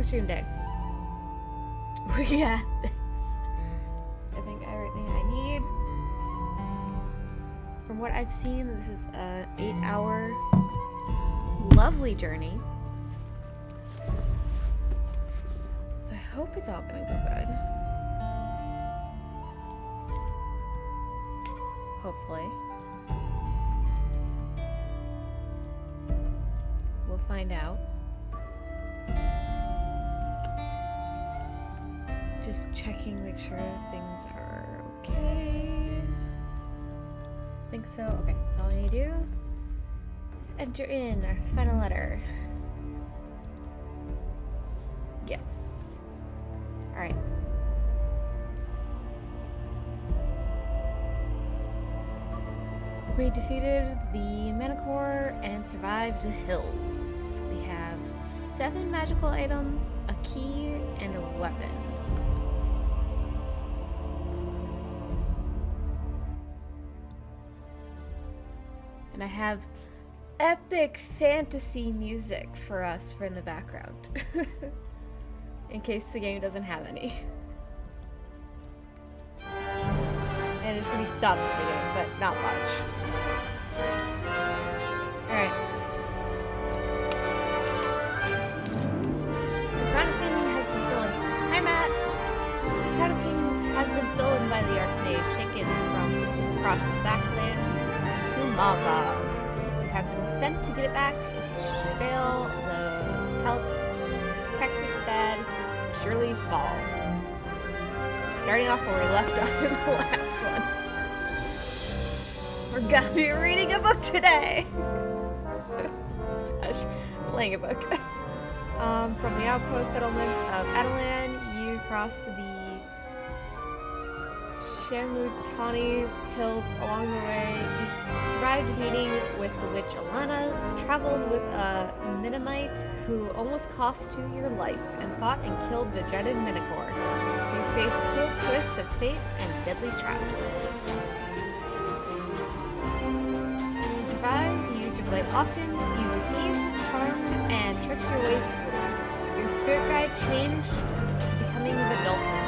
stream day. We got this. I think everything I need. From what I've seen, this is an 8-hour lovely journey. So I hope it's all gonna go good. Hopefully. We'll find out. Just checking, make sure things are okay. Think so. Okay, so all I need to do is enter in our final letter. Yes. Alright. We defeated the Manticore and survived the hills. We have 7 magical items, a key, and a weapon. And I have epic fantasy music for us for in the background. In case the game doesn't have any. And there's gonna be some in the game, but not much. Alright. The Crown of Kings has been stolen. Hi, Matt! The Crown of Kings has been stolen by the Archmage, taken from across the backlands to Malva. You have been sent to get it back. If you fail, the Caltech bed will surely fall. Starting off where we left off in the last one. We're gonna be reading a book today! Playing a book. From the outpost settlements of Adelan, you cross the Shamutani Hills along the way. You survived a meeting with the witch Alana, traveled with a Minamite who almost cost you your life, and fought and killed the dreaded Minotaur. You faced cruel twists of fate and deadly traps. To survive, you used your blade often, you deceived, charmed, and tricked your way through. Your spirit guide changed, becoming the dolphin,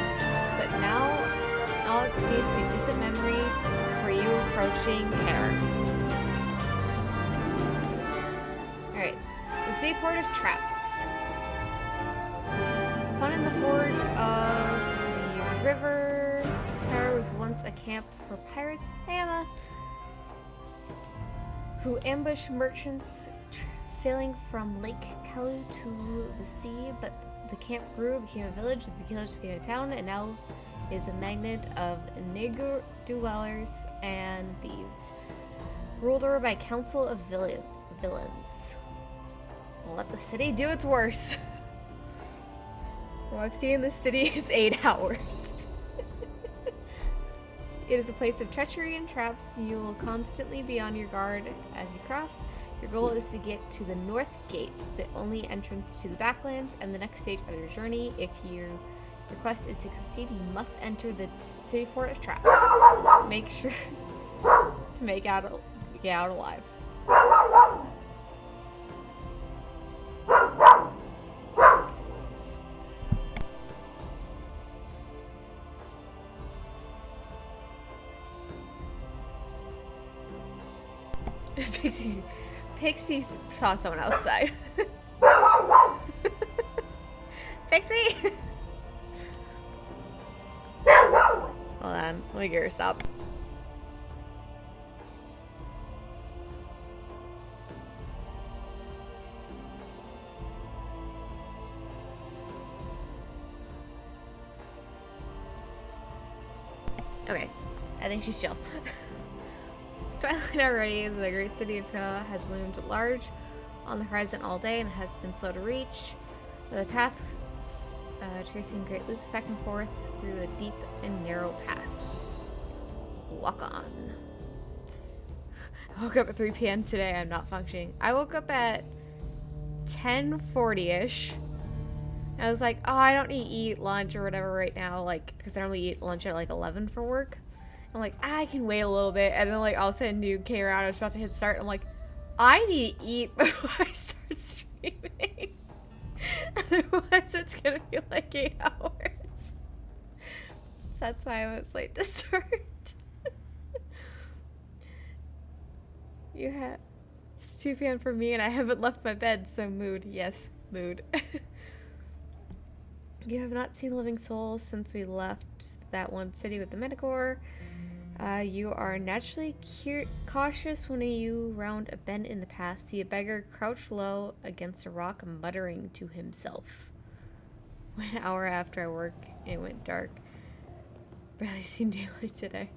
but now all it sees is a distant memory for you approaching Hair. Alright, the seaport of traps. Found in the forge of the river, Hair was once a camp for pirates, hey Emma, who ambushed merchants sailing from Lake Kalu to the sea, but the camp grew, became a village, the village became a town, and now is a magnet of Negur dwellers and thieves, ruled over by a council of villains. We'll let the city do its worst. From what I've seen, the city is 8 hours. It is a place of treachery and traps. You will constantly be on your guard as you cross. Your goal is to get to the North Gate, the only entrance to the Backlands, and the next stage of your journey. If your quest is to succeed, you must enter the city port of traps. Make sure to get out alive. Pixie saw someone outside. Pixie! Hold on, let me get her stop. Okay, I think she's chill. Twilight already, the great city of Hua has loomed large on the horizon all day and has been slow to reach. The path tracing great loops back and forth through a deep and narrow pass. Walk on. I woke up at 3 p.m. today. I'm not functioning. I woke up at 10:40ish. I was like, oh, I don't need to eat lunch or whatever right now, like, because I normally eat lunch at like 11 for work. I'm like, I can wait a little bit, and then like all of a sudden you came around. I was about to hit start. I'm like, I need to eat before I start streaming. Otherwise, it's gonna be like 8 hours. So that's why I was late to start. You have it's 2 p.m. for me, and I haven't left my bed. So mood, yes, mood. You have not seen a living soul since we left that one city with the Metagore. You are naturally cautious when you round a bend in the path. See a beggar crouch low against a rock, muttering to himself. 1 hour after I work, it went dark. Barely seen daylight today.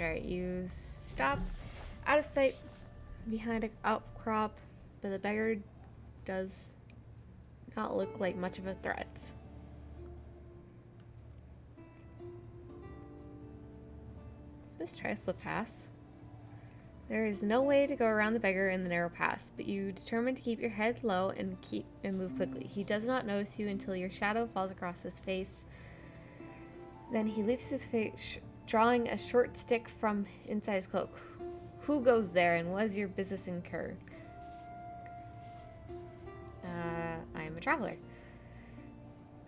Alright, you stop out of sight behind an outcrop, but the beggar does not look like much of a threat. Let's try a slip pass. There is no way to go around the beggar in the narrow pass, but you determine to keep your head low and move quickly. He does not notice you until your shadow falls across his face. Then he leaps his face, drawing a short stick from inside his cloak. Who goes there, and what is your business incur? I am a traveler.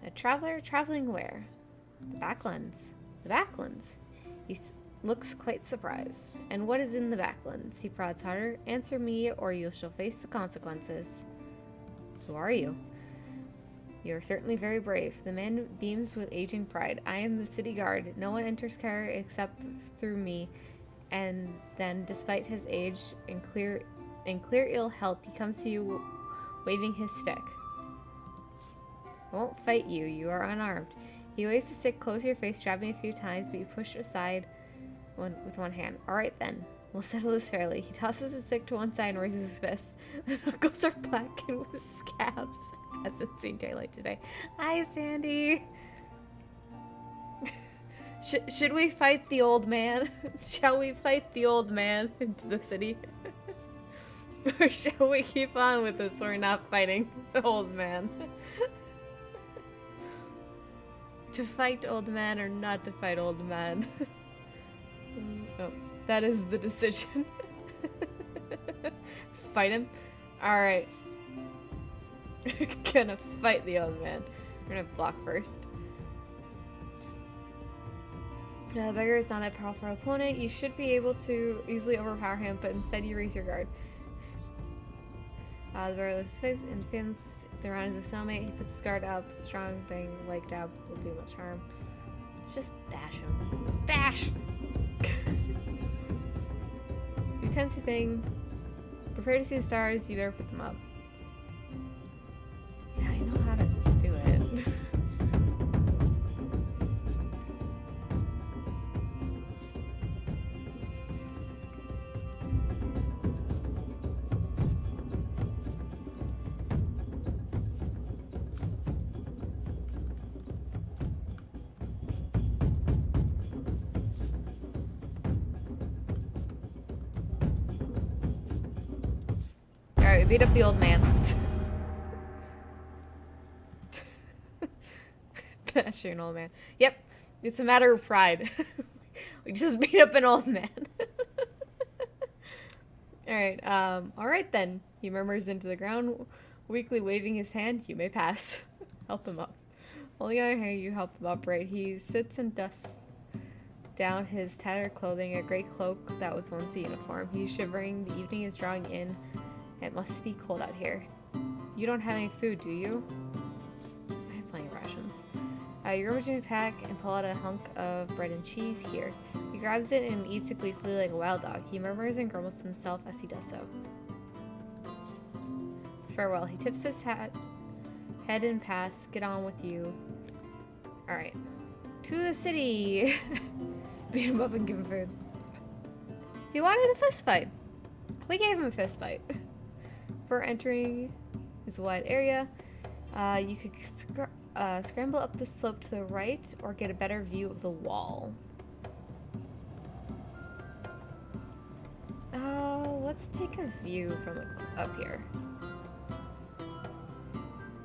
A traveler traveling where? The Backlands. The Backlands. He looks quite surprised. And what is in the Backlands? He prods harder. Answer me, or you shall face the consequences. Who are you? You are certainly very brave. The man beams with aging pride. I am the city guard. No one enters Cairo except through me. And then, despite his age and clear ill health, he comes to you waving his stick. I won't fight you. You are unarmed. He waves the stick close to your face, jabbing a few times, but you push aside with one hand. All right, then. We'll settle this fairly. He tosses his stick to one side and raises his fist. The knuckles are blackened with scabs. Hasn't seen daylight today. Hi, Sandy. Should we fight the old man? Shall we fight the old man into the city? Or shall we keep on with this? We're not fighting the old man. To fight old man or not to fight old man? Oh, that is the decision. Fight him? Alright. We're gonna fight the old man. We're gonna block first. The beggar is not a powerful opponent. You should be able to easily overpower him, but instead you raise your guard. The beggar lifts his face and pins the round as a cellmate. He puts his guard up. Strong thing like dab will do much harm. Let's just bash him. Bash! You tense your thing. Prepare to see the stars. You better put them up. Yeah, I know how to do it. Alright, we beat up the old man. Bashing an old man. Yep, it's a matter of pride. We just beat up an old man. Alright, alright then. He murmurs into the ground, weakly waving his hand. You may pass. Help him up. Holding out your hand, you help him upright. He sits and dusts down his tattered clothing, a gray cloak that was once a uniform. He's shivering. The evening is drawing in. It must be cold out here. You don't have any food, do you? I have plenty of rations. You rummage in your pack and pull out a hunk of bread and cheese. Here. He grabs it and eats it gleefully like a wild dog. He murmurs and grumbles to himself as he does so. Farewell. He tips his head and pass. Get on with you. Alright. To the city! Beat him up and give him food. He wanted a fist fight. We gave him a fist fight. For entering this wide area, you could scramble up the slope to the right or get a better view of the wall. Let's take a view from up here.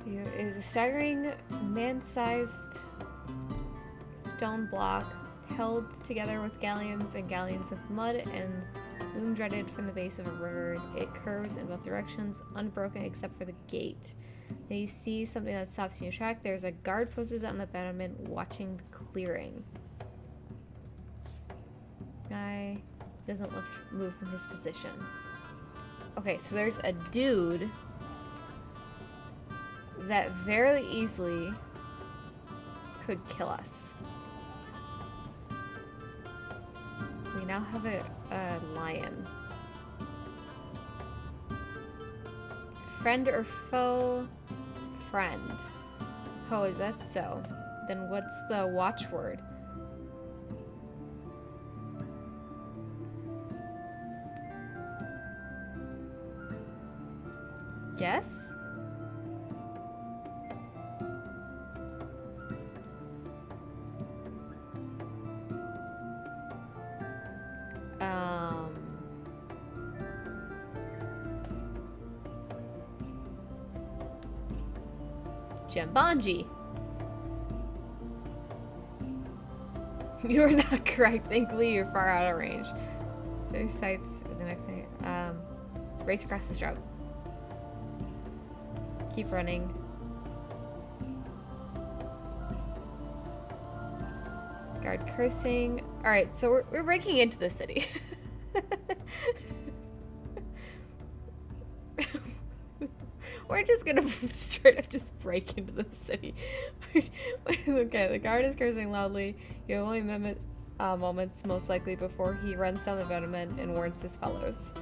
It is a staggering man-sized stone block held together with galleons and galleons of mud and Loom dreaded from the base of a river. It curves in both directions, unbroken except for the gate. Then you see something that stops you in your track. There's a guard posted on the battlement watching the clearing. Guy doesn't move from his position. Okay, so there's a dude that very easily could kill us. We now have a lion. Friend or foe? Friend. Oh, is that so? Then what's the watchword? Yes? Jambanji. You are not correct. Thankfully, you're far out of range. These sites is the next thing. Race across the stroke. Keep running. Guard cursing. Alright, so we're breaking into the city. We're just gonna straight up just break into the city. Okay, the guard is cursing loudly. You have only moments, most likely, before he runs down the battlement and warns his fellows.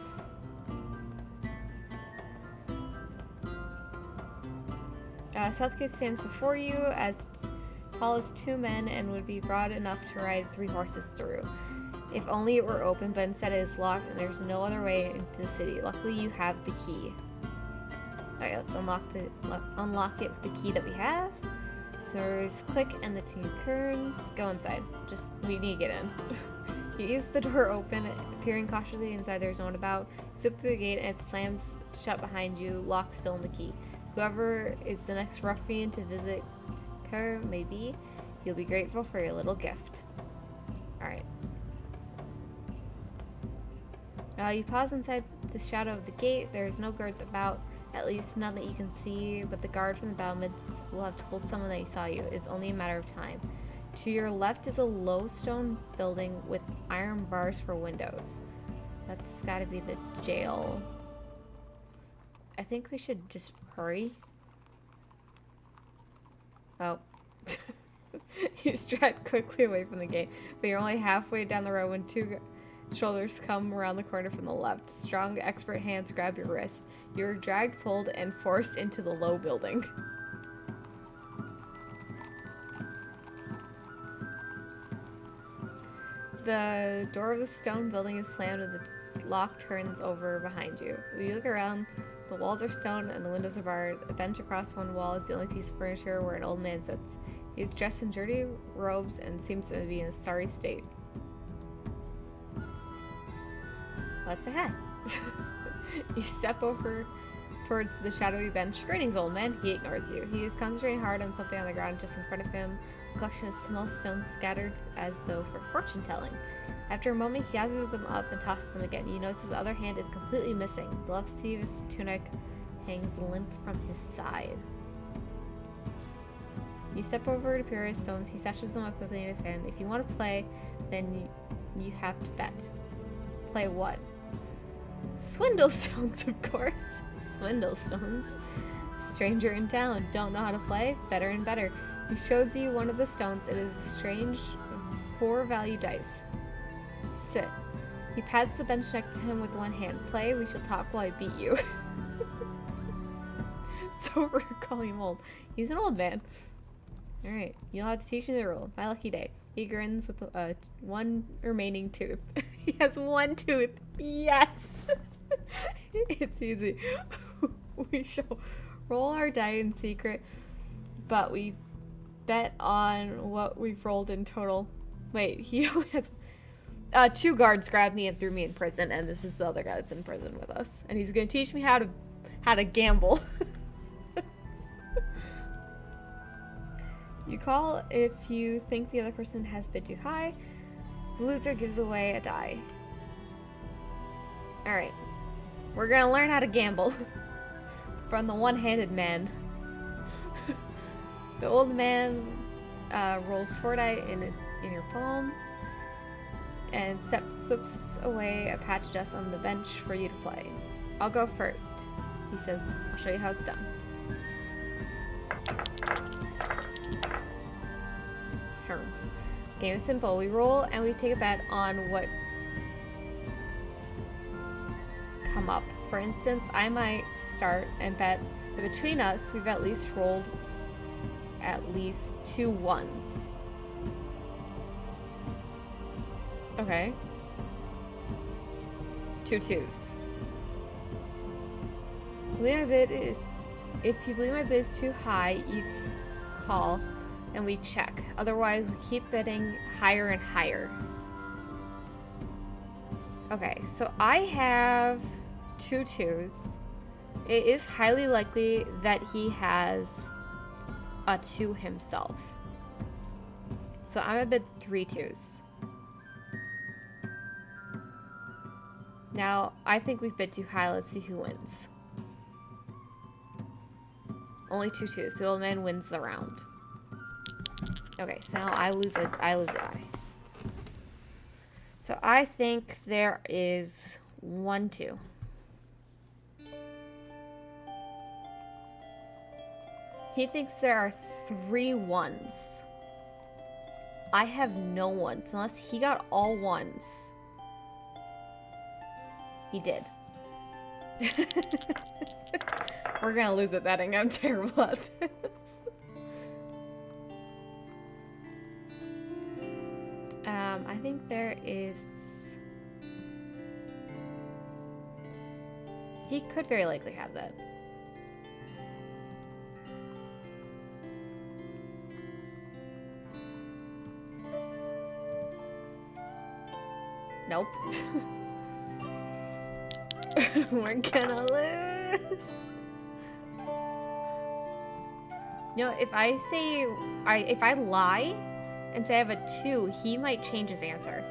Southgate stands before you as tall as 2 men and would be broad enough to ride 3 horses through. If only it were open, but instead it is locked and there's no other way into the city. Luckily, you have the key. Alright, let's unlock it with the key that we have. So there's click and the 2 turns. Go inside. We need to get in. You ease the door open, peering cautiously inside. There's no one about. You slip through the gate and it slams shut behind you, locked still in the key. Whoever is the next ruffian to visit her, maybe, you'll be grateful for your little gift. Alright. You pause inside the shadow of the gate. There's no guards about, at least none that you can see, but the guard from the battlements will have told someone that he saw you. It's only a matter of time. To your left is a low stone building with iron bars for windows. That's gotta be the jail. I think we should just hurry. Oh. You stride quickly away from the gate, but you're only halfway down the road when 2 shoulders come around the corner from the left. Strong, expert hands grab your wrist. You're dragged, pulled, and forced into the low building. The door of the stone building is slammed and the lock turns over behind you. You look around. The walls are stone and the windows are barred. A bench across one wall is the only piece of furniture where an old man sits. He's dressed in dirty robes and seems to be in a sorry state. What's ahead? You step over towards the shadowy bench. Greetings, old man. He ignores you. He is concentrating hard on something on the ground just in front of him. A collection of small stones scattered as though for fortune telling. After a moment, he gathers them up and tosses them again. You notice his other hand is completely missing. The left sleeve of his tunic hangs limp from his side. You step over to peer at his stones. He stashes them up quickly in his hand. If you want to play, then you have to bet. Play what? Swindle stones, of course. Swindle stones. Stranger in town. Don't know how to play? Better and better. He shows you one of the stones. It is a strange, poor value dice. Sit. He pats the bench next to him with one hand. Play, we shall talk while I beat you. So we're calling him old. He's an old man. Alright, you'll have to teach me the rule. My lucky day. He grins with one remaining tooth. He has 1 tooth. Yes! It's easy. We shall roll our die in secret, but we bet on what we've rolled in total. Wait, he only has... 2 guards grabbed me and threw me in prison, and this is the other guy that's in prison with us. And he's gonna teach me how to gamble. You call if you think the other person has bid too high. The loser gives away a die. Alright. We're gonna learn how to gamble. From the one-handed man. The old man rolls 4 die in your palms and slips away a patch dust on the bench for you to play. I'll go first. He says, I'll show you how it's done. Game is simple. We roll and we take a bet on what come up. For instance, I might start and bet that between us we've at least rolled at least 2 ones. Okay. 2 twos. Believe my bid is, if you believe my bid is too high, you call and we check. Otherwise, we keep bidding higher and higher. Okay, so I have 2 twos. It is highly likely that he has a 2 himself. So I'm gonna bid 3 twos. Now, I think we've bid too high. Let's see who wins. Only 2 twos. So the old man wins the round. Okay, so now I lose an eye. So I think there is 1 2. He thinks there are 3 ones. I have no ones, unless he got all ones. He did. We're gonna lose at betting. I'm terrible at this. I think there is... He could very likely have that. Nope. We're gonna lose. You know, if I say... if I lie and say I have a 2, he might change his answer.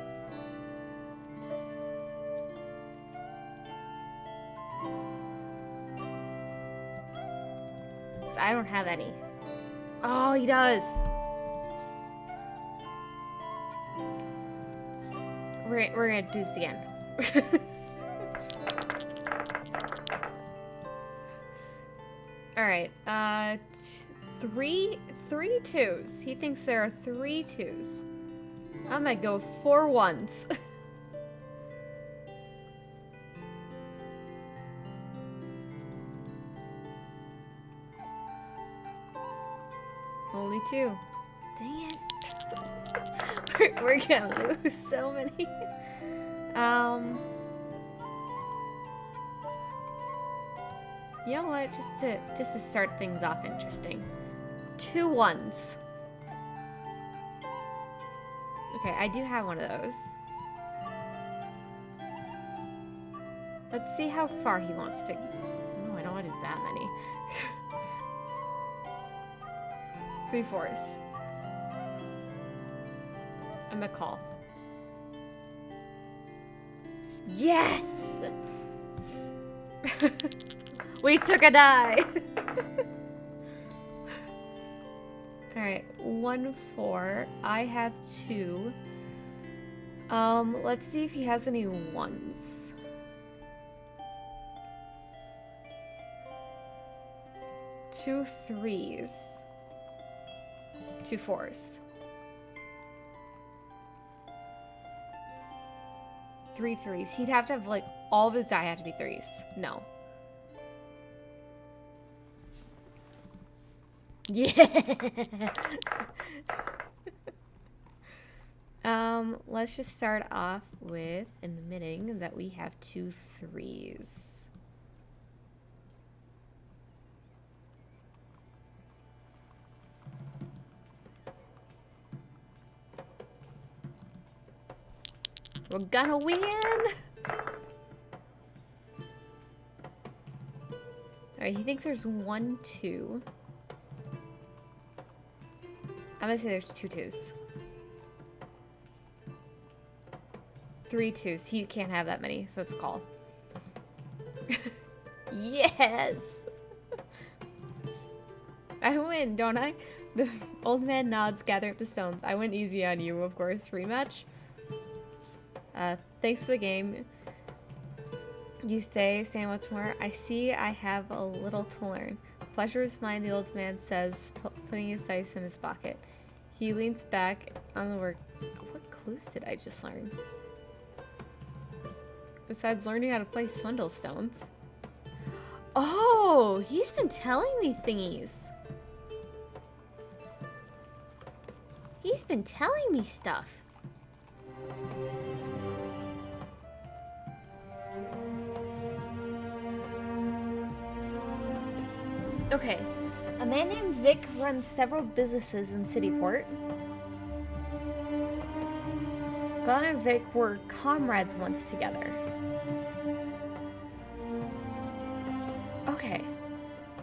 So I don't have any. Oh, he does. We're gonna do this again. All right. 3 twos. He thinks there are 3 twos. I'm gonna go 4 ones. Only 2. Dang it. We're gonna lose so many. You know what? Just to start things off interesting. 2 ones. Okay, I do have one of those. Let's see how far he wants to... No, I don't want to do that many. 3 fours. I'm gonna call. Yes! We took a die! Alright, 1 4. I have 2. Let's see if he has any 1s. 2 3s. 2 4s. 3 3s. He'd have to have, like, all of his die have to be 3s. No. Yeah! Let's just start off with admitting that we have 2 3s. We're gonna win! Alright, he thinks there's 1 2. I'm gonna say there's 2 twos. 3 twos. He can't have that many, so it's call. Yes! I win, don't I? The old man nods, gather up the stones. I went easy on you, of course. Rematch? Thanks for the game. You say what's more. I see I have a little to learn. Pleasure is mine, the old man says, putting his dice in his pocket. He leans back on the work. What clues did I just learn? Besides learning how to play swindle stones. Oh, he's been telling me thingies. He's been telling me stuff. Okay. A man named Vic runs several businesses in Cityport. Glenn and Vic were comrades once together. Okay.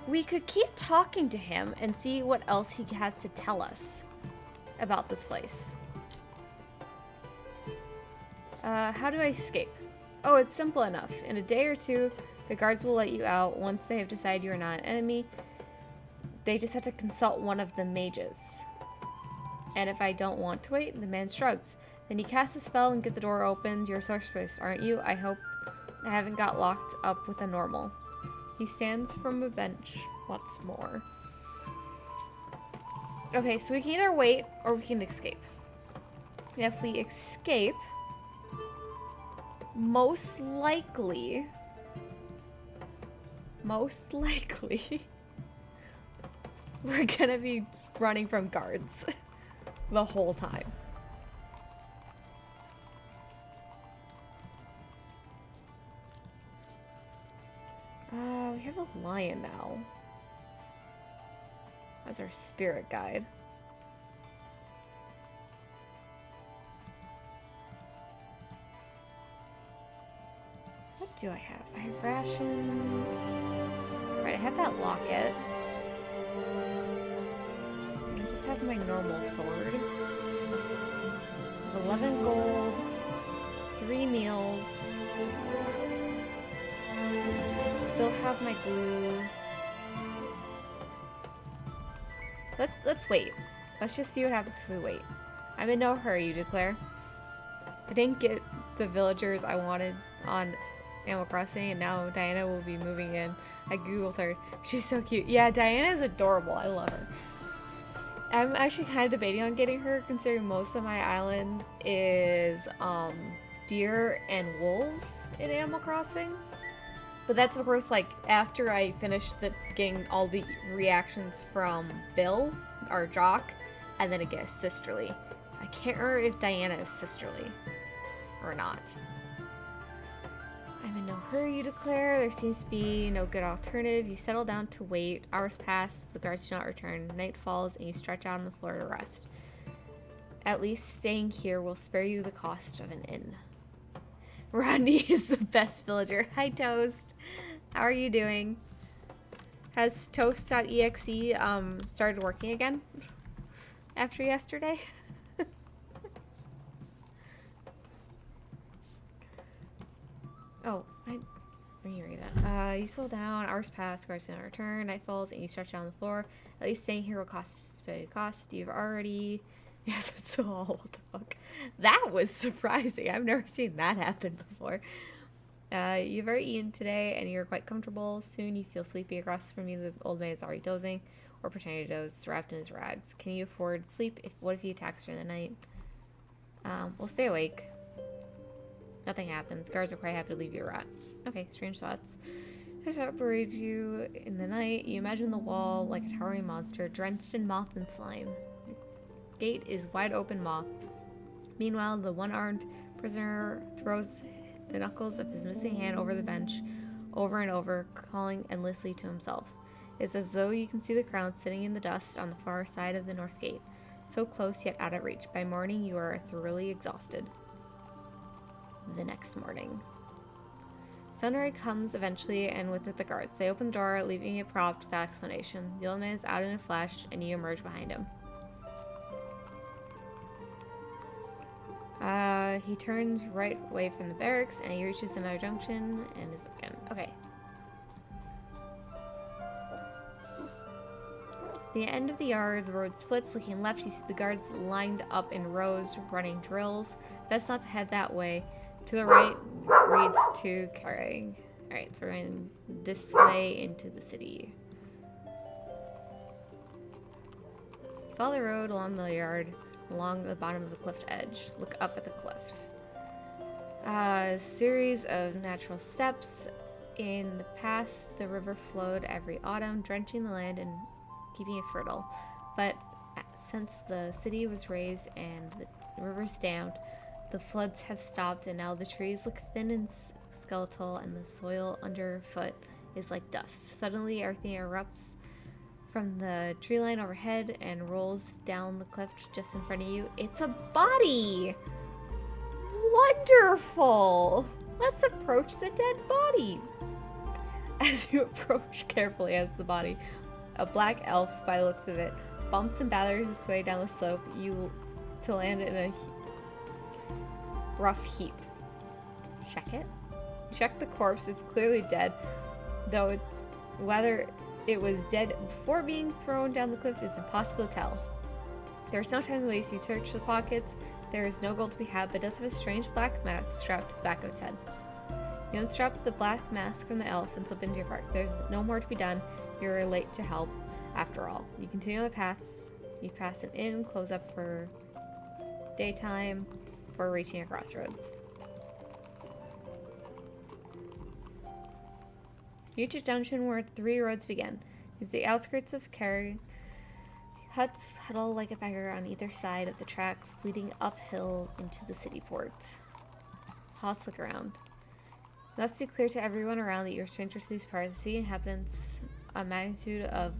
We could keep talking to him and see what else he has to tell us about this place. How do I escape? Oh, it's simple enough. In a day or two, the guards will let you out once they have decided you are not an enemy. They just have to consult one of the mages. And if I don't want to wait, the man shrugs. Then you cast a spell and get the door opened. You're a sorceress, aren't you? I hope I haven't got locked up with a normal. He stands from a bench once more. Okay, so we can either wait or we can escape. If we escape, most likely, we're gonna be running from guards the whole time. We have a lion now as our spirit guide. What do I have? I have rations. Right, I have that locket. I just have my normal sword. I have 11 gold, 3 meals. Still have my glue. Let's wait. Let's just see what happens if we wait. I'm in no hurry, you declare. I didn't get the villagers I wanted on Animal Crossing, and now Diana will be moving in. I googled her. She's so cute. Yeah, Diana is adorable. I love her. I'm actually kind of debating on getting her, considering most of my island is deer and wolves in Animal Crossing. But that's, of course, like, after I finish getting all the reactions from Bill, our jock, and then it gets sisterly. I can't remember if Diana is sisterly or not. I'm in no hurry, you declare. There seems to be no good alternative. You settle down to wait. Hours pass. The guards do not return. Night falls, and you stretch out on the floor to rest. At least staying here will spare you the cost of an inn. Rodney is the best villager. Hi, Toast. How are you doing? Has Toast.exe started working again after yesterday? Oh, let me read that. You slow down, hours pass, guards do not return, night falls, and you stretch out on the floor. At least staying here will cost. You've already... Yes, I'm so all. What the fuck? That was surprising. I've never seen that happen before. You've already eaten today, and you're quite comfortable. Soon you feel sleepy. Across from you, the old man is already dozing, or pretending to doze, wrapped in his rags. Can you afford sleep? What if he attacks during the night? We'll stay awake. Nothing happens. Guards are quite happy to leave you a rat. Okay, strange thoughts. As it operates you in the night, you imagine the wall like a towering monster, drenched in moth and slime. The gate is wide open maw. Meanwhile, the one-armed prisoner throws the knuckles of his missing hand over the bench, over and over, calling endlessly to himself. It's as though you can see the crown sitting in the dust on the far side of the north gate. So close, yet out of reach. By morning, you are thoroughly exhausted. The next morning. Sunrise comes eventually, and with it the guards. They open the door, leaving it propped without explanation. The old man is out in a flash, and you emerge behind him. He turns right away from the barracks, and he reaches another junction, and is again. Okay, The end of the yard, the road splits. Looking left, you see the guards lined up in rows, running drills. Best not to head that way. To the right leads to carrying. Alright, so we're going this way into the city. Follow the road along the yard, along the bottom of the cliff edge. Look up at the cliff. A series of natural steps. In the past, the river flowed every autumn, drenching the land and keeping it fertile. But since the city was raised and the rivers dammed, the floods have stopped, and now the trees look thin and skeletal, and the soil underfoot is like dust. Suddenly, everything erupts from the tree line overhead and rolls down the cliff just in front of you. It's a body! Wonderful! Let's approach the dead body. As you approach carefully as the body, a black elf, by the looks of it, bumps and batters his way down the slope to land in a rough heap. Check it. Check the corpse. It's clearly dead, though whether it was dead before being thrown down the cliff is impossible to tell. There's no time to waste. You search the pockets. There is no gold to be had, but it does have a strange black mask strapped to the back of its head. You unstrap the black mask from the elf and slip into your park. There's no more to be done. You're late to help, after all. You continue on the paths. You pass an inn, close up for daytime, before reaching a crossroads. You reach a junction where 3 roads begin. It's the outskirts of Kerry. Huts huddle like a beggar on either side of the tracks, leading uphill into the city port. Hoss, look around. It must be clear to everyone around that you're a stranger to these parts. The city inhabitants a magnitude of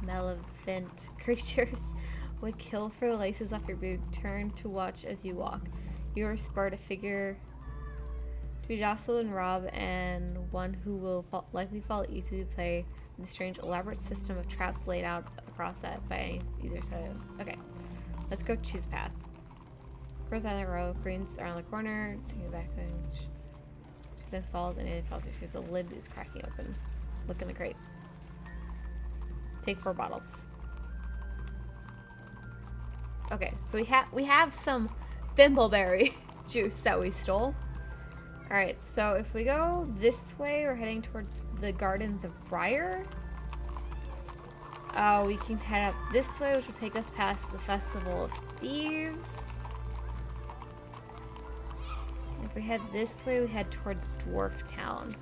malevolent creatures would kill for the laces off your boot. Turn to watch as you walk. You are spurred a figure to be jostled and robbed, and one who will likely fall easy to play in the strange elaborate system of traps laid out across that by either side. Okay, let's go choose a path. First on the row, greens around the corner, take it back bench. Then falls and it falls. The lid is cracking open. Look in the crate. Take 4 bottles. Okay, so we have some Bimbleberry juice that we stole. Alright, so if we go this way, we're heading towards the Gardens of Briar. We can head up this way, which will take us past the Festival of Thieves. If we head this way, we head towards Dwarf Town.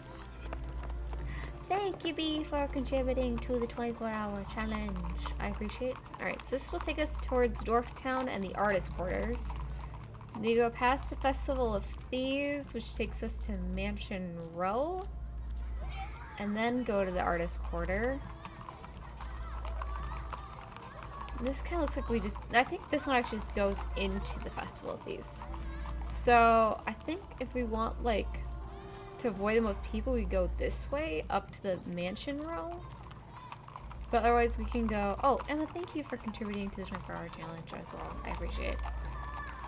Thank you, B, for contributing to the 24-hour challenge. I appreciate it. Alright, so this will take us towards Dwarf Town and the Artist Quarters. Then you go past the Festival of Thieves, which takes us to Mansion Row. And then go to the Artist Quarter. This kind of looks like I think this one actually just goes into the Festival of Thieves. So, I think if we want, like, to avoid the most people, we go this way, up to the Mansion Row. But otherwise, we can go... Oh, Emma, thank you for contributing to the 24-hour challenge as well. I appreciate it.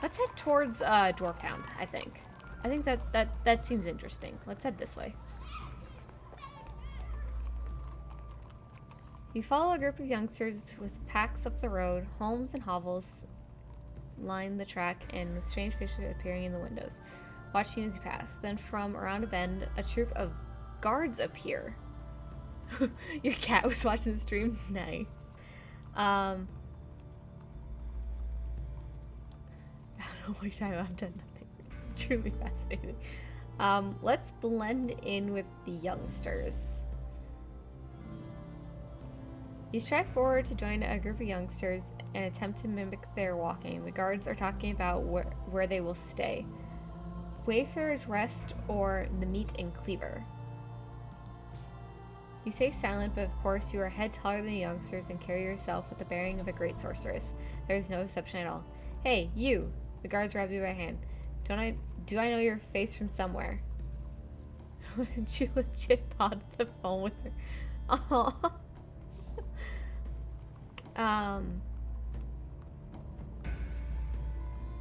Let's head towards Dwarf Town, I think. I think that seems interesting. Let's head this way. You follow a group of youngsters with packs up the road. Homes and hovels line the track, and with strange faces appearing in the windows, watching as you pass. Then from around a bend, a troop of guards appear. Your cat was watching the stream? Nice. I don't know what time I've done nothing. Truly fascinating. Let's blend in with the youngsters. You stride forward to join a group of youngsters and attempt to mimic their walking. The guards are talking about where they will stay. Wayfarer's Rest or the Meat and Cleaver. You stay silent, but of course you are a head taller than the youngsters and carry yourself with the bearing of a great sorceress. There is no deception at all. Hey, you! The guards grab you by hand. Do I know your face from somewhere? She legit paused the phone with her. Aww.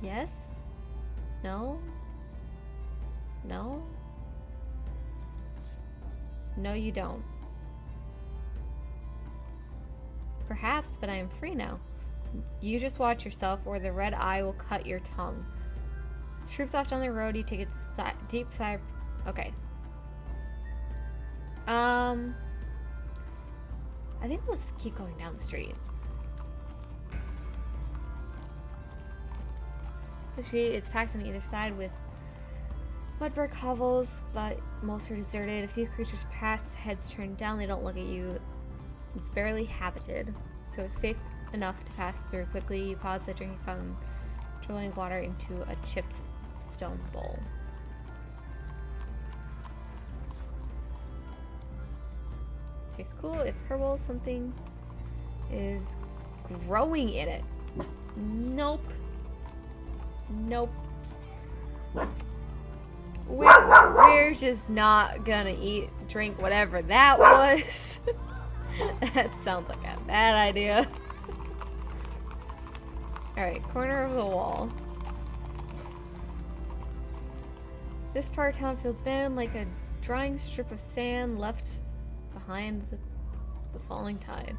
Yes? No? No? No, you don't. Perhaps, but I am free now. You just watch yourself, or the red eye will cut your tongue. Troops off down the road, you take a deep sigh. Okay. I think we'll just keep going down the street. The street is packed on either side with mud brick hovels, but most are deserted. A few creatures pass, heads turned down, they don't look at you. It's barely habited, so it's safe enough to pass through quickly. You pause the drinking fountain, drilling water into a chipped stone bowl. Tastes cool. If herbal, something is growing in it. Nope. Nope. We're just not gonna drink whatever that was. That sounds like a bad idea. Alright, corner of the wall. This part of town feels abandoned, like a drying strip of sand left behind the falling tide.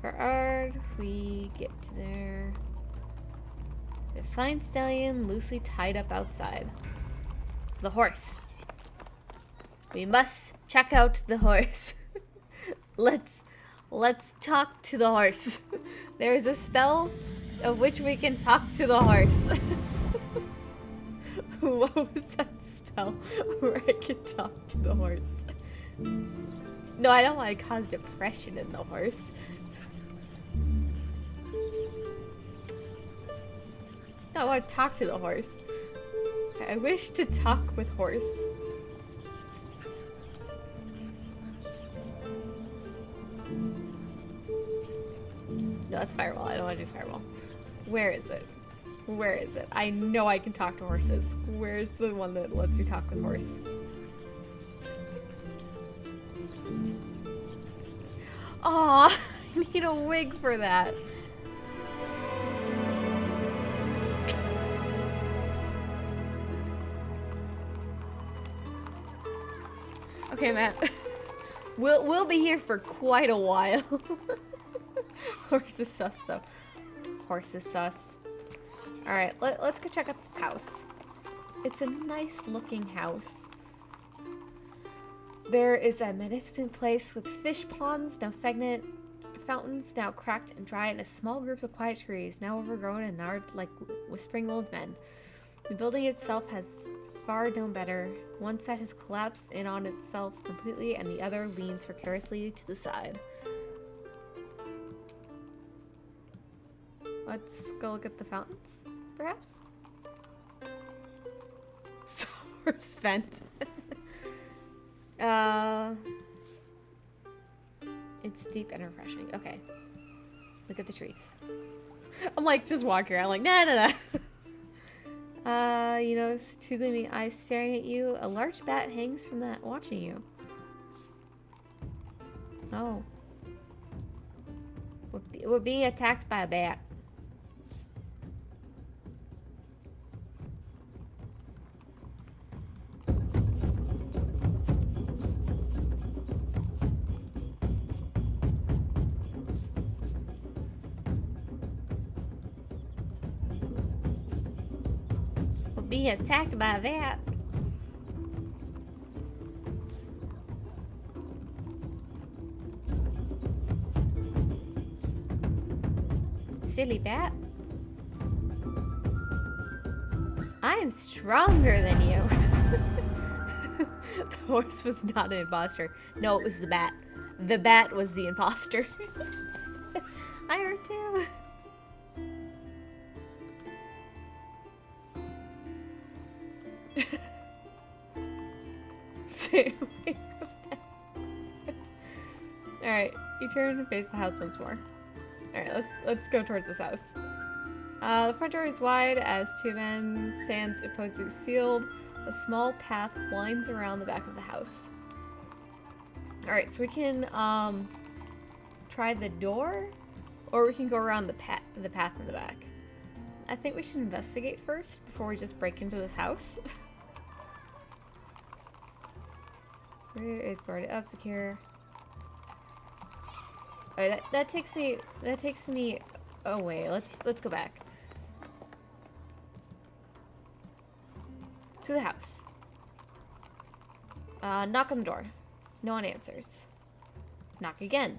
Where we get to there? A fine stallion loosely tied up outside. The horse. We must check out the horse. Let's talk to the horse. There is a spell of which we can talk to the horse. What was that spell where I could talk to the horse? No, I don't want to cause depression in the horse. No, I want to talk to the horse. I wish to talk with horse. No, that's fireball. I don't want to do fireball. Where is it? Where is it? I know I can talk to horses. Where's the one that lets me talk with horse? Aw, I need a wig for that. Okay, Matt. We'll be here for quite a while. Horse is sus, though. Horse is sus. Alright, let's go check out this house. It's a nice looking house. There is a magnificent place with fish ponds, now stagnant, fountains now cracked and dry, and a small group of quiet trees, now overgrown and gnarled like whispering old men. The building itself has far known better. One side has collapsed in on itself completely, and the other leans precariously to the side. Let's go look at the fountains, perhaps? Source vent. It's deep and refreshing. Okay. Look at the trees. I'm like, just walking around like, nah. You notice two gleaming eyes staring at you. A large bat hangs from that, watching you. Oh. We're being attacked by a bat. Being attacked by a bat. Silly bat. I am stronger than you. The horse was not an imposter. No, it was the bat. The bat was the imposter. I heard too. Stay away from that. Alright, you turn and face the house once more. Alright, let's go towards this house. The front door is wide as two men stands opposing sealed. A small path winds around the back of the house. Alright, so we can try the door, or we can go around the path in the back. I think we should investigate first before we just break into this house. It's boarded up, secure. Alright, that takes me away. Let's go back. To the house. Knock on the door. No one answers. Knock again.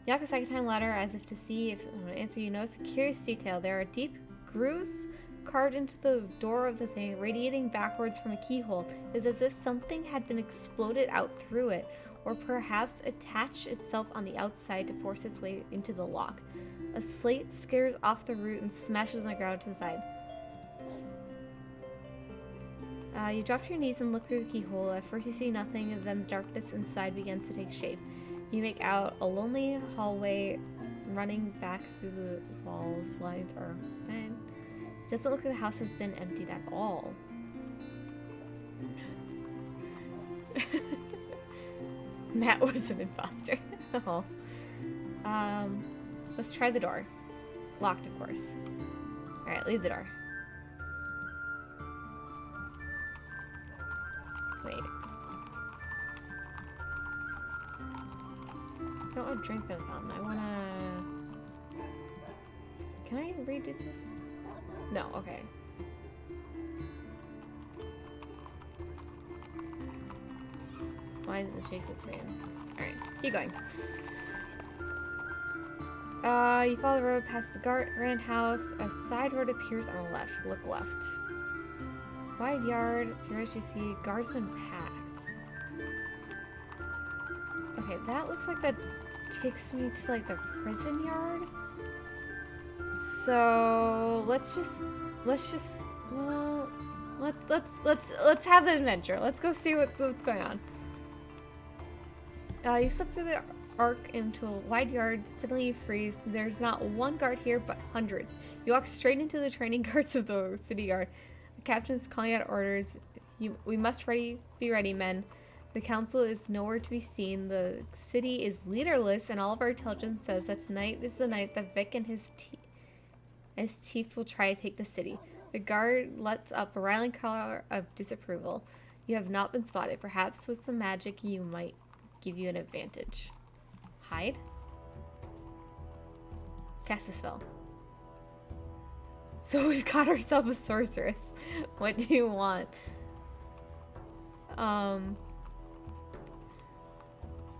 Knock a second time louder as if to see if someone would answer. You notice a curious detail. There are deep grooves carved into the door of the thing, radiating backwards from a keyhole. It's as if something had been exploded out through it, or perhaps attached itself on the outside to force its way into the lock. A slate scares off the root and smashes on the ground to the side. You drop to your knees and look through the keyhole. At first you see nothing, and then the darkness inside begins to take shape. You make out a lonely hallway running back through the walls. Lines are fine. It doesn't look like the house has been emptied at all. Matt was an imposter. Oh. Let's try the door. Locked, of course. Alright, leave the door. Wait. I don't want to drink from the fountain. I want to... Can I redo this? No, okay. Why does it shake this man? Alright, keep going. You follow the road past the grand house. A side road appears on the left. Look left. Wide yard. Through which you see guardsmen pass. Okay, that looks like that takes me to like the prison yard. So let's have an adventure. Let's go see what's going on. You slip through the arc into a wide yard. Suddenly you freeze. There's not one guard here, but hundreds. You walk straight into the training guards of the city guard. The captain's calling out orders. We must be ready, men. The council is nowhere to be seen. The city is leaderless, and all of our intelligence says that tonight is the night that Vic and his teeth will try to take the city. The guard lets up a riling cry of disapproval. You have not been spotted. Perhaps with some magic you might give you an advantage. Hide? Cast a spell. So we've got ourselves a sorceress. What do you want?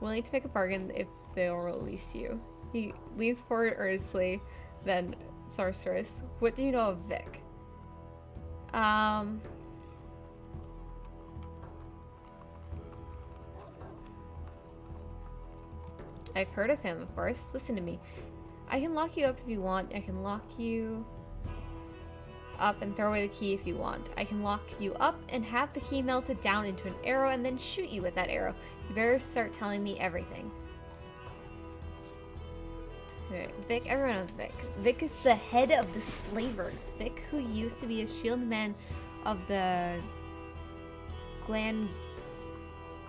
Willing to make a bargain if they'll release you. He leans forward earnestly, then sorceress. What do you know of Vic? I've heard of him, of course. Listen to me. I can lock you up if you want. I can lock you up and throw away the key if you want. I can lock you up and have the key melted down into an arrow and then shoot you with that arrow. You better start telling me everything. Okay, Vic, everyone knows Vic. Vic is the head of the slavers. Vic, who used to be a shielded man of the Glan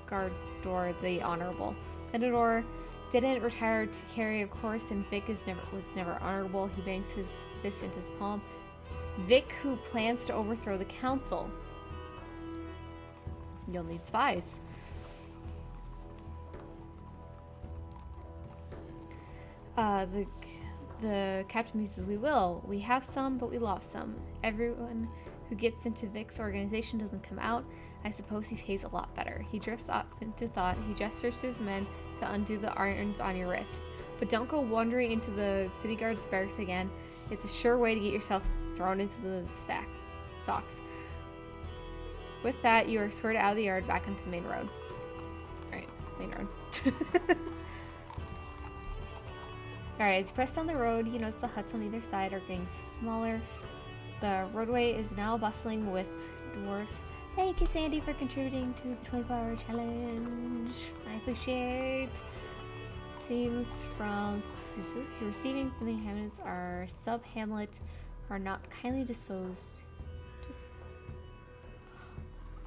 Gardor the Honorable. Glandor didn't retire to carry, of course, and Vic was never honorable. He bangs his fist into his palm. Vic, who plans to overthrow the council. You'll need spies. The captain musses, we will. We have some, but we lost some. Everyone who gets into Vic's organization doesn't come out. I suppose he pays a lot better. He drifts off into thought. He gestures to his men to undo the irons on your wrist. But don't go wandering into the city guard's barracks again. It's a sure way to get yourself thrown into the stocks. With that, you are escorted out of the yard back onto the main road. Alright, main road. Alright, as you press down the road, you notice the huts on either side are getting smaller. The roadway is now bustling with dwarves. Thank you, Sandy, for contributing to the 24-hour challenge. I appreciate. Seems from receiving from the inhabitants, our sub-hamlet are not kindly disposed.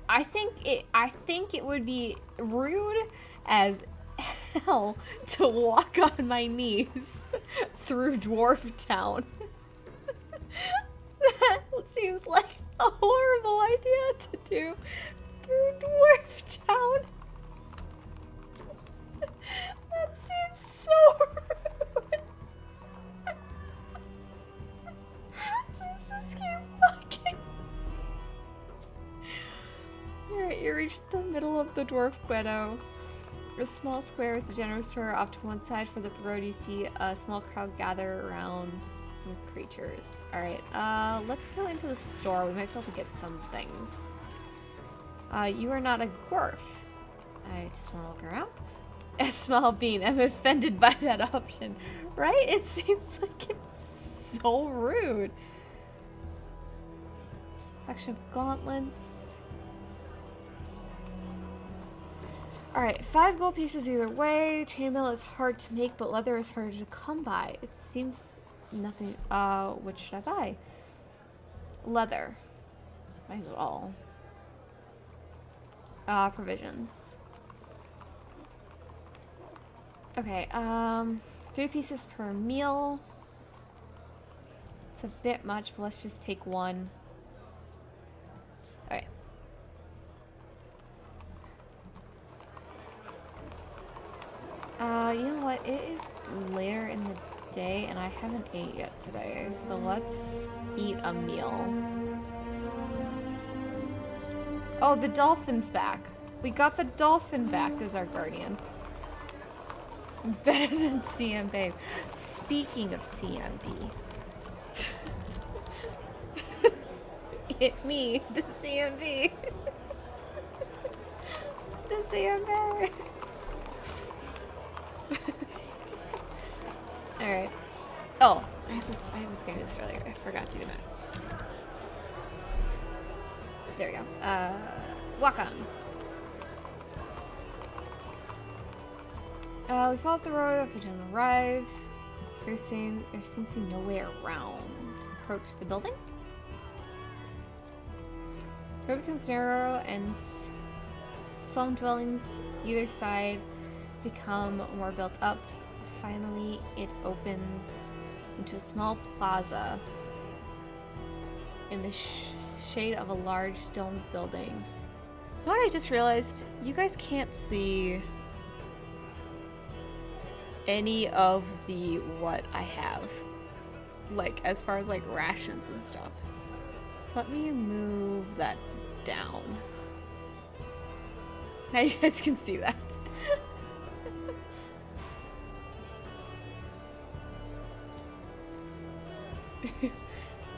I think it would be rude as hell to walk on my knees through Dwarf Town. That seems like a horrible idea to do through Dwarf Town. reach the middle of the dwarf meadow. A small square with a general store off to one side. For the road, you see a small crowd gather around some creatures. Alright, let's go into the store. We might be able to get some things. You are not a dwarf. I just want to look around. A small bean. I'm offended by that option. Right? It seems like it's so rude. Collection of gauntlets. Alright, 5 gold pieces either way. Chainmail is hard to make, but leather is harder to come by. It seems nothing. Which should I buy? Leather. Might as well. Provisions. Okay, 3 pieces per meal. It's a bit much, but let's just take one. Alright. You know what? It is later in the day, and I haven't ate yet today, so let's eat a meal. Oh, the dolphin's back. We got the dolphin back as our guardian. Better than CM Babe. Speaking of CMB. Hit me, the CMB. The CMB. Alright. Oh, I was going to do this earlier. I forgot to do it. There we go. Walk on. We follow up the road if we don't arrive. There seems to be no way around. Approach the building. The road becomes narrow and some dwellings either side become more built up. Finally, it opens into a small plaza in the shade of a large domed building. You know what I just realized? You guys can't see any of the what I have, like as far as like rations and stuff. So let me move that down. Now you guys can see that.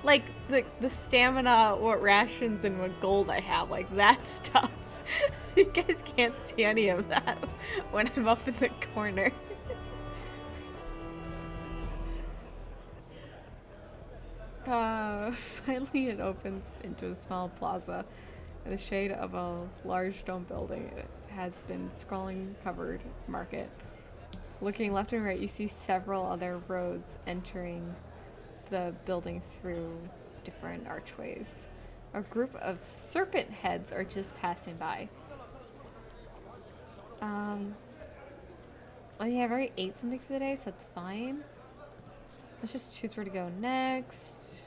Like the stamina, what rations and what gold I have, like that stuff. You guys can't see any of that when I'm up in the corner. Finally it opens into a small plaza in the shade of a large dome building. It has been scrolling covered market. Looking left and right, you see several other roads entering the building through different archways. A group of serpent heads are just passing by. Oh yeah, I've already ate something for the day, so that's fine. Let's just choose where to go next.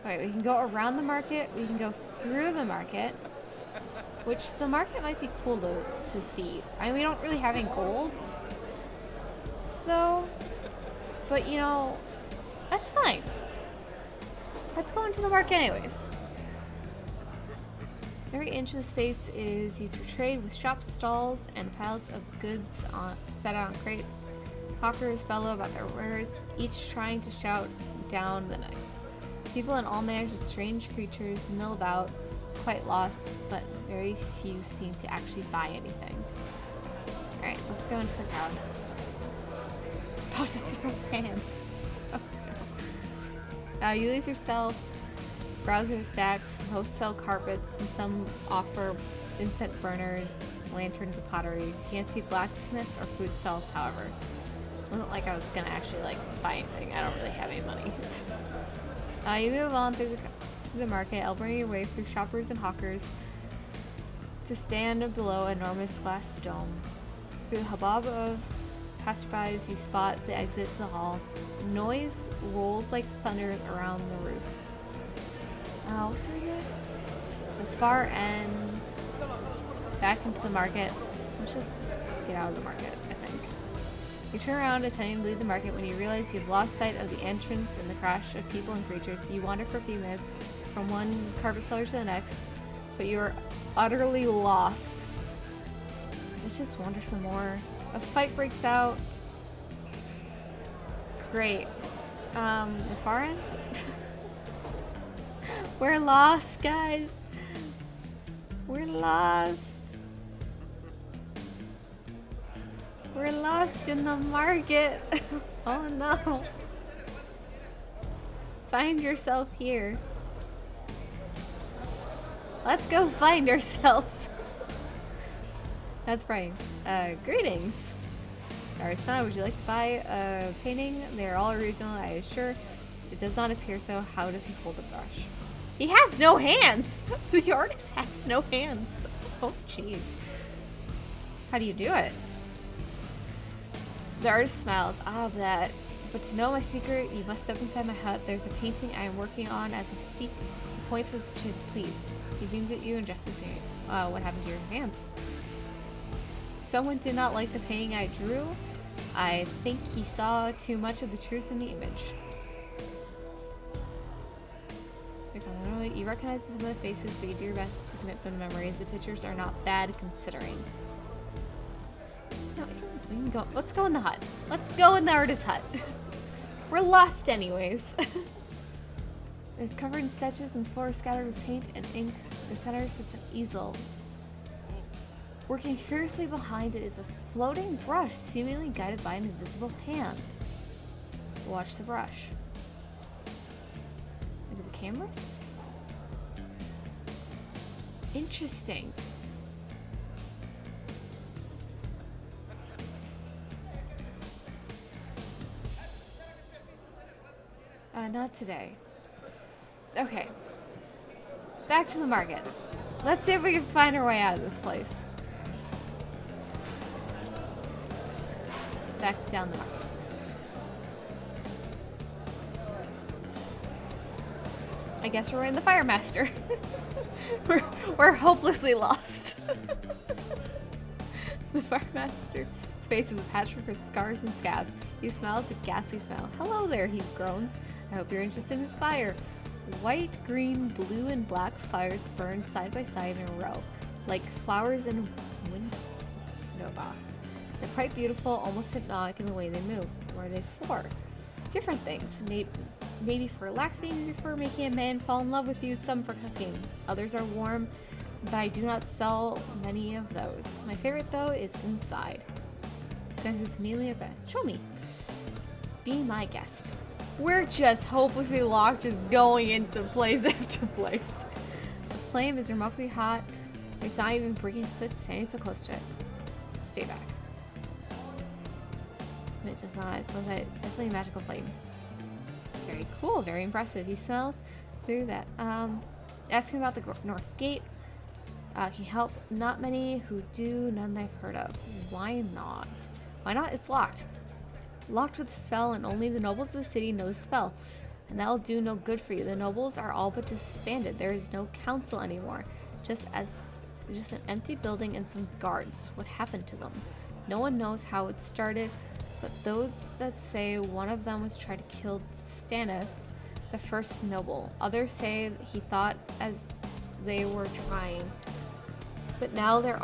Alright, we can go around the market, we can go through the market, which the market might be cool to see. I mean, we don't really have any gold, though, but you know, that's fine. Let's go into the market anyways. Every inch of the space is used for trade, with shops, stalls, and piles of goods set out on crates. Hawkers bellow about their wares, each trying to shout down the next. People in all manners of strange creatures mill about, quite lost, but very few seem to actually buy anything. Alright, let's go into the crowd. About to throw hands. Oh no. You lose yourself browsing the stacks. Most sell carpets, and some offer incense burners, lanterns, and potteries. You can't see blacksmiths or food stalls, however. It wasn't like I was gonna actually like buy anything. I don't really have any money. You move on through the market, elbowing your way through shoppers and hawkers to stand below an enormous glass dome. Through the hubbub of passerbys, you spot the exit to the hall. Noise rolls like thunder around the roof. What's over here? The far end. Back into the market. Let's just get out of the market, I think. You turn around, intending to leave the market, when you realize you've lost sight of the entrance and the crash of people and creatures. You wander for a few minutes from one carpet seller to the next. but you're utterly lost. Let's just wander some more. A fight breaks out. Great. The far end? We're lost, guys. We're lost. We're lost in the market. Oh no. Find yourself here. Let's go find ourselves. That's right. Greetings. Arisana, would you like to buy a painting? They're all original, I assure. It does not appear so. How does he hold a brush? He has no hands! The artist has no hands. Oh, jeez. How do you do it? The artist smiles. Ah, that. But to know my secret, you must step inside my hut. There's a painting I am working on as we speak. He points with the chin. Please. He beams at you and gestures here. What happened to your hands? Someone did not like the painting I drew. I think he saw too much of the truth in the image. You recognize some of the faces, but you do your best to commit them to memories. The pictures are not bad considering. No, we can go. Let's go in the hut. Let's go in the artist's hut. We're lost anyways. It's covered in sketches and the floor is scattered with paint and ink. In the center sits an easel. Working fiercely behind it is a floating brush, seemingly guided by an invisible hand. Watch the brush. Look at the cameras. Interesting. Not today. Okay. Back to the market. Let's see if we can find our way out of this place. Back down the market. I guess we're in the Fire Master. we're hopelessly lost. The Fire Master's face is a patchwork of scars and scabs. He smells a ghastly smell. Hello there, he groans. I hope you're interested in fire. White, green, blue, and black fires burn side by side in a row, like flowers in a window box. They're quite beautiful, almost hypnotic in the way they move. What are they for? Different things. Maybe for relaxing, maybe for making a man fall in love with you, some for cooking. Others are warm, but I do not sell many of those. My favorite, though, is inside. Guys, it's immediately okay. Show me. Be my guest. We're just hopelessly locked, just going into place after place. The flame is remarkably hot. There's not even breaking sweat standing so close to it. Stay back. It does not. It's definitely a magical flame. Very cool. Very impressive. He smells through that. Asking about the north gate. Can you help? Not many who do. None I've heard of. Why not? Why not? It's locked. Locked with a spell, and only the nobles of the city know the spell. And that'll do no good for you. The nobles are all but disbanded. There is no council anymore. Just an empty building and some guards. What happened to them? No one knows how it started, but those that say one of them was trying to kill Stannis, the first noble. Others say he thought as they were trying. But now they've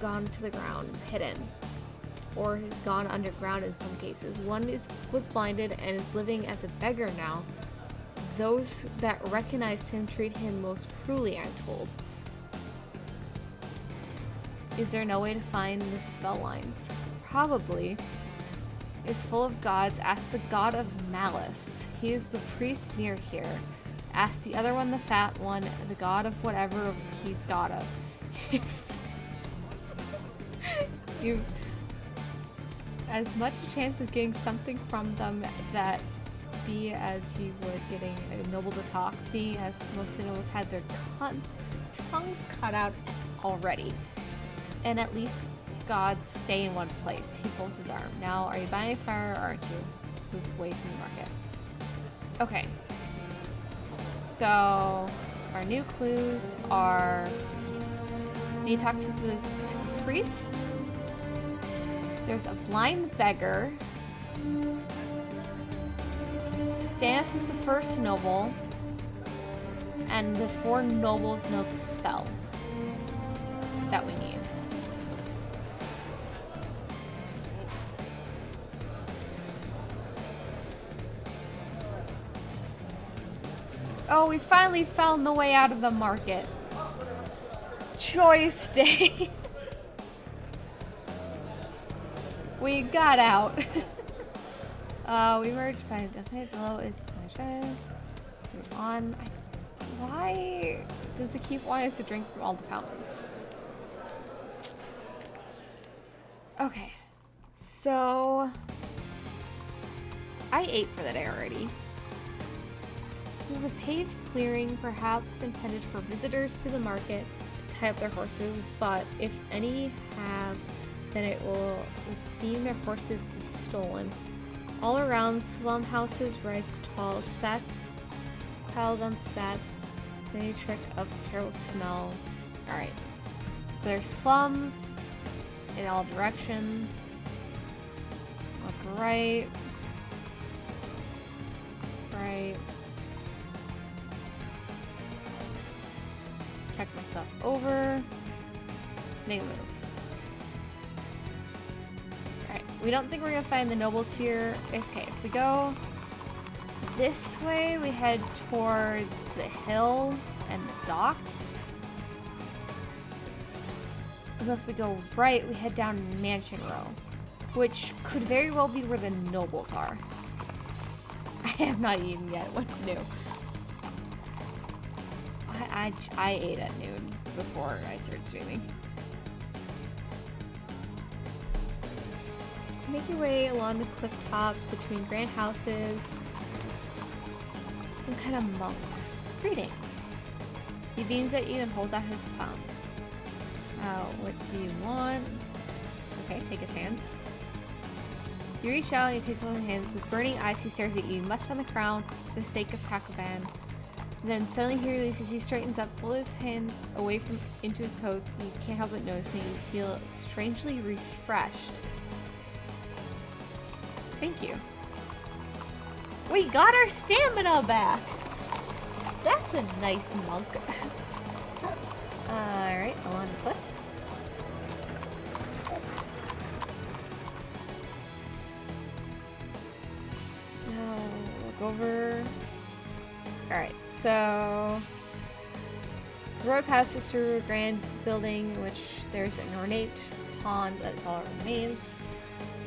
gone to the ground, hidden. Or gone underground in some cases. One was blinded and is living as a beggar now. Those that recognized him treat him most cruelly, I'm told. Is there no way to find the spell lines? Probably. Is full of gods. Ask the god of malice. He is the priest near here. Ask the other one, the fat one, the god of whatever he's god of. You've as much a chance of getting something from them that be as you would getting a noble to talk, seeing as most of the nobles had their tongues cut out already. And at least gods stay in one place. He pulls his arm. Now, are you buying a fire or aren't you? Move away from the market. Okay. So, our new clues are... You talk to the priest. There's a blind beggar. Stannis is the first noble. And the 4 nobles know the spell that we need. Oh, we finally found the way out of the market. Choice day. We got out. We merged by designated below is move on. Why does it keep wanting us to drink from all the fountains? Okay, so I ate for the day already. This is a paved clearing, perhaps intended for visitors to the market to tie up their horses, but if any have, then it would seem their horses be stolen. All around, slum houses rise tall, spats piled on spats, many trick of terrible smell. Alright, so there's slums in all directions. Look right. Right. Check myself over. Make a move. Alright, we don't think we're gonna find the nobles here. Okay, if we go this way, we head towards the hill and the docks. So if we go right, we head down Mansion Row, which could very well be where the nobles are. I have not eaten yet. What's new? I ate at noon before I started streaming. Make your way along the cliff top between grand houses. Some kind of monk. Greetings. He beams at you and holds out his palms. What do you want? Okay, take his hands. You reach out and he takes one of his hands. With burning eyes, he stares at you. You must find the crown for the sake of Krakovan. Then suddenly he releases. He straightens up, pulls his hands away from into his coat, so you can't help but noticing you feel strangely refreshed. Thank you. We got our stamina back! That's a nice monk. Alright, along the cliff. Now, look over. Alright, so the road passes through a grand building in which there's an ornate pond that's all it remains.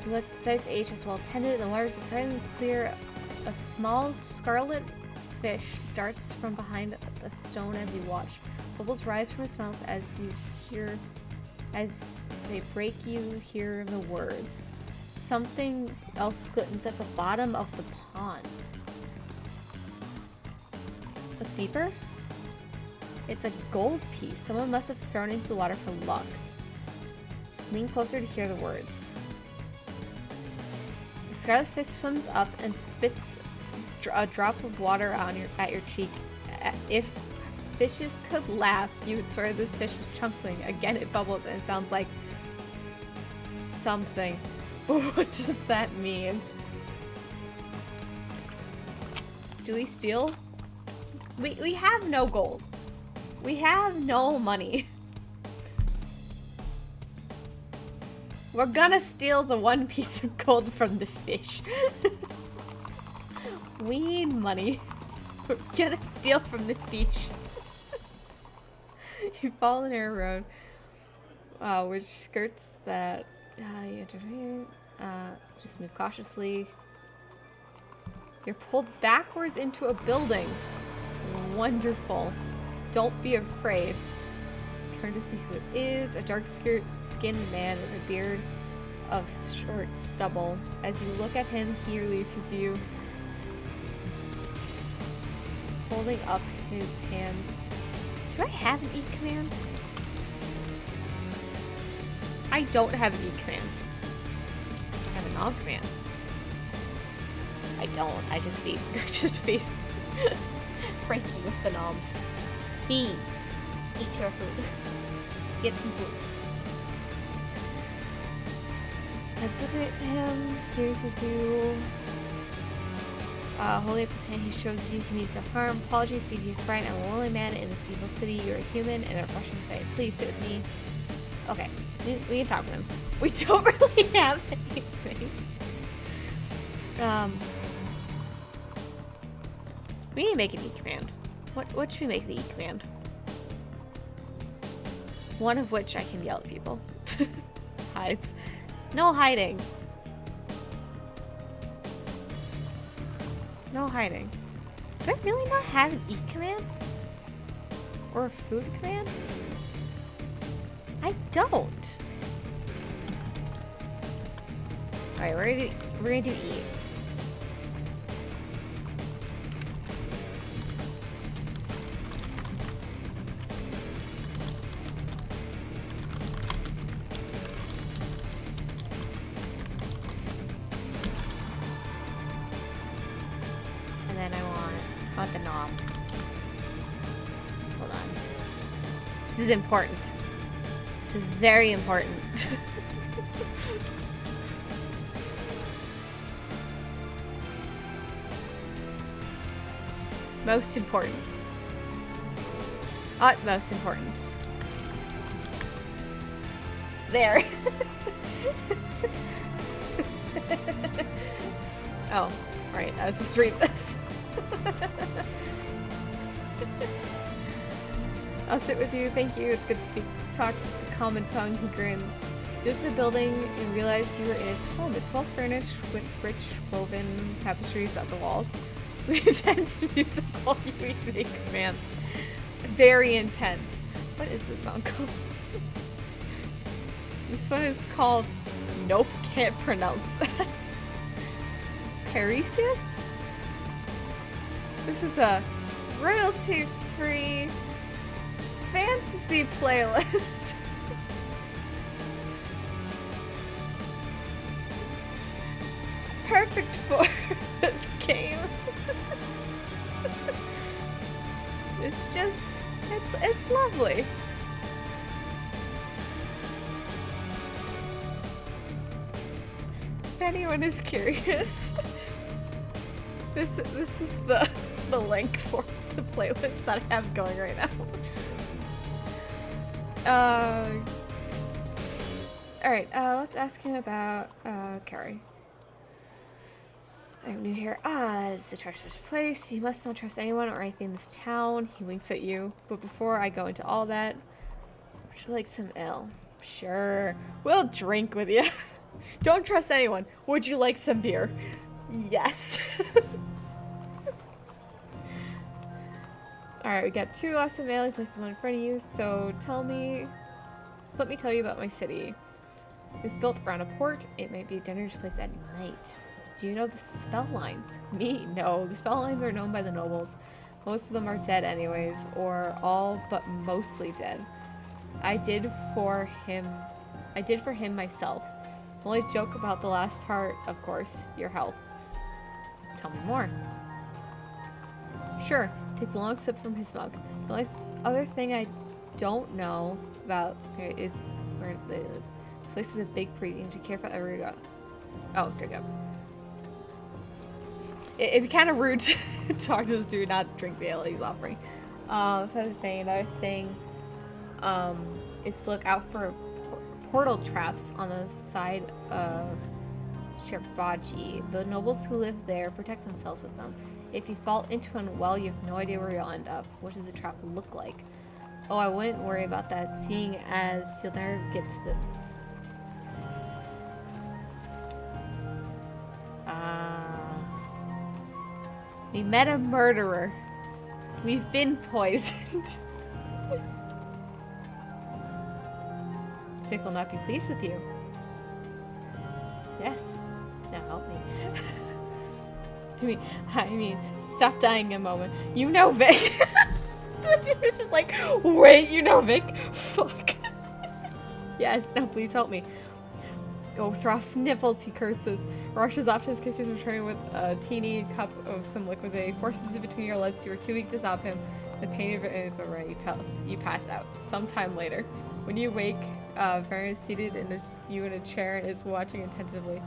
Look, besides H is well tended, the water is surprisingly clear. A small scarlet fish darts from behind the stone as you watch. Bubbles rise from its mouth as they break. You hear the words. Something else glittens at the bottom of the pond. Look deeper. It's a gold piece. Someone must have thrown it into the water for luck. Lean closer to hear the words. The scarlet fish swims up and spits a drop of water at your cheek. If fishes could laugh, you would swear this fish was chuckling. Again, it bubbles and it sounds like something. But what does that mean? Do we steal? We have no gold. We have no money. We're gonna steal the one piece of gold from the fish. We need money. We're gonna steal from the fish. You follow the narrow road, which skirts that. Just move cautiously. You're pulled backwards into a building. Wonderful. Don't be afraid. Turn to see who it is. A dark-skinned man with a beard of short stubble. As you look at him, he releases you, holding up his hands. Do I have an E command? I don't have an E command. I have a nom command. I don't. I just feed. Frankie with the noms. B. Eat your food. Get some foods. Let's look at him. Here's his you. Holding up his hand, he shows you he means no harm. Apologies to your friend. I'm a lonely man in this evil city. You're a human and a refreshing sight. Please sit with me. Okay, we can talk with him. We don't really have anything. We need to make an E-command. What should we make the E-command? One of which I can yell at people. Hides. No hiding. No hiding. Do I really not have an eat command? Or a food command? I don't. Alright, we're gonna do eat. And then I want the knob. Hold on. This is important. This is very important. Most important. Utmost importance. There. Oh, right. I was supposed to read this. I'll sit with you. Thank you. It's good to talk the common tongue. He grins. You look at the building and realize you are in its home. It's well furnished with rich woven tapestries up the walls. Intense musical unique commands. Very intense. What is this song called? This one is called Nope, can't pronounce that. Parisius? This is a royalty-free fantasy playlist. Perfect for this game. It's just, it's lovely. If anyone is curious, this is the link for the playlist that I have going right now. Alright, let's ask him about Carrie. I'm new here. It's a treacherous place. You must not trust anyone or anything in this town. He winks at you. But before I go into all that, would you like some ale? Sure. We'll drink with you. Don't trust anyone. Would you like some beer? Yes. Alright, we got 2 glasses of ale. He places one in front of you. So let me tell you about my city. It's built around a port. It might be a dangerous place at night. Do you know the spell lines? Me? No. The spell lines are known by the nobles. Most of them are dead anyways, or all but mostly dead. I did for him myself. The only joke about the last part, of course, your health. Tell me more. Sure. Takes a long sip from his mug. The only other thing I don't know about here is where they live. This place is a big priest. You have to be careful everywhere you go. Oh, there you go. It'd be kind of rude to talk to this dude, not drink the ale he's offering. So I was saying, another thing is to look out for portal traps on the side of Sherbaji. The nobles who live there protect themselves with them. If you fall into one, well, you have no idea where you'll end up. What does the trap look like? Oh, I wouldn't worry about that, seeing as you'll never get to the... We met a murderer. We've been poisoned. Vic will not be pleased with you. Yes. Now help me. I mean, stop dying a moment. You know Vic. The dude is just like, wait, you know Vic? Fuck. Yes, now please help me. Oh, Throff sniffles, he curses. Rushes off to his kitchen, returning with a teeny cup of some liquid. He forces it between your lips. You are too weak to stop him. The pain of it is over. You pass out. Sometime later. When you wake, Varen is seated in a chair and is watching attentively.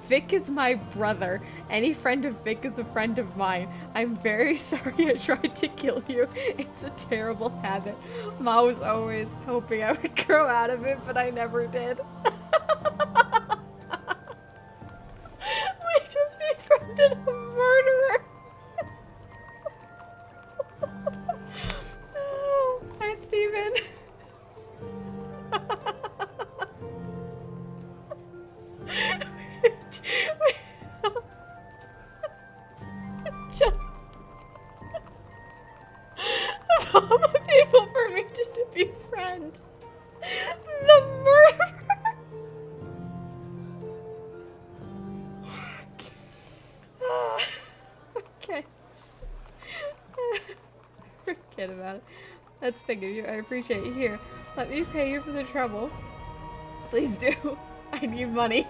Vic is my brother. Any friend of Vic is a friend of mine. I'm very sorry I tried to kill you. It's a terrible habit. Ma was always hoping I would grow out of it, but I never did. We just befriended a murderer. Oh, hi, Steven. Just of all the people for me to befriend, the murderer. Okay. Forget about it. That's big of you. I appreciate you. Here, let me pay you for the trouble. Please do. I need money.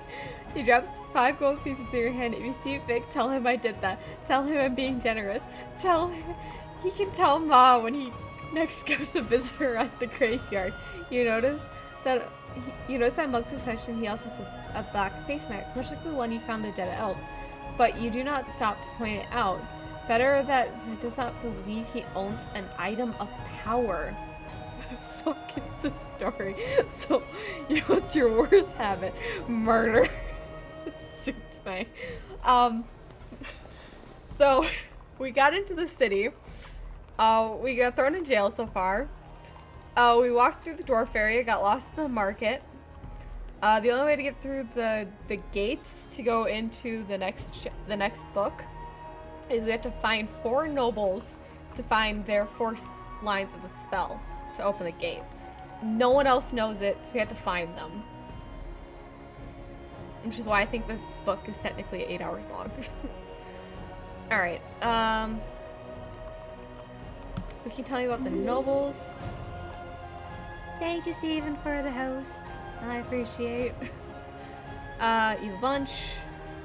He drops 5 gold pieces in your hand. If you see Vic, tell him I did that. Tell him I'm being generous. Tell him he can tell Ma when he next goes to visit her at the graveyard. You notice that monk's confession. He also has a black face mark, much like the one you found the dead elf. But you do not stop to point it out. Better that he does not believe he owns an item of power. The fuck is this story? So, what's your worst habit? Murder. Suits me. So, we got into the city. We got thrown in jail so far. We walked through the dwarf area, got lost in the market. The only way to get through the gates to go into the next book is we have to find 4 nobles to find their 4 lines of the spell to open the gate. No one else knows it, so we have to find them. Which is why I think this book is technically 8 hours long. Alright, we can tell you about the nobles. Thank you, Steven, for the host. I appreciate. You have a bunch.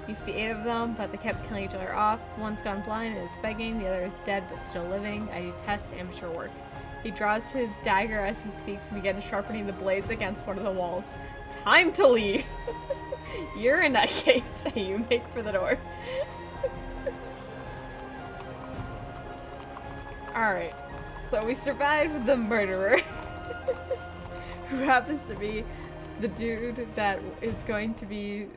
Used to be 8 of them, but they kept killing each other off. One's gone blind and is begging, the other is dead but still living. I detest amateur work. He draws his dagger as he speaks and begins sharpening the blades against one of the walls. Time to leave! You're in that case. You make for the door. Alright, so we survived the murderer. Who happens to be the dude that is going to be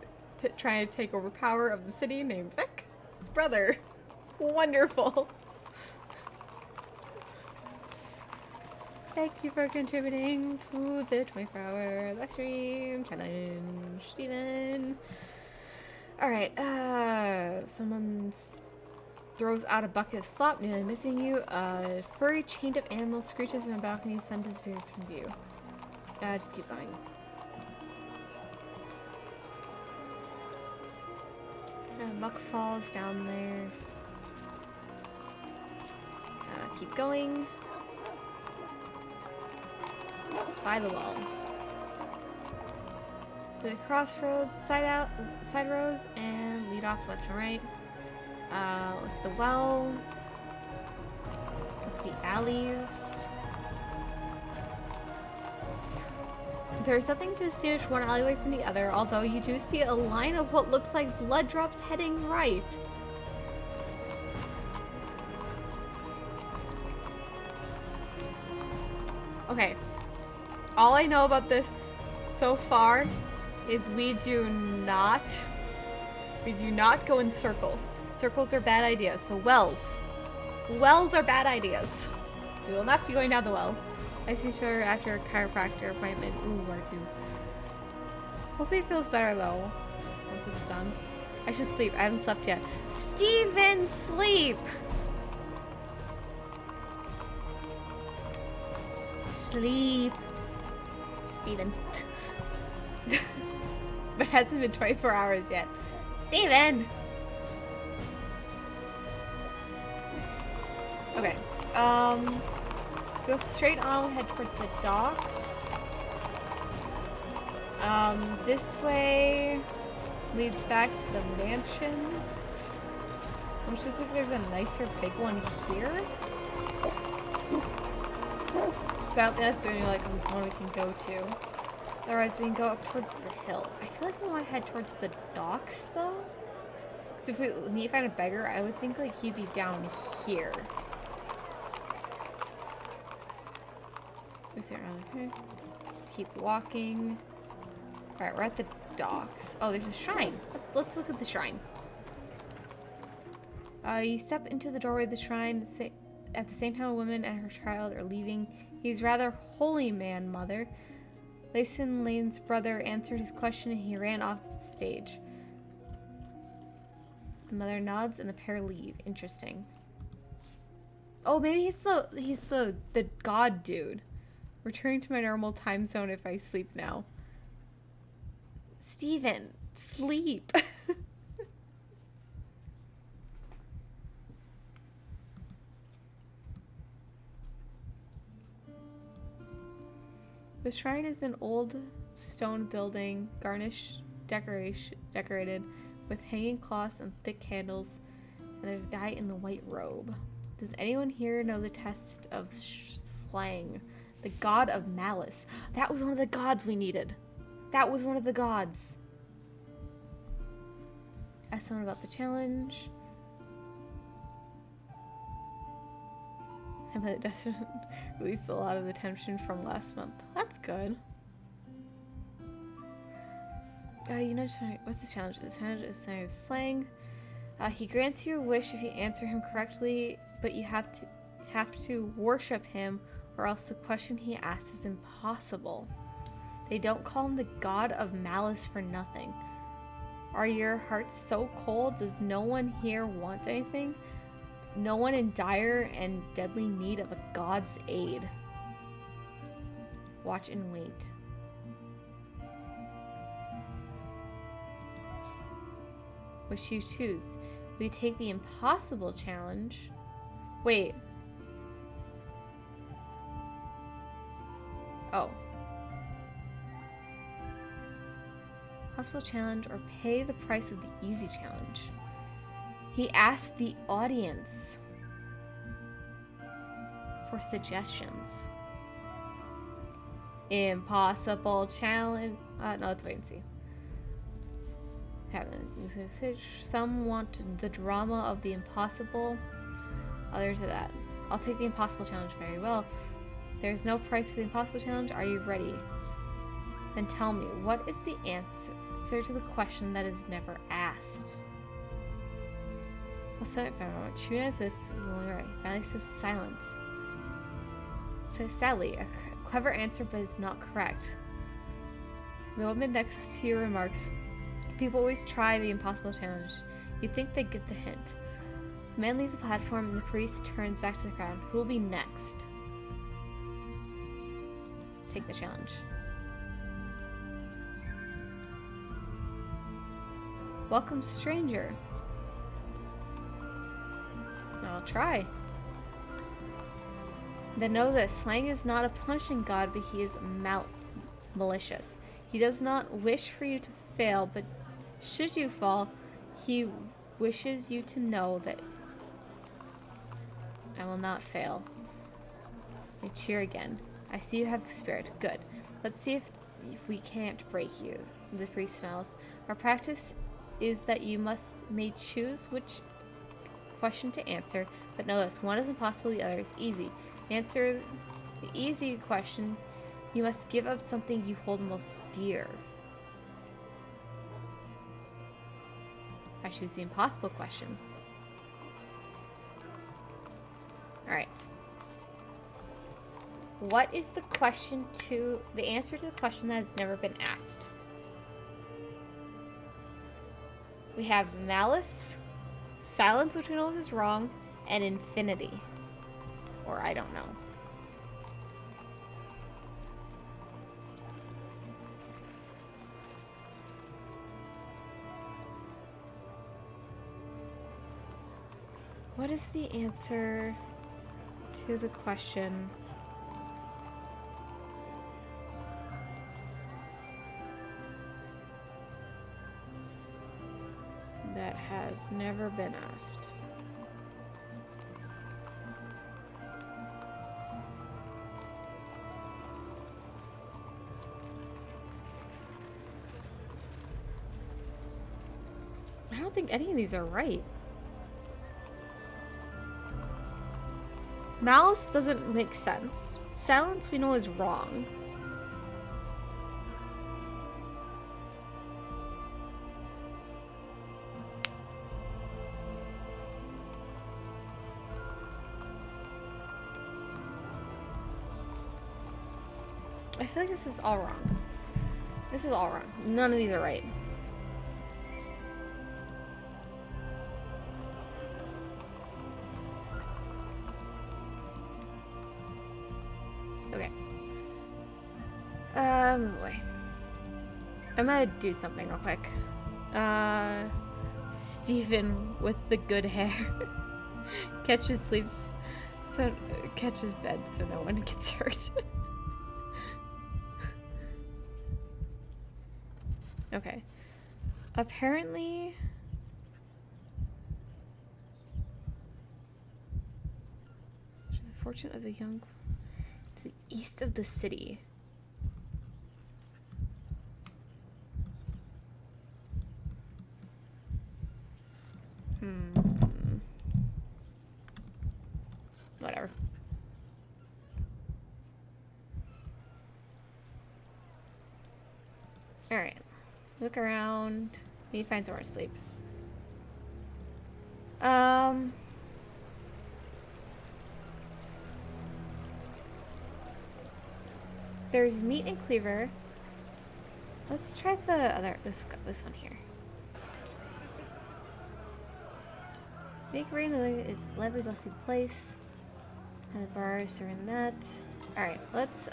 trying to take over power of the city, named Vic. His brother. Wonderful. Thank you for contributing to the 24-hour live stream challenge, Steven. Alright, someone throws out a bucket of slop, nearly missing you. A furry chain of animals screeches from the balcony, sun disappears from view. Just keep going. Muck falls down there. Keep going. By the wall. The crossroads, side rows, and lead off left and right. Look at the well. Look at the alleys. There's nothing to distinguish one alleyway from the other, although you do see a line of what looks like blood drops heading right. Okay. All I know about this so far is we do not go in circles. Circles are bad ideas. So wells are bad ideas. We will not be going down the well. I see her after a chiropractor appointment. Ooh, where to? Hopefully it feels better though once it's done. I should sleep. I haven't slept yet. Steven, sleep! Sleep. Steven. But it hasn't been 24 hours yet. Steven! Okay. Go straight on, head towards the docks. This way leads back to the mansions. Which looks like there's a nicer big one here. But I don't think that's the only one we can go to. Otherwise we can go up towards the hill. I feel like we want to head towards the docks though. Because Because if we need to find a beggar, I would think like he'd be down here. Is there okay? Let's keep walking. Alright, we're at the docks. Oh, there's a shrine. Let's look at the shrine. You step into the doorway of the shrine. At the same time, a woman and her child are leaving. He's rather holy man, mother. Layson Lane's brother answered his question and he ran off the stage. The mother nods and the pair leave. Interesting. Oh, maybe he's the god dude. Returning to my normal time zone if I sleep now. Steven, sleep. The shrine is an old stone building, garnished, decorated with hanging cloths and thick candles, and there's a guy in the white robe. Does anyone here know the test of slang? The god of malice. That was one of the gods we needed. That was one of the gods. Ask someone about the challenge. But it doesn't release a lot of the tension from last month. That's good. You know, what's the challenge? The challenge is slang. He grants you a wish if you answer him correctly, but you have to worship him, or else the question he asks is impossible. They don't call him the god of malice for nothing. Are your hearts so cold? Does no one here want anything? No one in dire and deadly need of a god's aid. Watch and wait. Which you choose? Will you take the impossible challenge? Wait. Oh. Possible challenge or pay the price of the easy challenge. He asked the audience for suggestions. Impossible challenge. No, let's wait and see. Some want the drama of the impossible. Others are that. I'll take the impossible challenge. Very well. There's no price for the impossible challenge. Are you ready? Then tell me, what is the answer to the question that is never asked? Well, so if I don't know what true is, right. Finally says silence. So sadly, a clever answer, but it's not correct. The woman next to you remarks, people always try the impossible challenge. You'd think they'd get the hint. The man leaves the platform and the priest turns back to the crowd. Who will be next? Take the challenge. Welcome, stranger. I'll try. Then know this, slang is not a punishing god, but he is malicious. He does not wish for you to fail, but should you fall, he wishes you to know that I will not fail. I cheer again. I see you have spirit. Good. Let's see if we can't break you. The priest smiles. Our practice is that you may choose which question to answer, but know this, one is impossible, the other is easy. Answer the easy question, you must give up something you hold most dear. I choose the impossible question. Alright. What is the answer to the question that has never been asked? We have malice, silence, which we know is wrong, and infinity. Or I don't know. What is the answer to the question? That has never been asked. I don't think any of these are right. Malice doesn't make sense. Silence we know is wrong. I feel like this is all wrong. This is all wrong. None of these are right. Okay. Move away. I'm gonna do something real quick. Stephen with the good hair catches sleeps, so catches bed so no one gets hurt. Okay. Apparently, the fortune of the young to the east of the city. Whatever. All right. Look around. Maybe find somewhere to sleep. There's meat and cleaver. Let's try the other this one here. Make rain is lively, blessed place. And the bars are in that. Alright, let's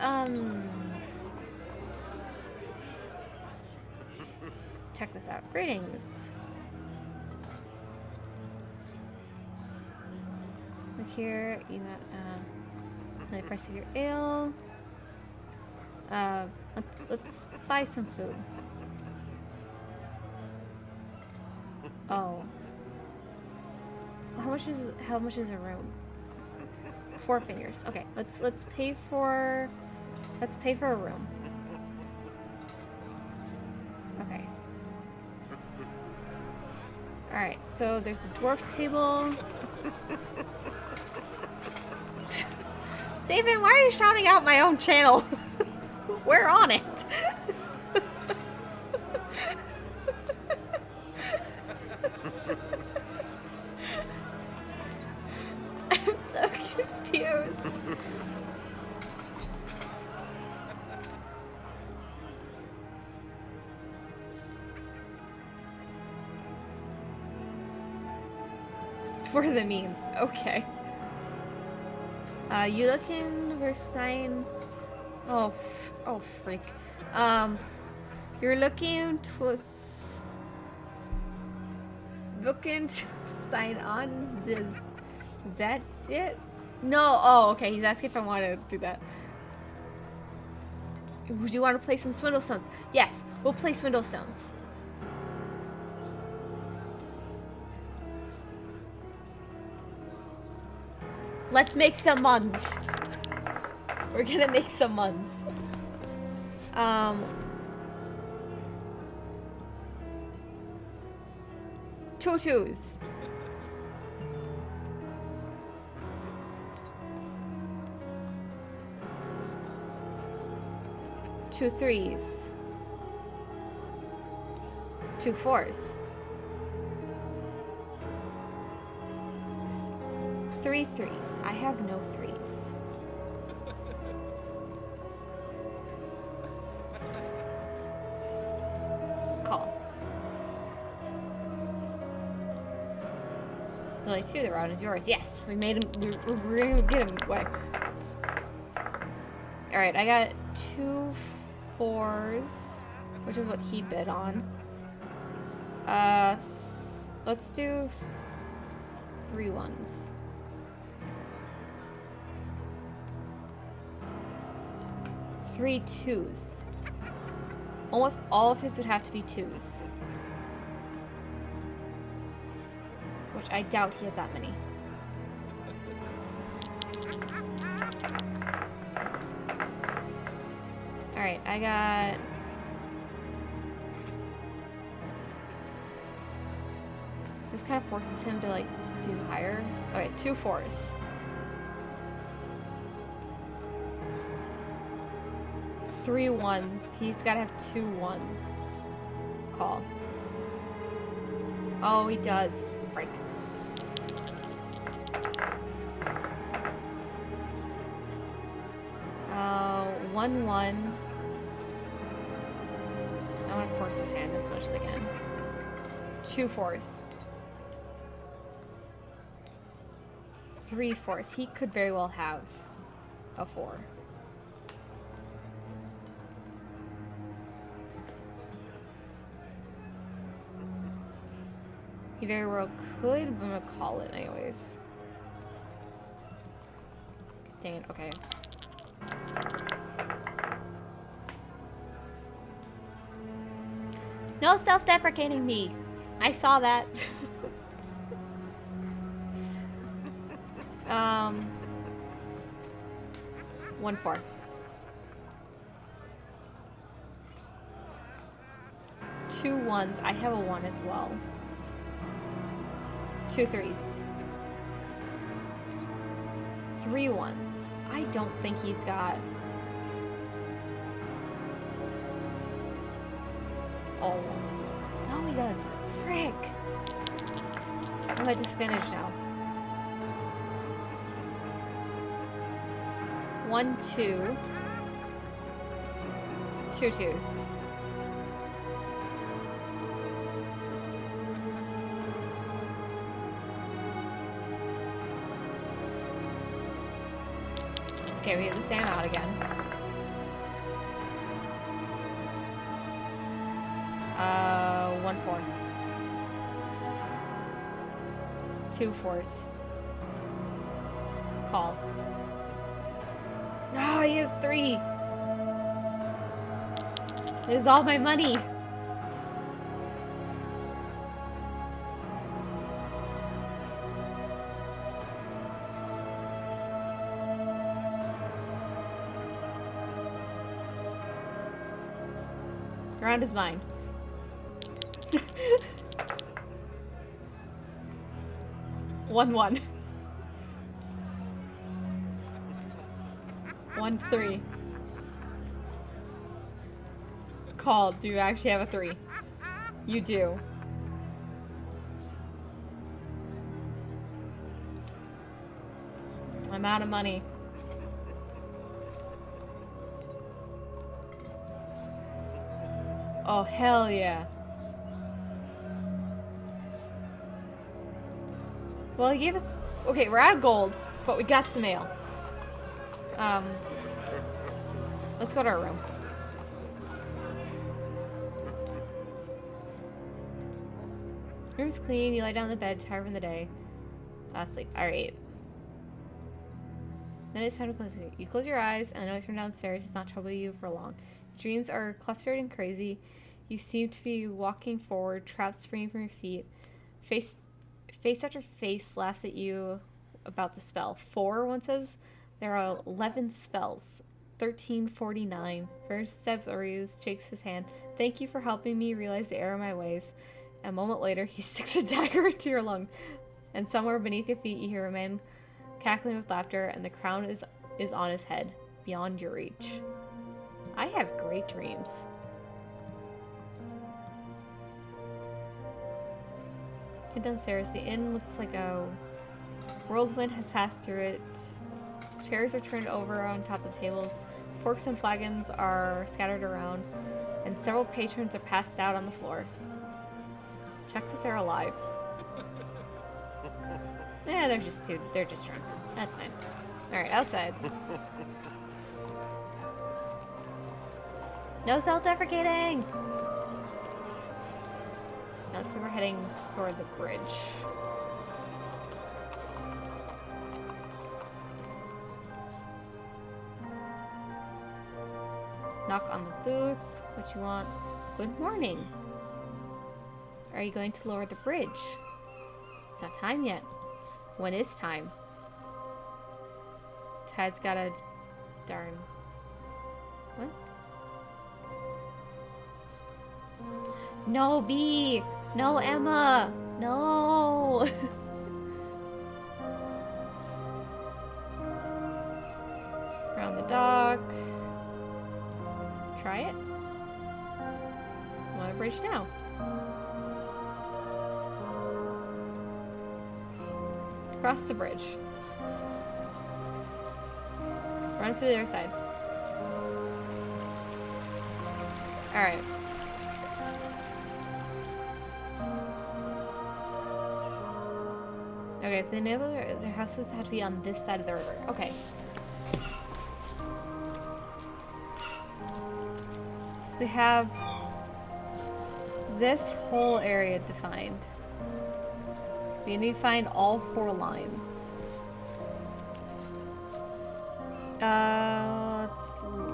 check this out. Greetings. Look here, you got the price of your ale. Let's buy some food. Oh. How much is a room? 4 fingers. Okay, let's pay for a room. Okay. Alright, so there's a dwarf table. Saban, why are you shouting out my own channel? We're on it. I'm so confused. For the memes, okay. You looking for sign? Oh freak. You're looking to sign on. Is that it? No. Oh, okay. He's asking if I want to do that. Would you want to play some Swindlestones? Yes, we'll play Swindlestones. Let's make some muns. We're gonna make some muns. 2 2s. 2 3s. 2 4s. 3 3s. I have no 3s. Call. There's only 2. The round is yours. Yes, we made him. We're gonna get him. What? All right, I got 2 4s, which is what he bid on. Let's do 3 1s. 3 2s. Almost all of his would have to be 2s. Which I doubt he has that many. Alright, I got... This kind of forces him to like do higher. Okay, 2 4s. 3 1s. He's gotta have 2 1s. Call. Oh, he does. Frick. Oh, 1 1. I want to force his hand as much as I can. 2 4s. 3 4s. He could very well have a 4. He very well could, but I'm gonna call it anyways. Dang it, okay. No self-deprecating me. I saw that. 1 4. 2 1s. I have a 1 as well. 2 3s. 3 1s. I don't think he's got... Oh. No, he does. Frick. I'm at disadvantage now. 1 2. 2 2s. Okay, we have the same out again. 1 4. 2 4s. Call. No, he has 3. There's all my money. Round is mine. 1 1. 1 3. Call. Do you actually have a 3? You do. I'm out of money. Oh, hell yeah. Well, he gave us... Okay, we're out of gold, but we got some mail. Let's go to our room. Room's clean, you lie down on the bed, tired from the day. Sleep. Alright. Then it's time to close it. You close your eyes, and the noise from downstairs does not trouble you for long. Dreams are clustered and crazy. You seem to be walking forward, traps springing from your feet. Face after face laughs at you about the spell. 4, one says. There are 11 spells. 1349. First steps Orius shakes his hand. Thank you for helping me realize the error of my ways. A moment later, he sticks a dagger into your lung. And somewhere beneath your feet, you hear a man cackling with laughter, and the crown is on his head, beyond your reach. I have great dreams. Head downstairs. The inn looks like a whirlwind has passed through it. Chairs are turned over on top of the tables. Forks and flagons are scattered around, and several patrons are passed out on the floor. Check that they're alive. Yeah, they're just drunk. That's fine. Alright, outside. No self-deprecating! Looks like we're heading toward the bridge. Knock on the booth. What you want? Good morning. Are you going to lower the bridge? It's not time yet. When is time? Tide's got a... Darn. What? No, B! No, Emma! No! Around the dock. Try it. Want to bridge now. Cross the bridge. Run for the other side. Alright. Okay, if they know their houses have to be on this side of the river. Okay. So we have this whole area defined. We need to find all 4 lines.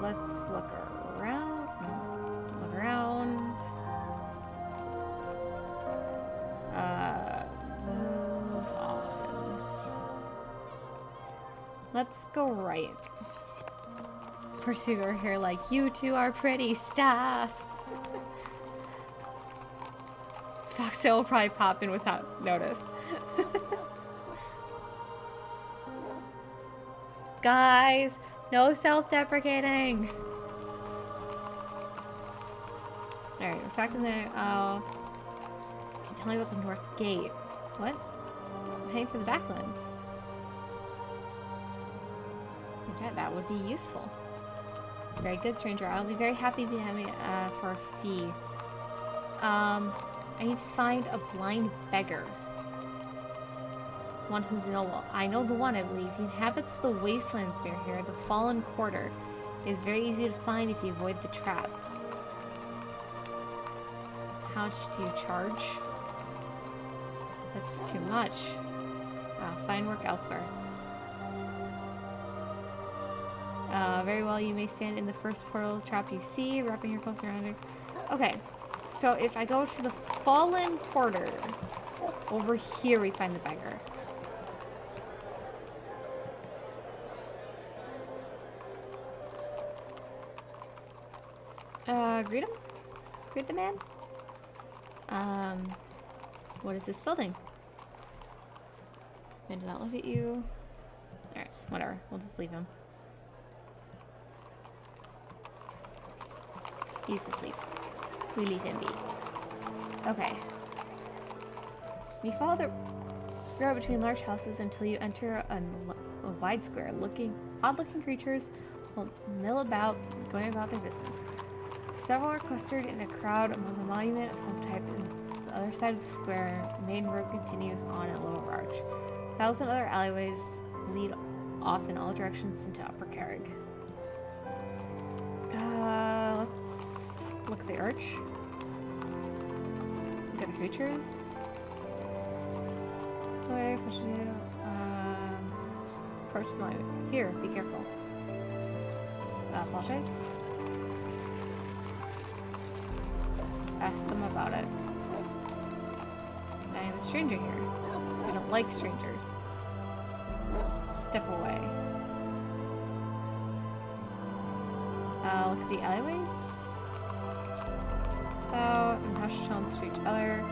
Let's look around. Look around. Move on. Let's go right. Percy over here like, you two are pretty stuff. Foxtail will probably pop in without notice. Guys, no self-deprecating. Alright, we're talking there. Tell me about the North Gate. What? I'm heading for the Backlands. Okay, that would be useful. Very good, stranger. I'll be very happy to have me for a fee. I need to find a blind beggar. One who's noble. I know the one, I believe. He inhabits the wastelands near here, the Fallen Quarter. It is very easy to find if you avoid the traps. How much do you charge? That's too much. Find work elsewhere. Very well, you may stand in the first portal trap you see, wrapping your clothes around it. Okay, so if I go to the Fallen Quarter, over here we find the beggar. Greet him? Greet the man? What is this building? Man does not look at you. Alright, whatever. We'll just leave him. He's asleep. We leave him be. Okay. You follow the road between large houses until you enter a wide square. Odd-looking creatures will mill about, going about their business. Several are clustered in a crowd among a monument of some type on the other side of the square. The main road continues on a little arch. 1,000 other alleyways lead off in all directions into Upper Carrig. Let's look at the arch. Look at the creatures. Wait, what should you do? Approach the monument. Here, be careful. Apologize. Ask them about it. I am a stranger here. I don't like strangers. Step away. Look at the alleyways. Out and hush tones to each other.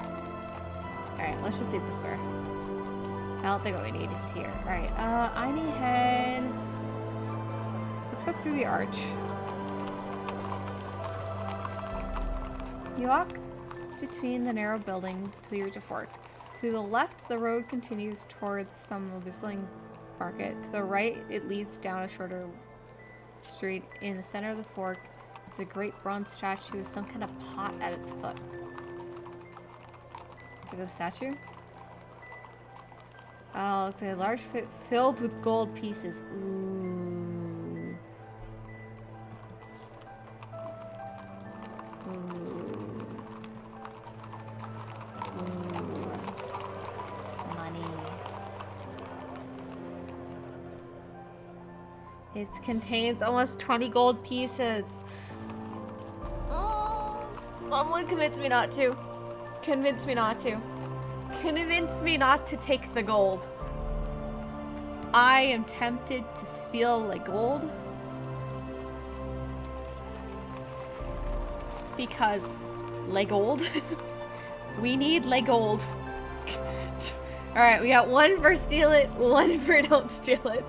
Alright, let's just leave the square. I don't think what we need is here. Alright, I need head. Let's go through the arch. You walk between the narrow buildings until you reach a fork. To the left, the road continues towards some whistling market. To the right, it leads down a shorter street. In the center of the fork is a great bronze statue with some kind of pot at its foot. Look at the statue. Oh, looks like a large pit filled with gold pieces. Ooh. Ooh. Ooh. Money. It contains almost 20 gold pieces. Oh, someone convince me not to. Convince me not to. Convince me not to take the gold. I am tempted to steal the gold. Because le gold. We need le gold. Alright, we got one for steal it, one for don't steal it.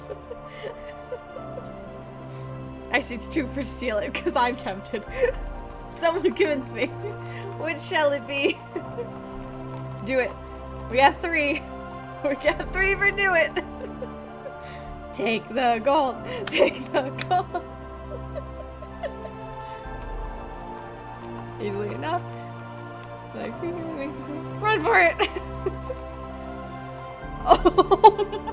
Actually, it's two for steal it, because I'm tempted. Someone convince me. Which shall it be? Do it. We got three. We got three for do it. Take the gold. Take the gold. Easily enough. Like, run for it. Oh.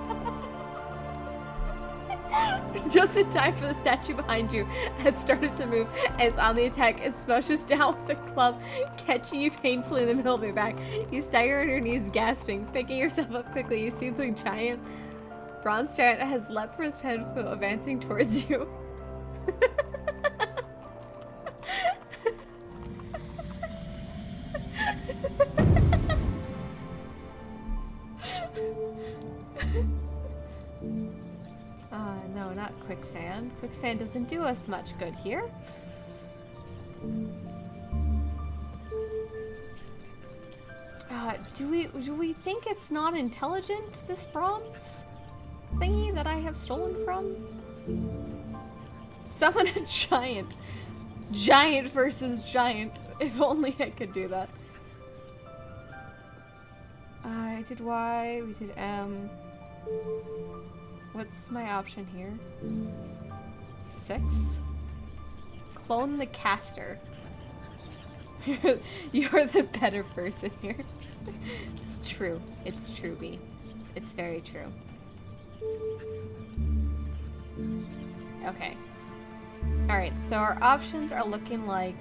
Just in time for the statue behind you has started to move and it's on the attack. It smushes down with the club, catching you painfully in the middle of your back. You stagger on your knees, gasping. Picking yourself up quickly, you see the giant bronze giant has leapt from his pedestal, advancing towards you. No, not quicksand. Quicksand doesn't do us much good here. Do we think it's not intelligent, this bronze thingy that I have stolen from? Summon a giant. Giant versus giant. If only I could do that. I did Y, we did M. What's my option here? 6? Clone the caster. You're the better person here. It's true. It's true, B. It's very true. Okay. Alright, so our options are looking like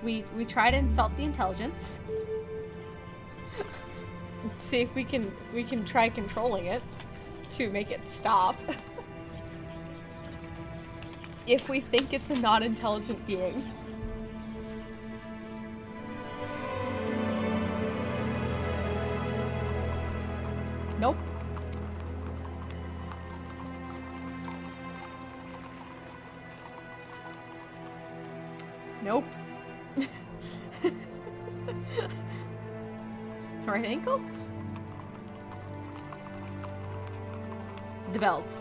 we try to insult the intelligence. See if we can try controlling it to make it stop. If we think it's a non-intelligent being. Nope. Nope. Right ankle? The belt.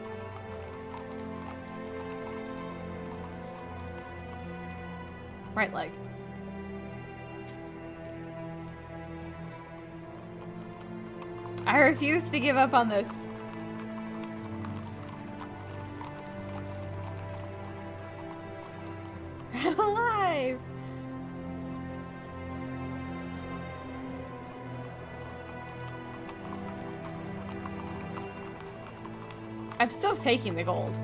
Right leg. I refuse to give up on this. I'm alive! I'm still taking the gold.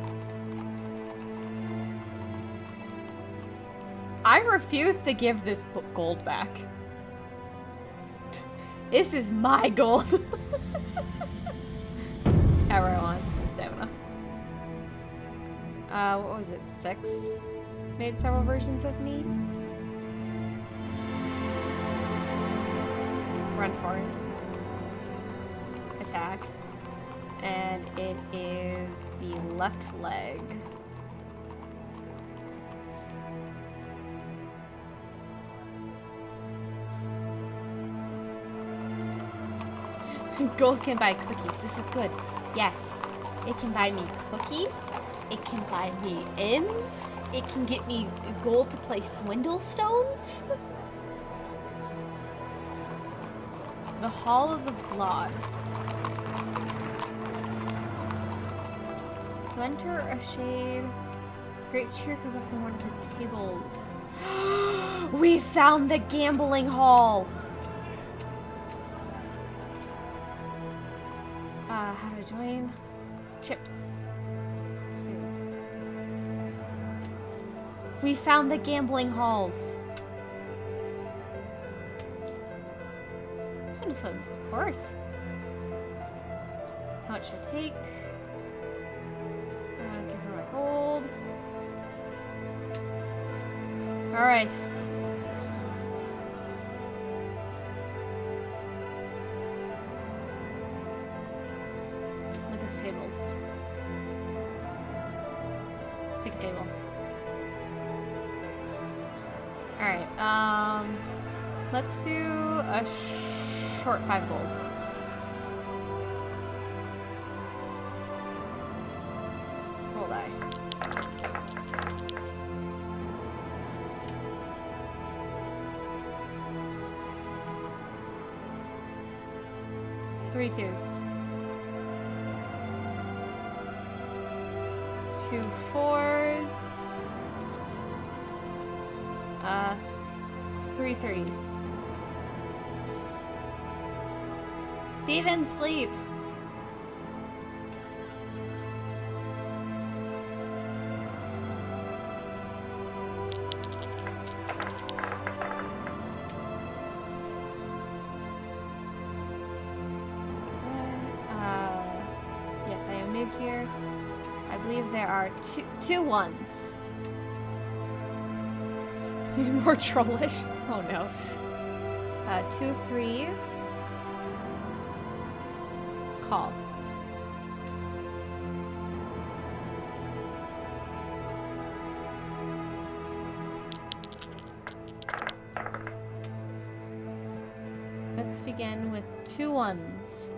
I refuse to give this gold back. This is my gold. However I want some stamina. What was it? 6? Made several versions of me. Run for it. Attack. And it is the left leg. Gold can buy cookies. This is good. Yes. It can buy me cookies. It can buy me ends. It can get me gold to play swindle stones. The Hall of the Flawed. To enter a shade. Great cheer goes up from one of the tables. We found the gambling hall. How to join? Chips. We found the gambling halls. Swindle stones, of course. How much should I take? Give her my gold. Alright. Look at the tables. Pick a table. Alright, let's do a short 5 gold. Roll die. Three twos. 2 fours. 3 threes. Steven, sleep. Yes, I am new here. I believe there are two ones. More trollish. Oh no. 2 threes. Call. Let's begin with 2 ones.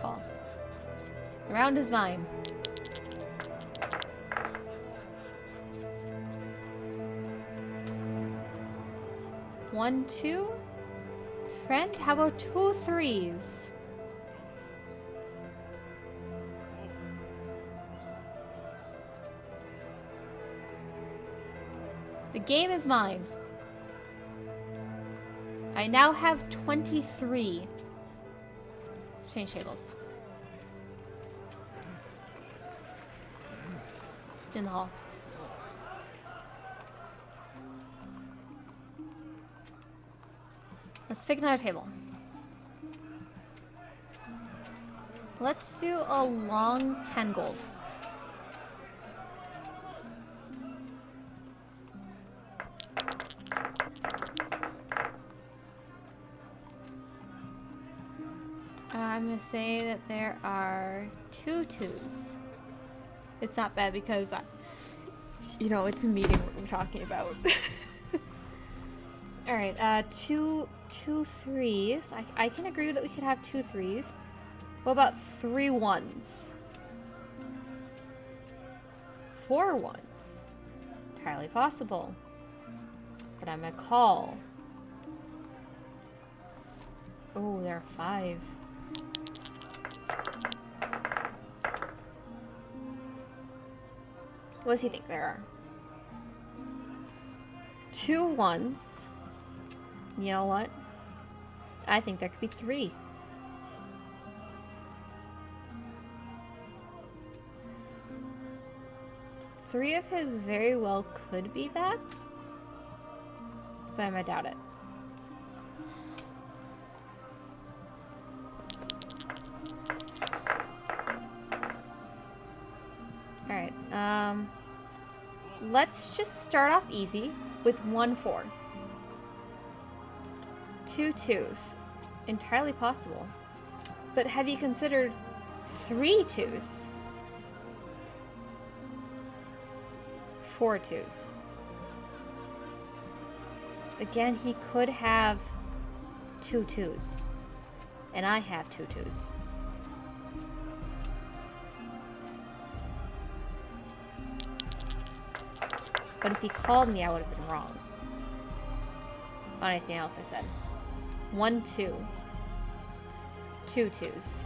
Call. The round is mine. One, two. Friend, how about 2 threes? The game is mine. I now have 23. Change tables. In the hall. Let's pick another table. Let's do a long 10 gold. I'm gonna say that there are 2 twos. It's not bad because, you know, it's a meeting what we're talking about. All right, two threes. I can agree that we could have 2 threes. What about 3 ones? 4 ones. Entirely possible. But I'm gonna call. Oh, there are 5. What does he think there are? 2 ones. You know what? I think there could be 3. Three of his very well could be that, but I might doubt it. Alright, let's just start off easy with 1 4. 2 twos. Entirely possible. But have you considered 3 twos? 4 twos. Again, he could have 2 twos. And I have 2 twos. But if he called me, I would have been wrong. On anything else I said. 1 2. 2 twos.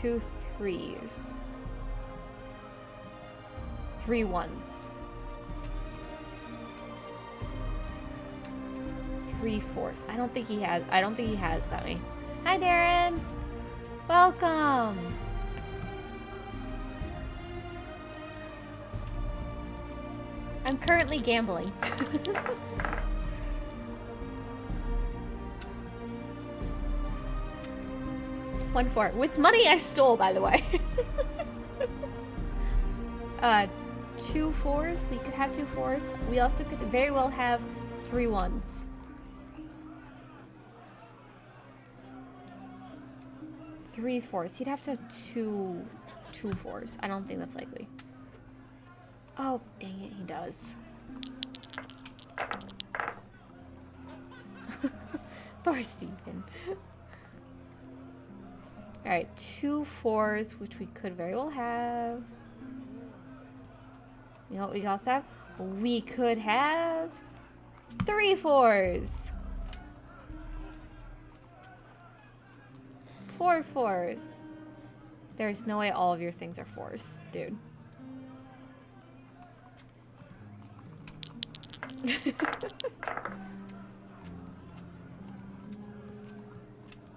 2 threes. 3 ones. 3 fours. I don't think he has that many. Hi, Darren. Welcome. I'm currently gambling. 1 4. With money I stole, by the way. 2 fours. We could have 2 fours. We also could very well have 3 ones. 3 fours. He'd have to have 2 2 4s. I don't think that's likely. Oh, dang it, he does. Poor Stephen. Alright, 2 4s, which we could very well have. You know what we also have? We could have 3 4s. 4 4s. There's no way all of your things are 4s, dude.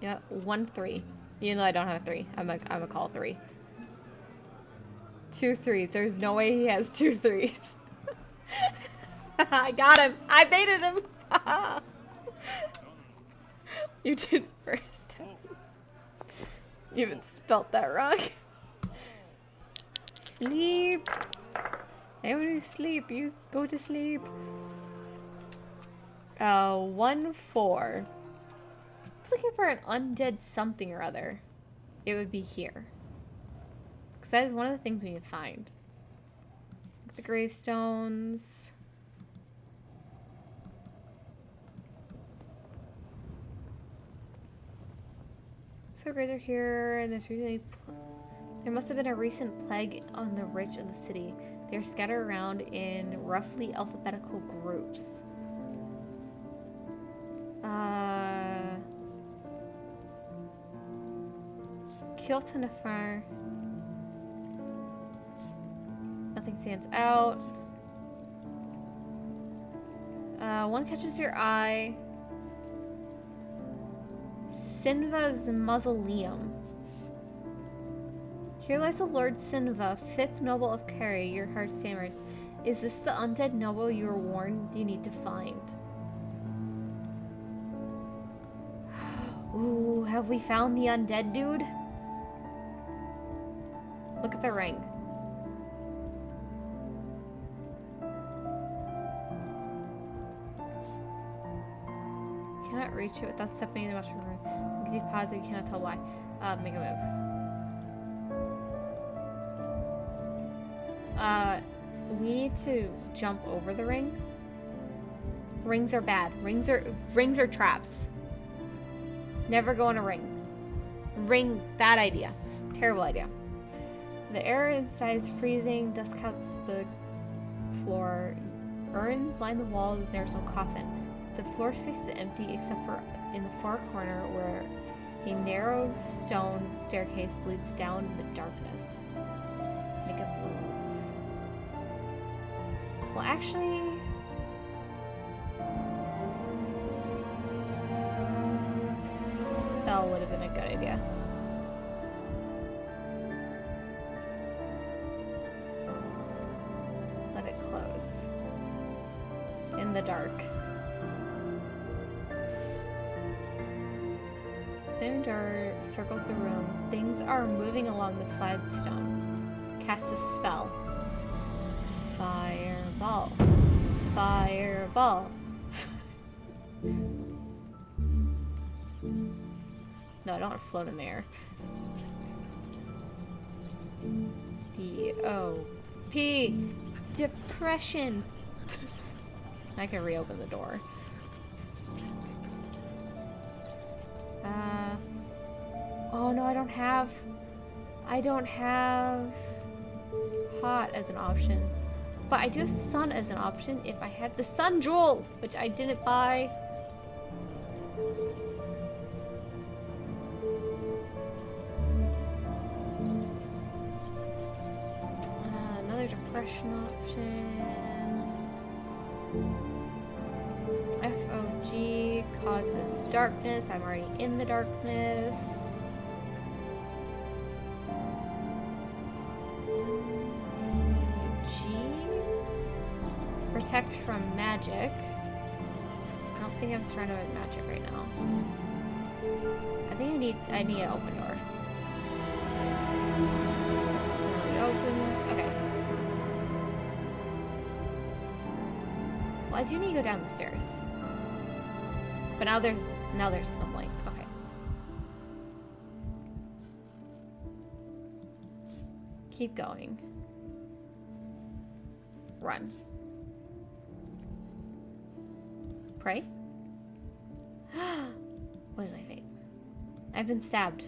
Yeah, 1 3. Even though I don't have a 3. I'm a call 3. 2 3s. There's no way he has 2 3s. I got him. I baited him. You did first. You even spelt that wrong. Sleep. Everyone who sleep, you go to sleep. 1 4. It's looking for an undead something or other. It would be here. Because that is one of the things we need to find. The gravestones. So graves are here, and there's really... There must have been a recent plague on the rich of the city. They are scattered around in roughly alphabetical groups. Kiltanafar. Nothing stands out. One catches your eye. Sinva's mausoleum. Here lies the Lord Sinva, 5th noble of Kerry, your heart stammers. Is this the undead noble you were warned you need to find? Ooh, have we found the undead dude? Look at the ring. Cannot reach it without stepping in the mushroom room. Because you pause it, you cannot tell why. Make a move. We need to jump over the ring. Rings are bad. Rings are traps. Never go in a ring. Ring, bad idea. Terrible idea. The air inside is freezing. Dust coats the floor. Urns line the walls and there's no coffin. The floor space is empty except for in the far corner where a narrow stone staircase leads down in the darkness. Make a move. Well, actually... Spell would have been a good idea. Let it close. In the dark. Same door circles the room. Things are moving along the flagstone. Cast a spell. Fireball. Fireball. No, I don't want to float in the air. D-O-P. Depression. I can reopen the door. Oh no, I don't have hot as an option. But I do have sun as an option if I had the sun jewel, which I didn't buy. Another depression option. FOG causes darkness. I'm already in the darkness. Protect from magic. I don't think I'm surrounded by magic right now. I think I need an open door. Door opens. Okay. Well, I do need to go down the stairs. But now there's some light. Okay. Keep going. Run. Pray? What is my fate? I've been stabbed.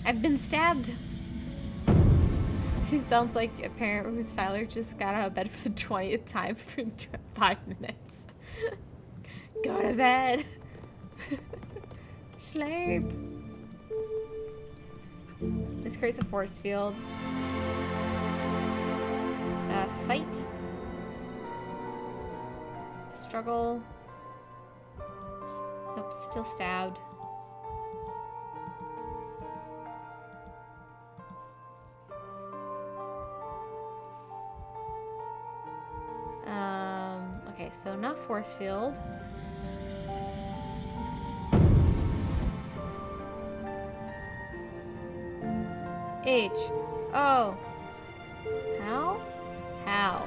I've been stabbed. It sounds like a parent whose Tyler just got out of bed for the 20th time for 5 minutes. Go to bed. Sleep. This creates a force field. Fight. Struggle. Nope, still stabbed. Okay, so not force field. H. Oh. How? How?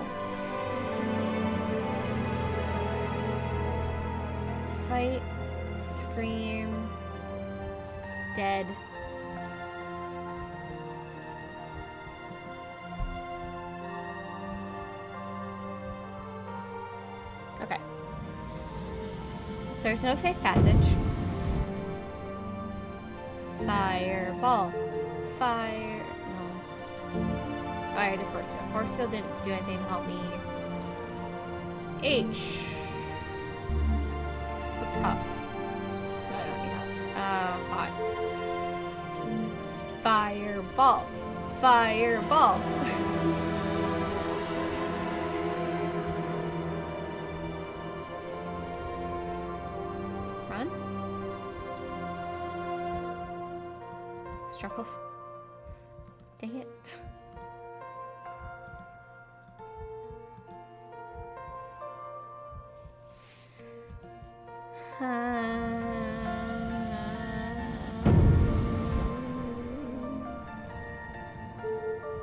Fight. Scream. Dead. Okay. So there's no safe passage. Fireball. Fire. No. Oh, I did force field. Force field didn't do anything to help me. H. What's huff? No, I don't need huff. Hot. Fireball. Fireball. Run. Struggle. Dang it.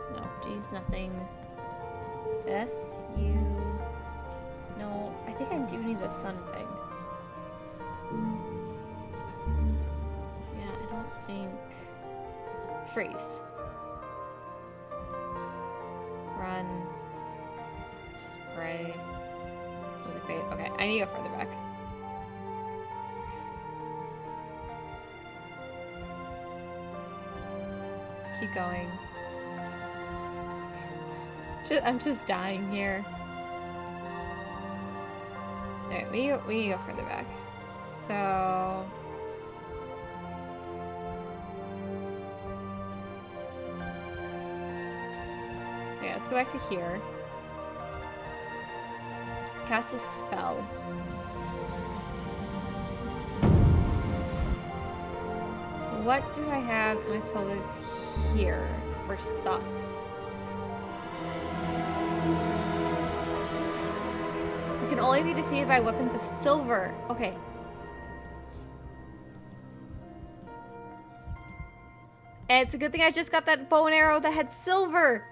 No, geez, nothing. S, U. No, I think I do need that sun thing. Yeah, I don't think. Freeze. Run. Spray. Was it great? Okay, I need to go further back. Keep going. I'm just dying here. Alright, we need to go further back. So... okay, let's go back to here. Cast a spell. What do I have in my spell list here for sus? We can only be defeated by weapons of silver. Okay. And it's a good thing I just got that bow and arrow that had silver.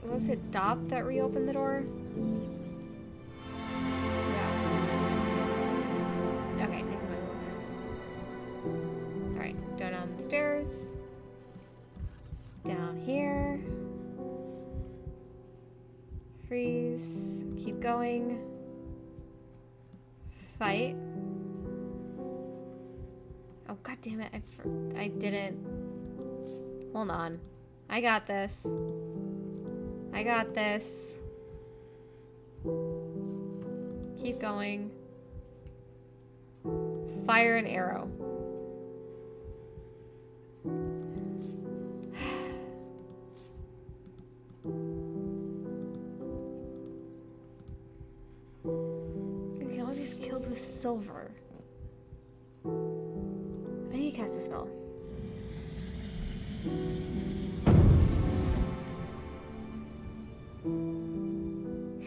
Was it Dop that reopened the door? Yeah. Okay, I can move. Alright, go down the stairs. Down here. Freeze. Keep going. Fight. Oh, god damn it. I didn't. Hold on. I got this. I got this. Keep going. Fire an arrow. You can only be killed with silver. I need to cast a spell.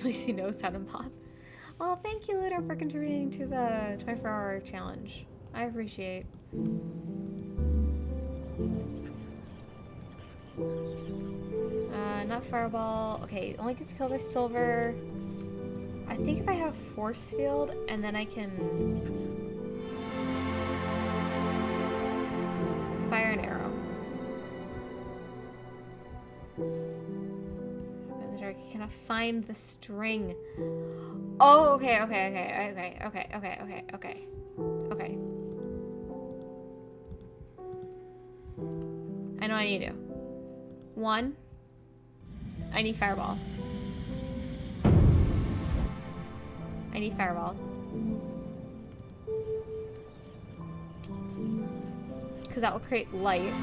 least he knows how to mod. Oh, thank you, Ludo, for contributing to the 24-hour challenge. I appreciate. Not fireball. Okay, only gets killed by silver. I think if I have force field, and then I can fire an arrow. In the dark, you cannot find the string. Oh, okay. I know what I need to do. 1. I need fireball. I need fireball. Because that will create light.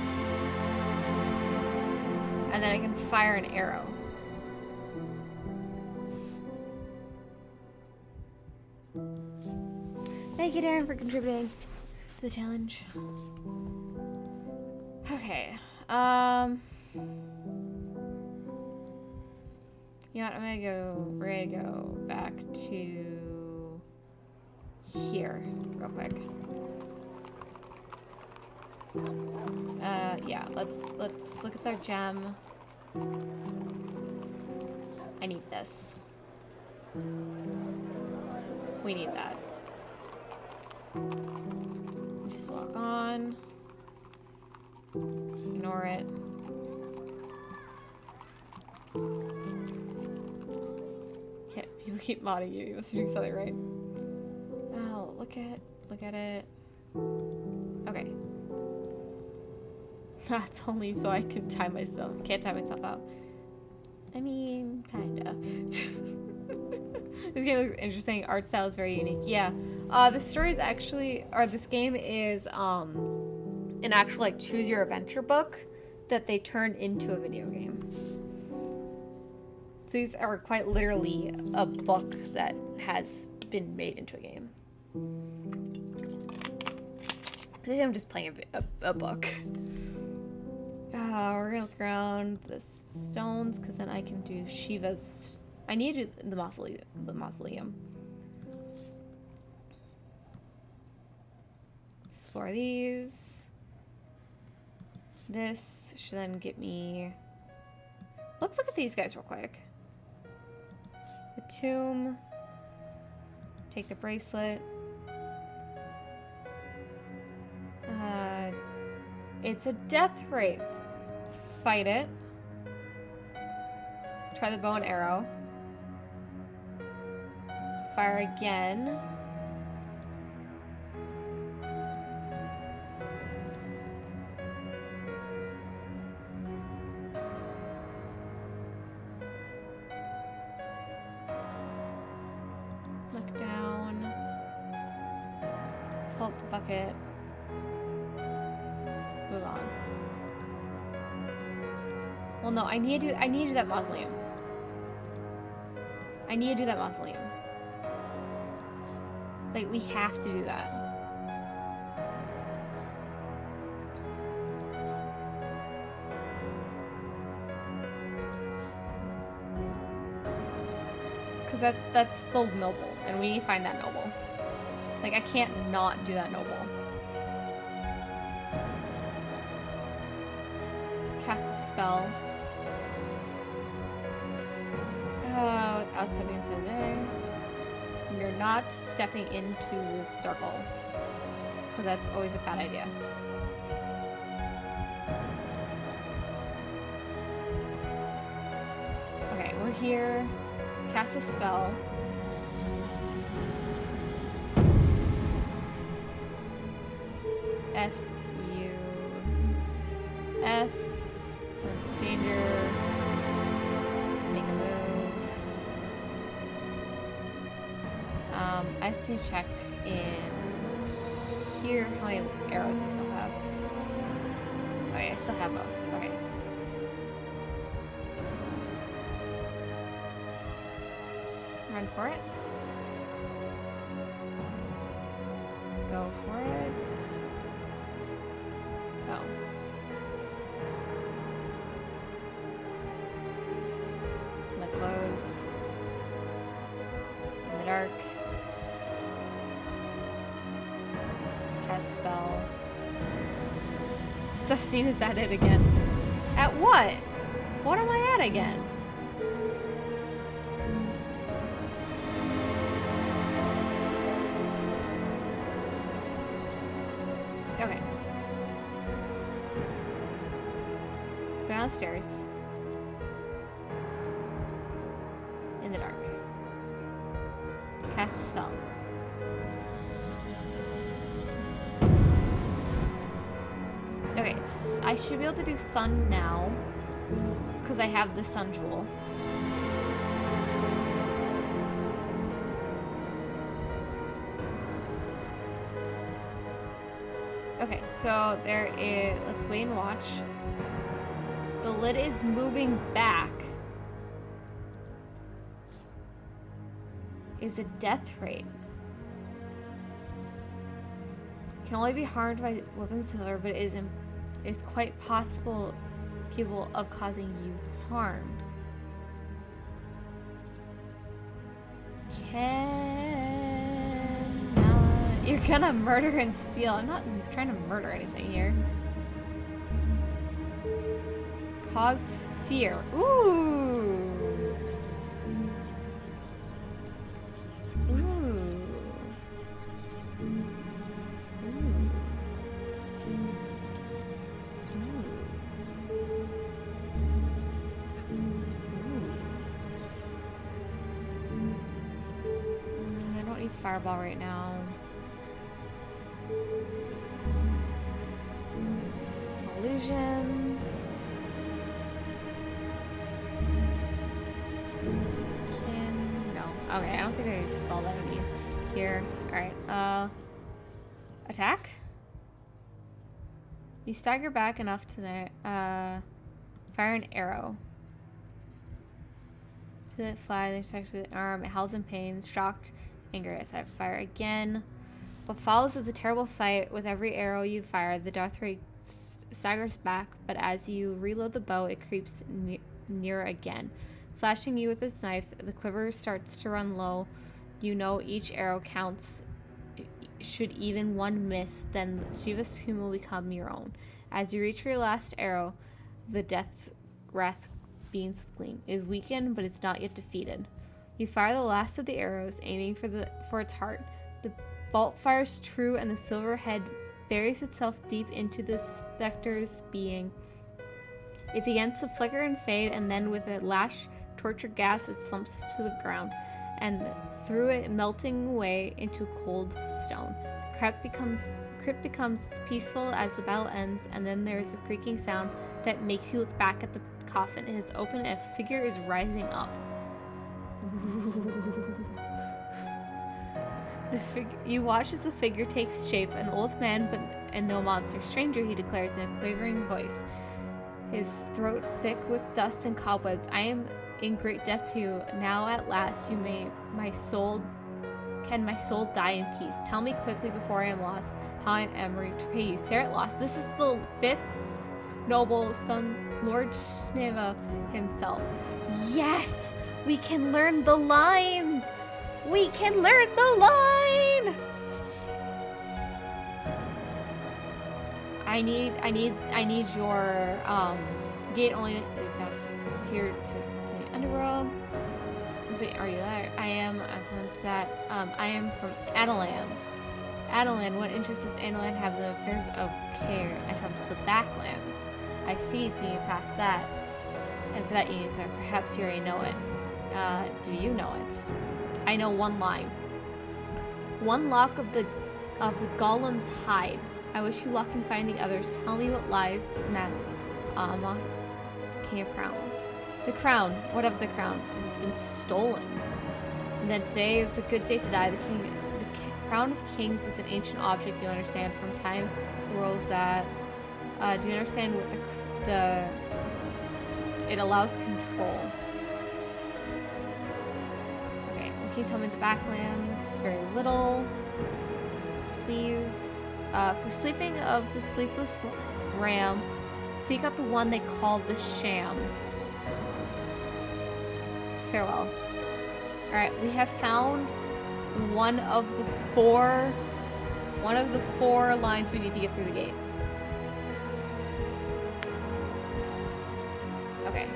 And then I can fire an arrow. Thank you, Darren, for contributing to the challenge. Okay. You know what, we're gonna go back to here real quick. Yeah, let's look at their gem. I need this. We need that. Just walk on. Ignore it. Yeah, people keep modding you. You must be doing something right. Oh, look at it. Okay. That's only so I can time myself. Can't time myself out. I mean, kinda. This game looks interesting. Art style is very unique. Yeah. The story is actually, or this game is an actual like choose your adventure book that they turned into a video game. So these are quite literally a book that has been made into a game. This I'm just playing a book. We're gonna look around the stones because then I can do Shiva's. I need to do the mausoleum. Explore these. This should then get me. Let's look at these guys real quick. The tomb. Take the bracelet. It's a death wraith. Fight it. Try the bow and arrow. Fire again. Look down. Pull up the bucket. Move on. Well, no, I need to do that mausoleum. I need to do that mausoleum. Like, we have to do that. Because that's the noble, and we need to find that noble. Like, I can't not do that noble. Cast a spell. Without stepping inside there. You're not stepping into the circle. Because that's always a bad idea. Okay, we're here. Cast a spell. S. Sense danger. Make a move. I just need to check in here how many arrows I still have. Okay, I still have both. Okay. Run for it. Go for it. Oh. Let close. dark. Cast spell. Sussina's at it again. At what? What am I at again? Okay. Go downstairs. In the dark. Cast a spell. Okay, so I should be able to do sun now. Because I have the sun jewel. Okay, so there is... Let's wait and watch. The lid is moving back. Is a death rate. Can only be harmed by weapons of killer, but it is quite possible capable of causing you harm. You're gonna murder and steal. I'm not trying to murder anything here. Cause fear. Ooh. Fireball right now. Illusions. No. Okay, I don't think I spell that any here. Alright, attack? You stagger back enough to fire an arrow. To let it fly, they attack with an arm, it howls in pain, shocked. Anger as I fire again. What follows is a terrible fight. With every arrow you fire, the death rate staggers back, but as you reload the bow, it creeps nearer again. Slashing you with its knife, the quiver starts to run low. You know each arrow counts. Should even one miss, then Shiva's tomb will become your own. As you reach for your last arrow, the death wrath beams with gleam. It is weakened, but it's not yet defeated. You fire the last of the arrows, aiming for its heart. The bolt fires true, and the silver head buries itself deep into the specter's being. It begins to flicker and fade, and then with a lash torture gas, it slumps to the ground, and through it melting away into cold stone. The crypt becomes peaceful as the battle ends, and then there is a creaking sound that makes you look back at the coffin. It is open, and a figure is rising up. You watch as the figure takes shape, an old man and no monster. Stranger, he declares in a quavering voice, his throat thick with dust and cobwebs. I am in great debt to you. Now at last can my soul die in peace. Tell me quickly before I am lost how I am to repay you. Sarah lost. This is the fifth noble son, Lord Shniva himself. Yes! We can learn the line! We can learn the line! I need your gate only exact here to underworld. But are you there? I am I am from Adeland. Adeland, what interest does Adeland have in the affairs of care? I come to the backlands. I see, so you pass that. And for that you need to perhaps you already know it. Do you know it? I know one line. One lock of the golem's hide. I wish you luck in finding others. Tell me what lies in that King of Crowns. The crown. What of the crown? It's been stolen. And then today is a good day to die. The crown of kings is an ancient object. You understand from time the world is that. Do you understand what it allows control? Can you tell me the backlands? Very little. Please. For sleeping of the sleepless ram, seek out the one they call the sham. Farewell. Alright, we have found one of the four lines we need to get through the gate. Okay.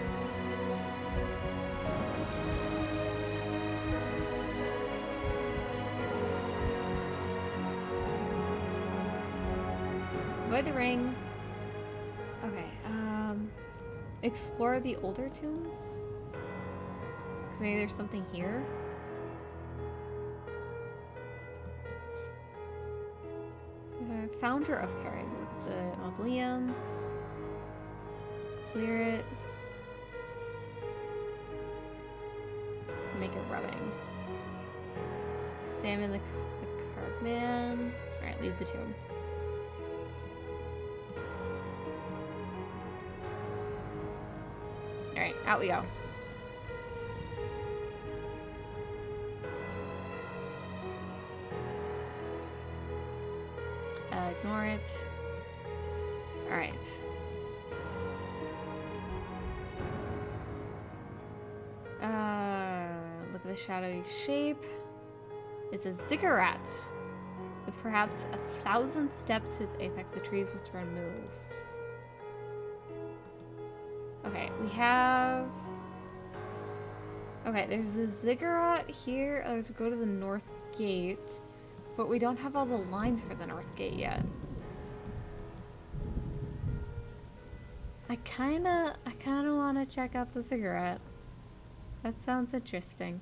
Avoid the ring. Okay, explore the older tombs? Because maybe there's something here? Founder of Karen. The mausoleum. Clear it. Make it rubbing. Examine the carved man. Alright, leave the tomb. Alright, out we go. Ignore it. Alright. Look at the shadowy shape. It's a ziggurat. With perhaps 1,000 steps to its apex, the trees was to remove. Okay, we have... Okay, there's a ziggurat here. Let's go to the north gate. But we don't have all the lines for the north gate yet. I kinda want to check out the ziggurat. That sounds interesting.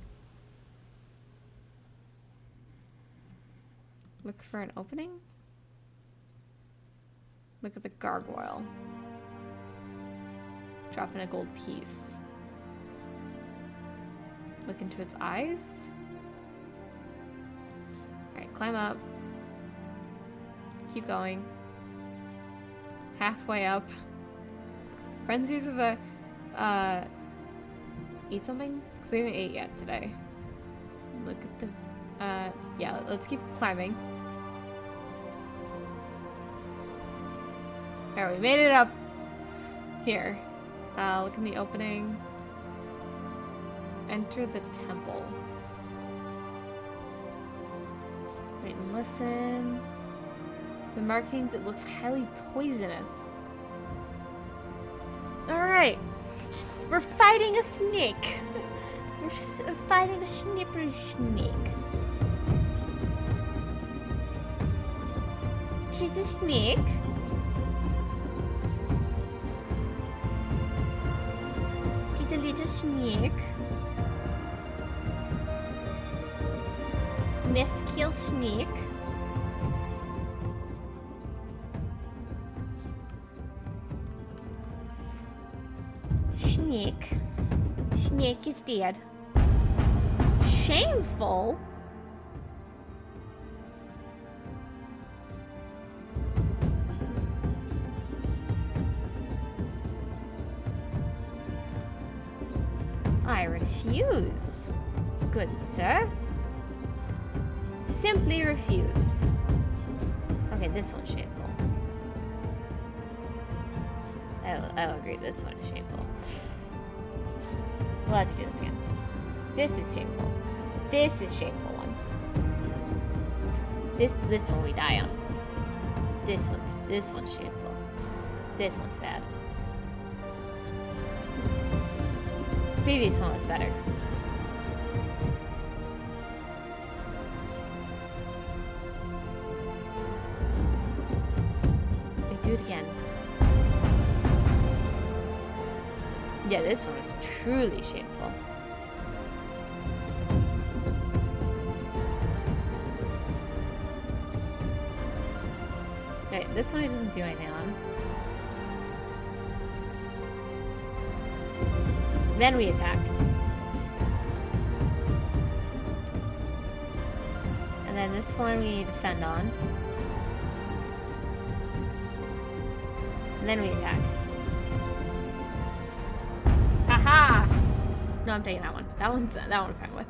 Look for an opening? Look at the gargoyle. Drop in a gold piece. Look into its eyes. Alright, climb up. Keep going. Halfway up. Frenzies of a... eat something? Because we haven't ate yet today. Look at the... yeah, let's keep climbing. There, we made it up here. Look in the opening. Enter the temple. Wait and listen. The markings, it looks highly poisonous. Alright. We're fighting a snake. We're fighting a snippery snake. She's a snake. She's a little snake. Mesquite snake. Snake. Snake is dead. Shameful? I refuse, good sir. Simply refuse. Okay, this one's shameful. I'll agree, this one is shameful. We'll have to do this again. This is shameful. This is shameful one. This one we die on. This one's shameful. This one's bad. Previous one was better. Wait, do it again. Yeah, this one is truly shameful. Okay, this one he doesn't do anything on. Then we attack. And then this one we defend on. And then we attack. Haha! No, I'm taking that one. That one I'm fine with.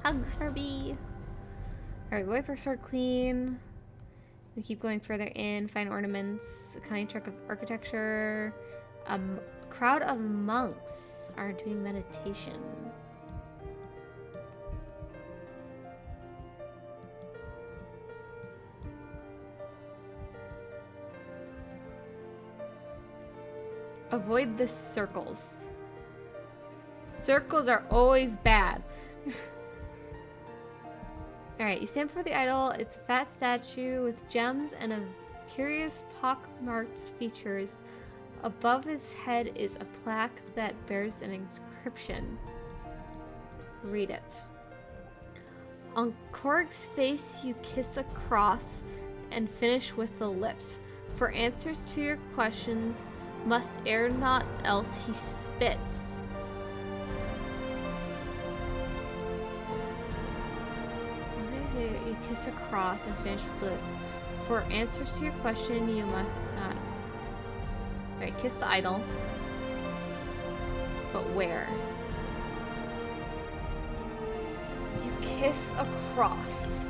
Hugs for B. Alright, wipe our sword clean. We keep going further in. Find ornaments. A cunning trick of architecture. Crowd of monks are doing meditation. Avoid the circles. Circles are always bad. Alright, you stand before the idol. It's a fat statue with gems and a curious pock-marked features. Above his head is a plaque that bears an inscription. Read it. On Korg's face, you kiss a cross and finish with the lips. For answers to your questions, must ere not else he spits. You kiss a cross and finish with this. For answers to your question, you must not. Alright, kiss the idol. But where? You kiss a cross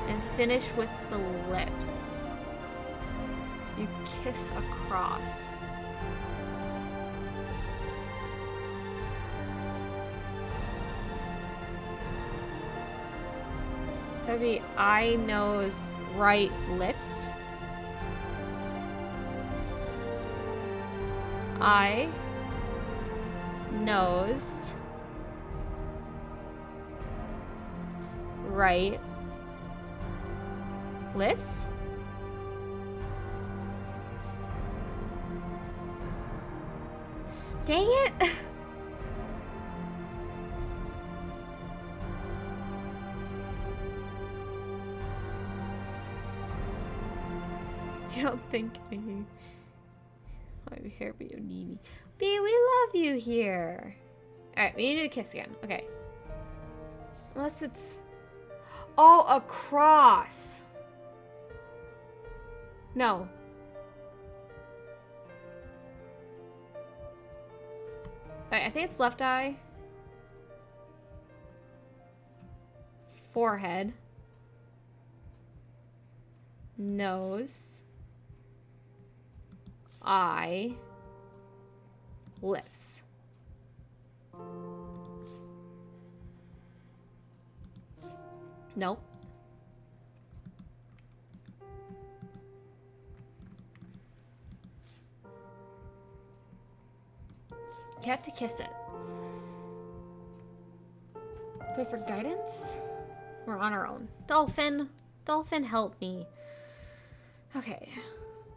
and finish with the lips. You kiss a cross. That'd be eye, nose, right, lips. Eye, nose, right, lips. Dang it! You don't think anything. I'm here, but you need me. B, we love you here. Alright, we need to do a kiss again. Okay. Unless it's... Oh, a cross. No. Alright, I think it's left eye. Forehead. Nose. Eye. Lips. Nope. You have to kiss it. Wait for guidance? We're on our own. Dolphin! Dolphin, help me. Okay.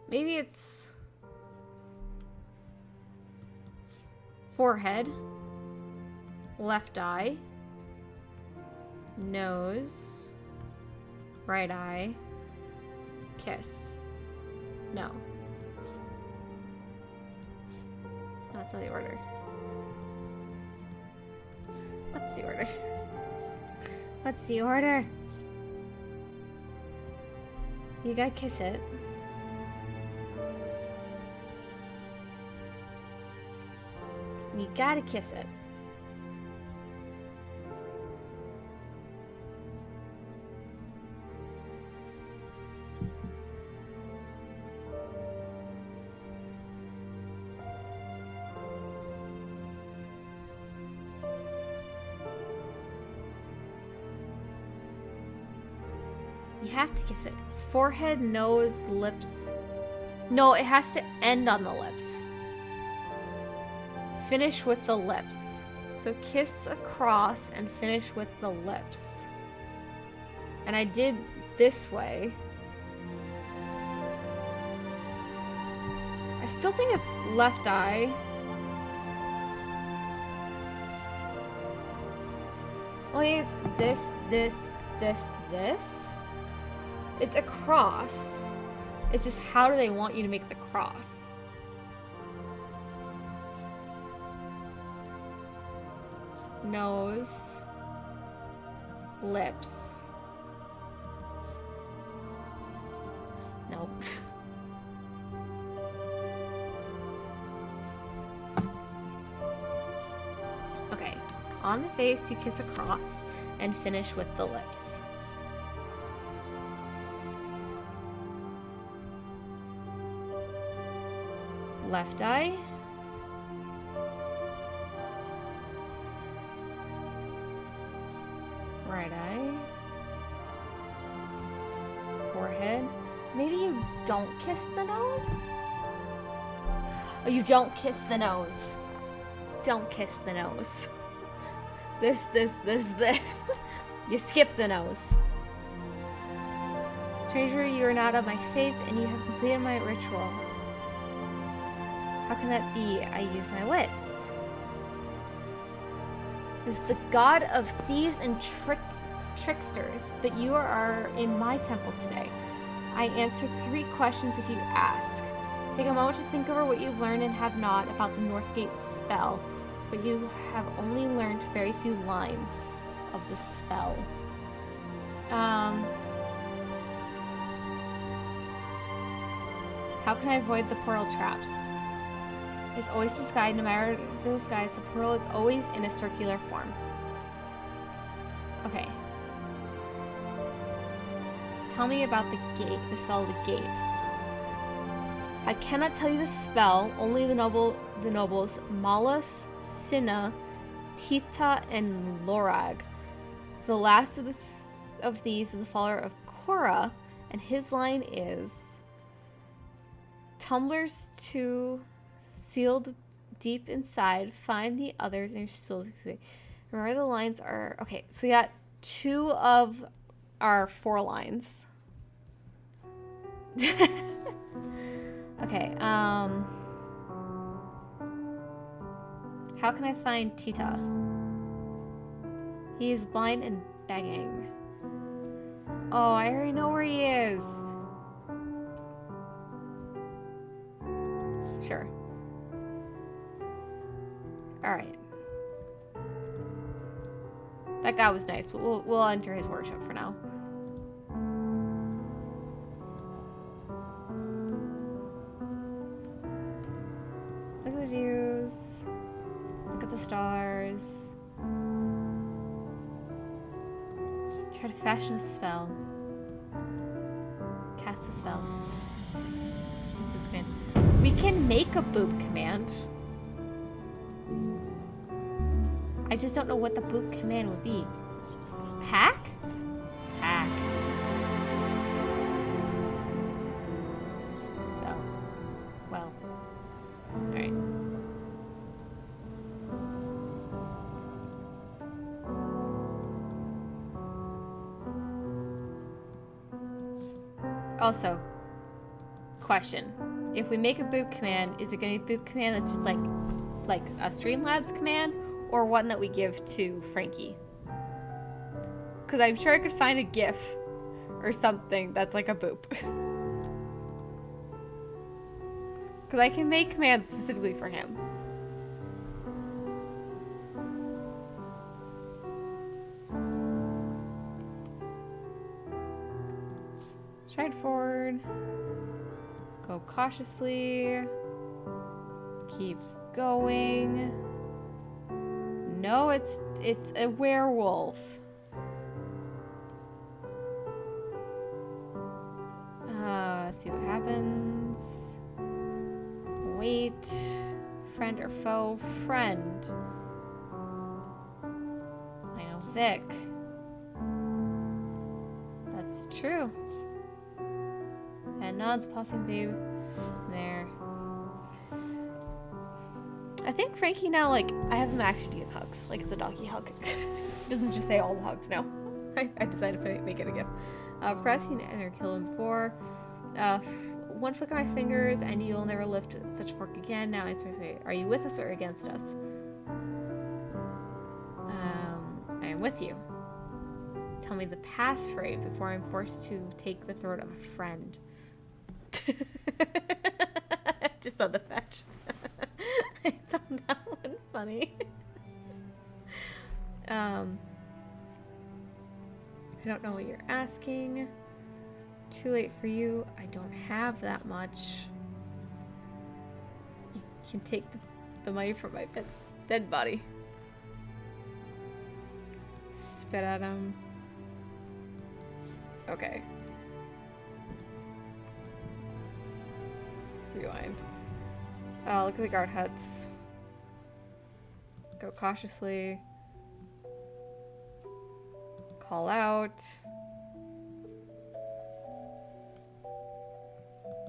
Maybe it's... forehead. Left eye. Nose. Right eye. Kiss. No. That's not the order. What's the order? What's the order? You gotta kiss it. You gotta kiss it. You have to kiss it. Forehead, nose, lips. No, it has to end on the lips. Finish with the lips. So kiss across and finish with the lips. And I did this way. I still think it's left eye. Only it's this, this, this, this. It's a cross. It's just how do they want you to make the cross? Nose, lips. Nope. Okay, on the face you kiss across and finish with the lips. Left eye. Right eye. Forehead. Maybe you don't kiss the nose? Oh, you don't kiss the nose. Don't kiss the nose. This. You skip the nose. Stranger, you are not of my faith, and you have completed my ritual. How can that be? I use my wits. This is the god of thieves and tricksters, but you are in my temple today. I answer 3 questions if you ask. Take a moment to think over what you've learned and have not about the Northgate spell, but you have only learned very few lines of the spell. How can I avoid the portal traps? Is Oasis guide, no matter those guides, the portal is always in a circular form. Okay. Tell me about the gate, the spell of the gate. I cannot tell you the spell, only the nobles Malus, Cinna, Tita, and Lorag. The last of these is the follower of Korra, and his line is tumblers to sealed deep inside, find the others and still remember the lines are okay, so we got 2 of our 4 lines. Okay, how can I find Tita? He is blind and begging. Oh, I already know where he is. Sure. Alright. That guy was nice. We'll enter his workshop for now. Look at the views. Look at the stars. Try to fashion a spell. Cast a spell. We can make a boop command. I just don't know what the boop command would be. Pack? Pack. Oh. Well. Alright. Also, question. If we make a boop command, is it going to be a boop command that's just like a Streamlabs command, or one that we give to Frankie? Because I'm sure I could find a GIF or something that's like a boop. Because I can make commands specifically for him. Stride forward. Go cautiously. Keep going. No, it's a werewolf. Let's see what happens. Wait. Friend or foe? Friend. I know Vic. That's true. And nods, passing babe. There. I think Frankie now, like, I have him actually give hugs. Like, it's a doggy hug. It doesn't just say all the hugs now. I decided to make it a gift. Press, you never kill him before. One flick of my fingers, and you'll never lift such a fork again. Now answer say, are you with us or against us? I am with you. Tell me the passphrase before I'm forced to take the throat of a friend. Just on the fetch. I found that one funny. I don't know what you're asking. Too late for you. I don't have that much. You can take the money from my dead body. Spit at him. Okay. Rewind. Oh, look at the guard huts. Go cautiously. Call out.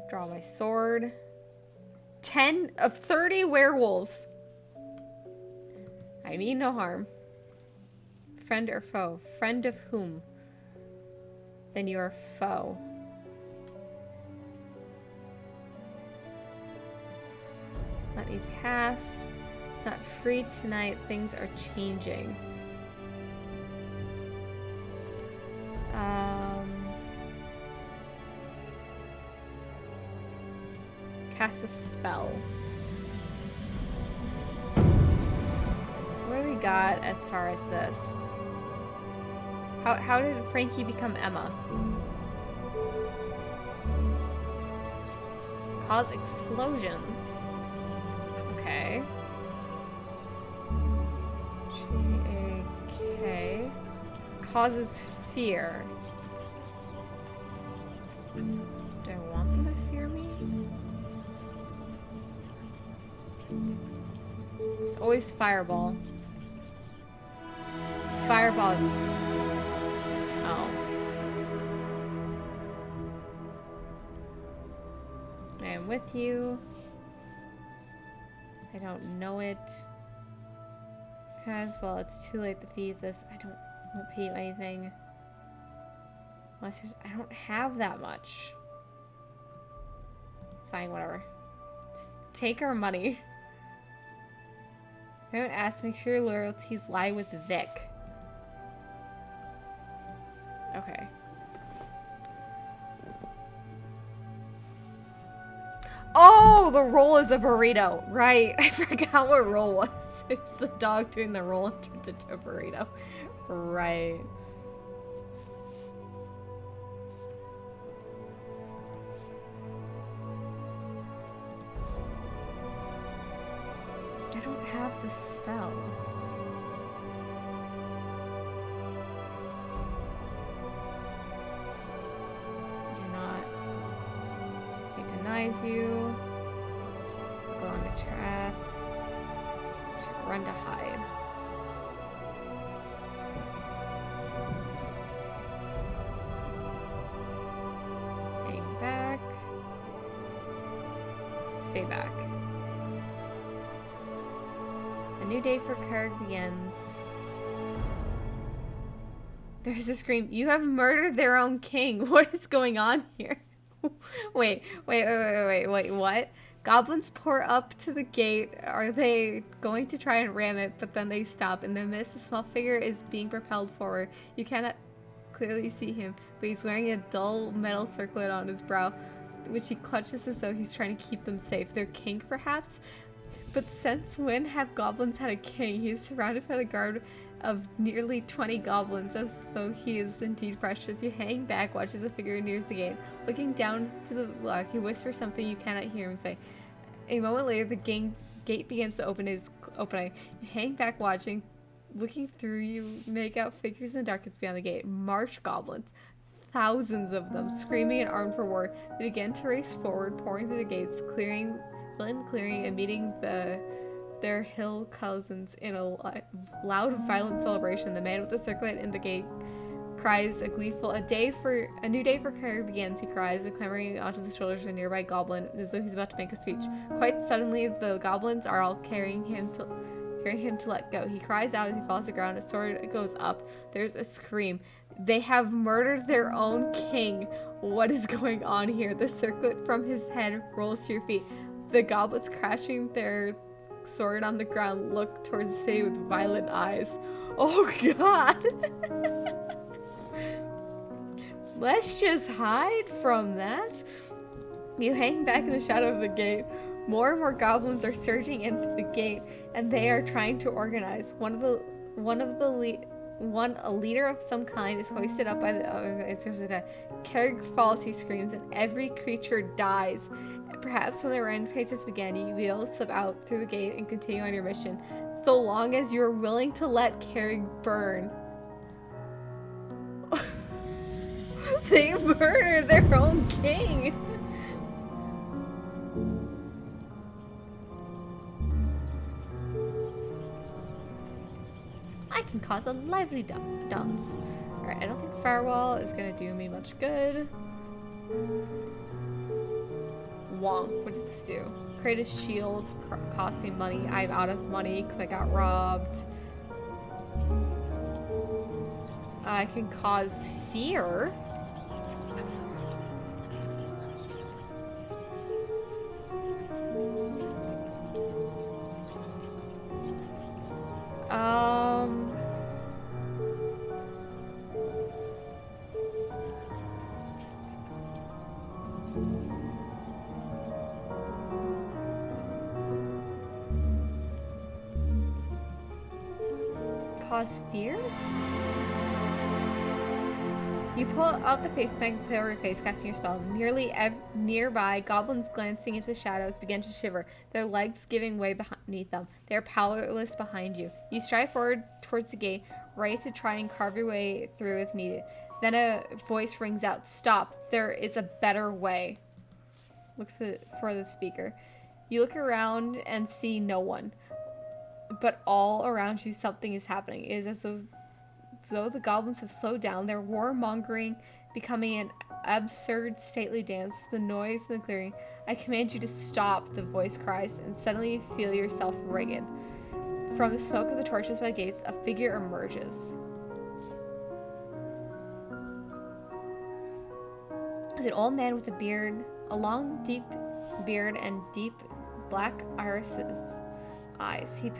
Draw my sword. 10 of 30 werewolves. I mean no harm. Friend or foe? Friend of whom? Then you are foe. Let me pass. It's not free tonight. Things are changing. Cast a spell. What do we got as far as this? How did Frankie become Emma? Cause explosions. Okay. G-A-K. Causes fear. Do I want them to fear me? It's always fireball. Fireball is... Oh. I am with you. I don't know it. Because, well, it's too late to feed this. I won't pay you anything. Unless I don't have that much. Fine, whatever. Just take our money. I don't ask, make sure your loyalties lie with Vic. Okay. Oh, the roll is a burrito. Right. I forgot what roll was. It's the dog doing the roll and turns into a burrito. Right. I don't have the spell. Denies you. Go on the track. Run to hide. Hang back. Stay back. A new day for Karg begins. There's a scream. You have murdered their own king. What is going on here? Wait, what? Goblins pour up to the gate. Are they going to try and ram it, but then they stop. In the mist, a small figure is being propelled forward. You cannot clearly see him, but he's wearing a dull metal circlet on his brow, which he clutches as though he's trying to keep them safe. Their king, perhaps? But since when have goblins had a king? He is surrounded by the guard of nearly 20 goblins, as though he is indeed precious. You hang back, watch as the figure nears the gate. Looking down to the block, he whispers something you cannot hear him say. A moment later, the gate begins to open. Is opening. You hang back, watching. Looking through, you make out figures in the darkness beyond the gate. March goblins. Thousands of them, screaming and armed for war. They begin to race forward, pouring through the gates, filling the clearing, and meeting their hill cousins in a loud, violent celebration. The man with the circlet in the gate cries a gleeful, a new day for Karg begins, he cries, clambering onto the shoulders of a nearby goblin as though he's about to make a speech. Quite suddenly, the goblins are all carrying him to let go. He cries out as he falls to the ground. A sword goes up. There's a scream. They have murdered their own king. What is going on here? The circlet from his head rolls to your feet. The goblins, crashing their sword on the ground, look towards the city with violent eyes. Oh god! Let's just hide from that. You hang back in the shadow of the gate. More and more goblins are surging into the gate, and they are trying to organize. A leader of some kind is hoisted up by the Karg falls, he screams, and every creature dies. Perhaps when the rampages begin, you will be able to slip out through the gate and continue on your mission, so long as you are willing to let Karg burn. They murdered their own king! I can cause a lively dance. Alright, I don't think Firewall is gonna do me much good. Wonk. What does this do? Upgrade a shield. Cost me money. I'm out of money because I got robbed. I can cause fear. Cause fear? You pull out the face pack and put it over your face, casting your spell. Nearby, goblins glancing into the shadows begin to shiver, their legs giving way beneath them. They are powerless behind you. You stride forward towards the gate, ready to try and carve your way through if needed. Then a voice rings out, "Stop! There is a better way." Look for the speaker. You look around and see no one. But all around you, something is happening. It is as though the goblins have slowed down, their warmongering becoming an absurd, stately dance, the noise and the clearing. "I command you to stop," the voice cries, and suddenly you feel yourself rigid. From the smoke of the torches by the gates, a figure emerges. It's an old man with a beard, a long, deep beard, and deep black irises. Eyes. He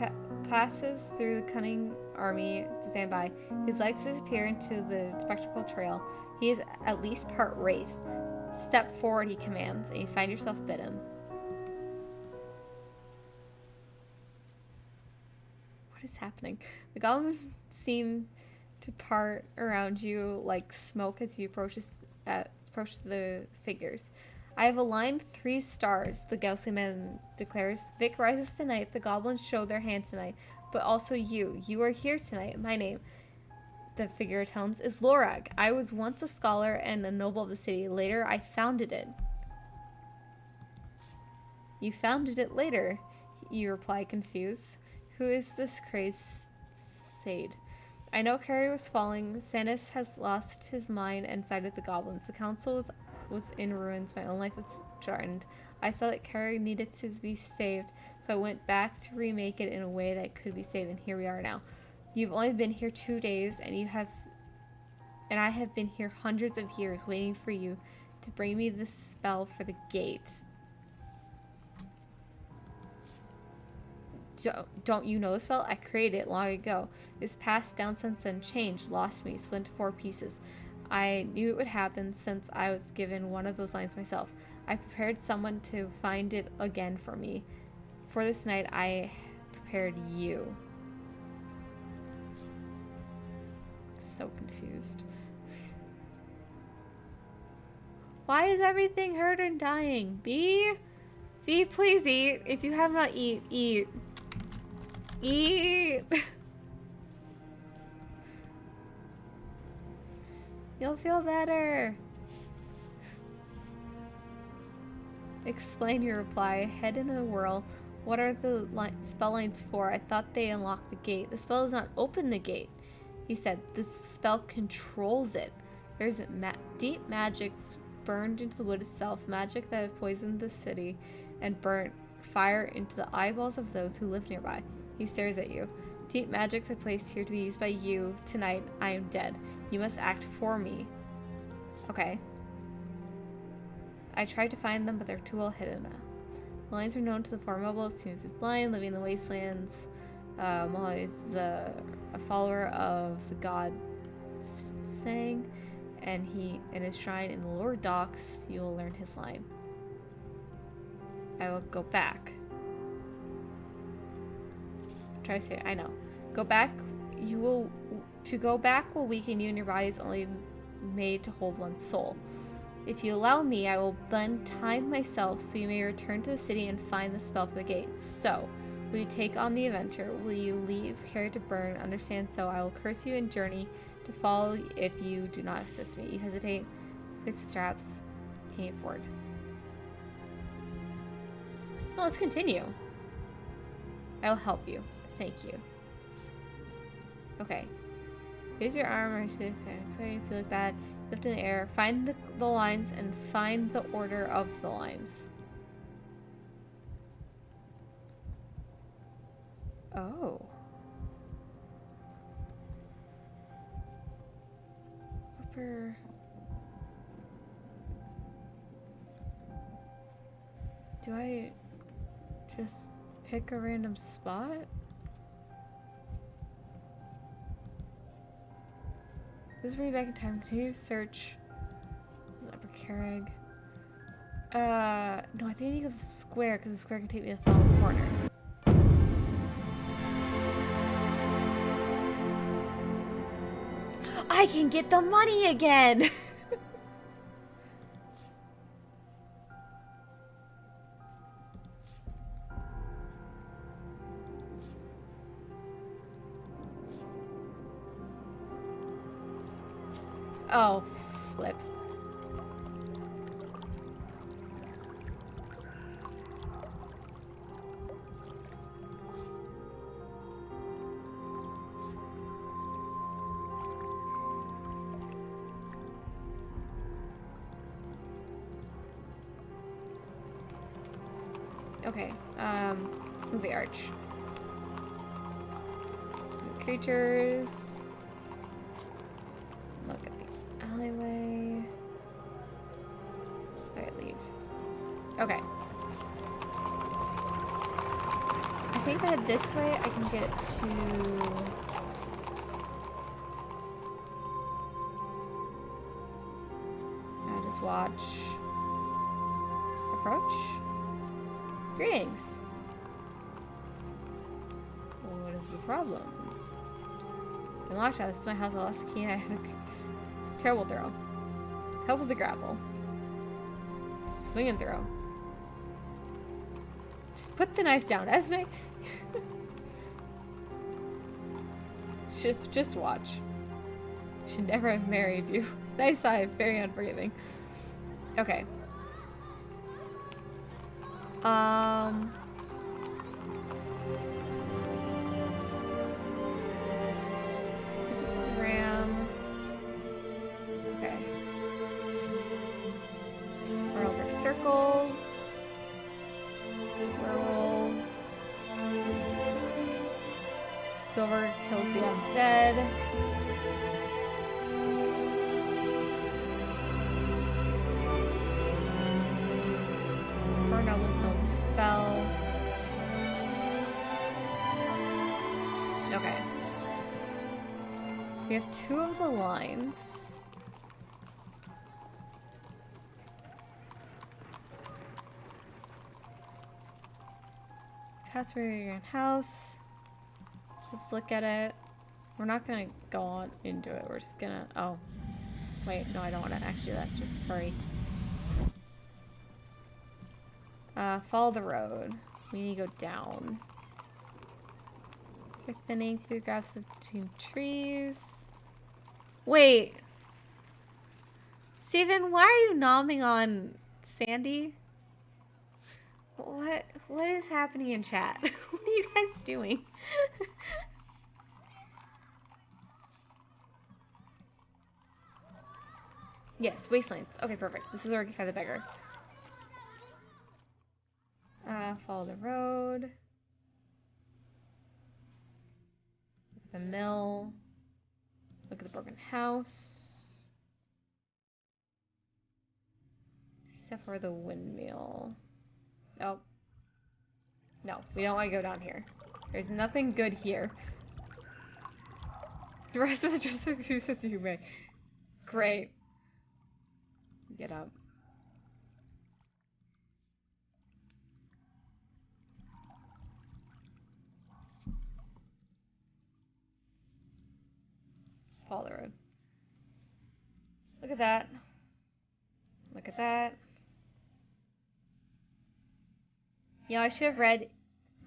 passes through the cunning army to stand by. His legs disappear into the spectral trail. He is at least part wraith. "Step forward," he commands, and you find yourself bitten. What is happening? The goblins seem to part around you like smoke as you approach the figures. "I have aligned 3 stars," the ghostly man declares. "Vic rises tonight. The goblins show their hand tonight. But also you. You are here tonight. My name," the figure atones, "is Lorag. I was once a scholar and a noble of the city. Later, I founded it." "You founded it later," you reply, confused. "Who is this crazed sade?" "I know Carrie was falling. Sanus has lost his mind and sided with the goblins. The council was in ruins. My own life was threatened. I saw that Carrie needed to be saved, so I went back to remake it in a way that could be saved, and here we are now. You've only been here 2 days, and I have been here hundreds of years waiting for you to bring me the spell for the gate." Don't you know the spell? I created it long ago. It's passed down since then, changed, lost me, split into 4 pieces. I knew it would happen since I was given one of those lines myself. I prepared someone to find it again for me. For this night, I prepared you. So confused. Why is everything hurt and dying? B, please eat. If you have not eat. Eat. You'll feel better. Explain your reply. Head in a whirl. What are the spell lines for? I thought they unlocked the gate. The spell does not open the gate, he said. The spell controls it. There's deep magics burned into the wood itself, magic that have poisoned the city and burnt fire into the eyeballs of those who live nearby. He stares at you. Deep magics I placed here to be used by you. Tonight, I am dead. You must act for me. Okay. I tried to find them, but they're too well hidden now. The lines are known to the formidable as soon as he's blind, living in the wastelands. While he's a follower of the god Sang, and he in his shrine in the lower docks, you will learn his line. I will go back. Try to say it. I know. Go back. To go back will weaken you, and your body is only made to hold one's soul. If you allow me, I will blend time myself so you may return to the city and find the spell for the gates. So, will you take on the adventure? Will you leave Carrie to burn? Understand so. I will curse you and journey to follow if you do not assist me. You hesitate. Place the straps. Can you afford? Well, let's continue. I will help you. Thank you. Okay. Use your arm or this. Exciting. Feel like that. Lift in the air. Find the lines and find the order of the lines. Oh. Upper. Do I just pick a random spot? This is bring me back in time. Continue to search. This is Upper Carrig. No, I think I need to go to the square because the square can take me to the final corner. I can get the money again! Oh, flip. Okay, move the arch. Creatures. Look at the alleyway. Okay, leave. Okay. I think if I head this way, I can get to... I just watch... Approach? Greetings! What is the problem? I'm locked out. This is my house. I lost the key and I have a terrible throw. Help with the grapple. Swing and throw. Just put the knife down, Esme. just watch. Should never have married you. Nice eye, very unforgiving. Okay. This is Ram. Okay. Worlds are circles. Werewolves. Silver kills the undead. Nobles don't dispel. Okay. We have 2 of the lines. Password house. Just look at it. We're not gonna go on into it. We're just gonna... Oh. Wait, no, I don't want to actually do that. Just hurry. Follow the road. We need to go down. Check thinning through gaps between trees. Wait. Steven, why are you nomming on Sandy? What is happening in chat? What are you guys doing? Yes, wastelands. Okay, perfect. This is where we can find the beggar. Follow the road. The mill. Look at the broken house. Except for the windmill. Oh. No, we don't want to go down here. There's nothing good here. The rest of us just accuse us you may. Great. Get up. Follow the road. Look at that. Look at that. You know, I should have read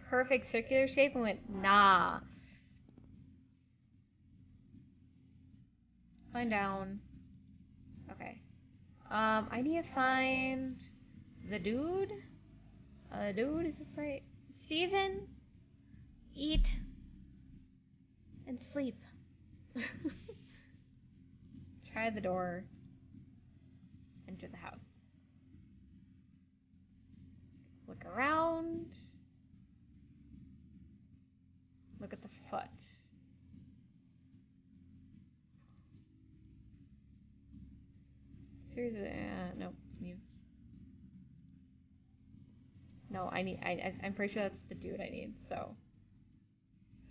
perfect circular shape and went, nah. Climb down. Okay. I need to find the dude. Dude, is this right? Steven? Eat. And sleep. Try the door. Enter the house. Look around. No, I need. I'm pretty sure that's the dude I need. So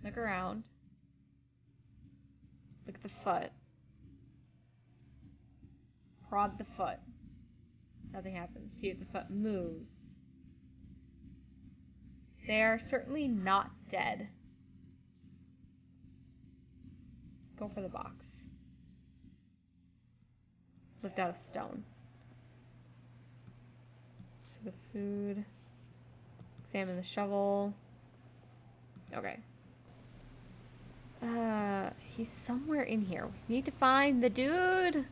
look around. Look at the foot. Prod the foot. Nothing happens. See if the foot moves. They are certainly not dead. Go for the box. Lift out a stone. So the food. Examine the shovel. Okay. He's somewhere in here. We need to find the dude.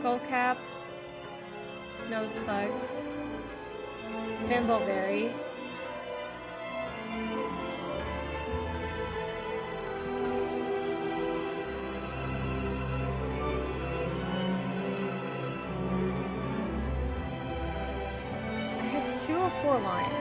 Skullcap. Nose plugs. Thimbleberry. I have 2 of 4 lines.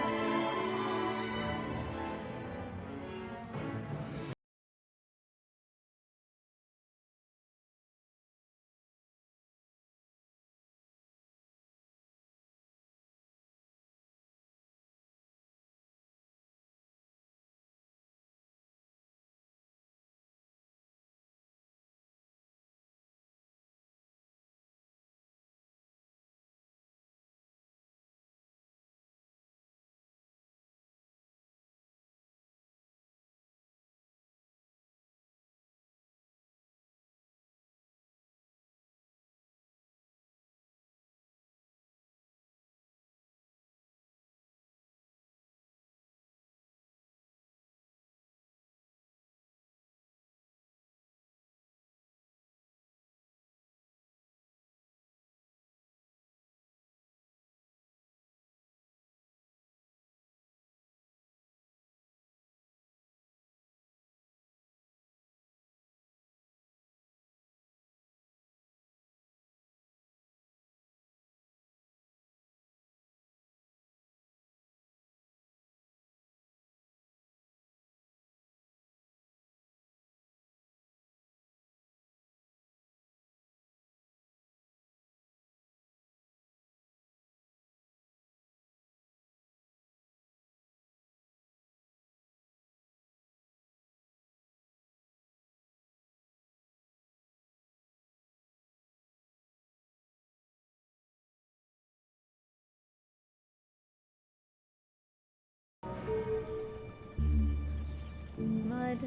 Mud.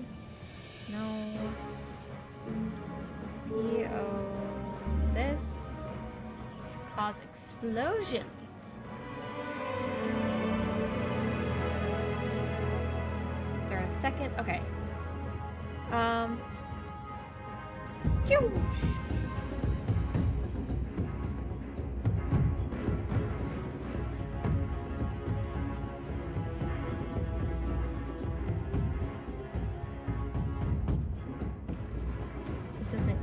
No. P.O. This. Cause explosions. There a second. Okay.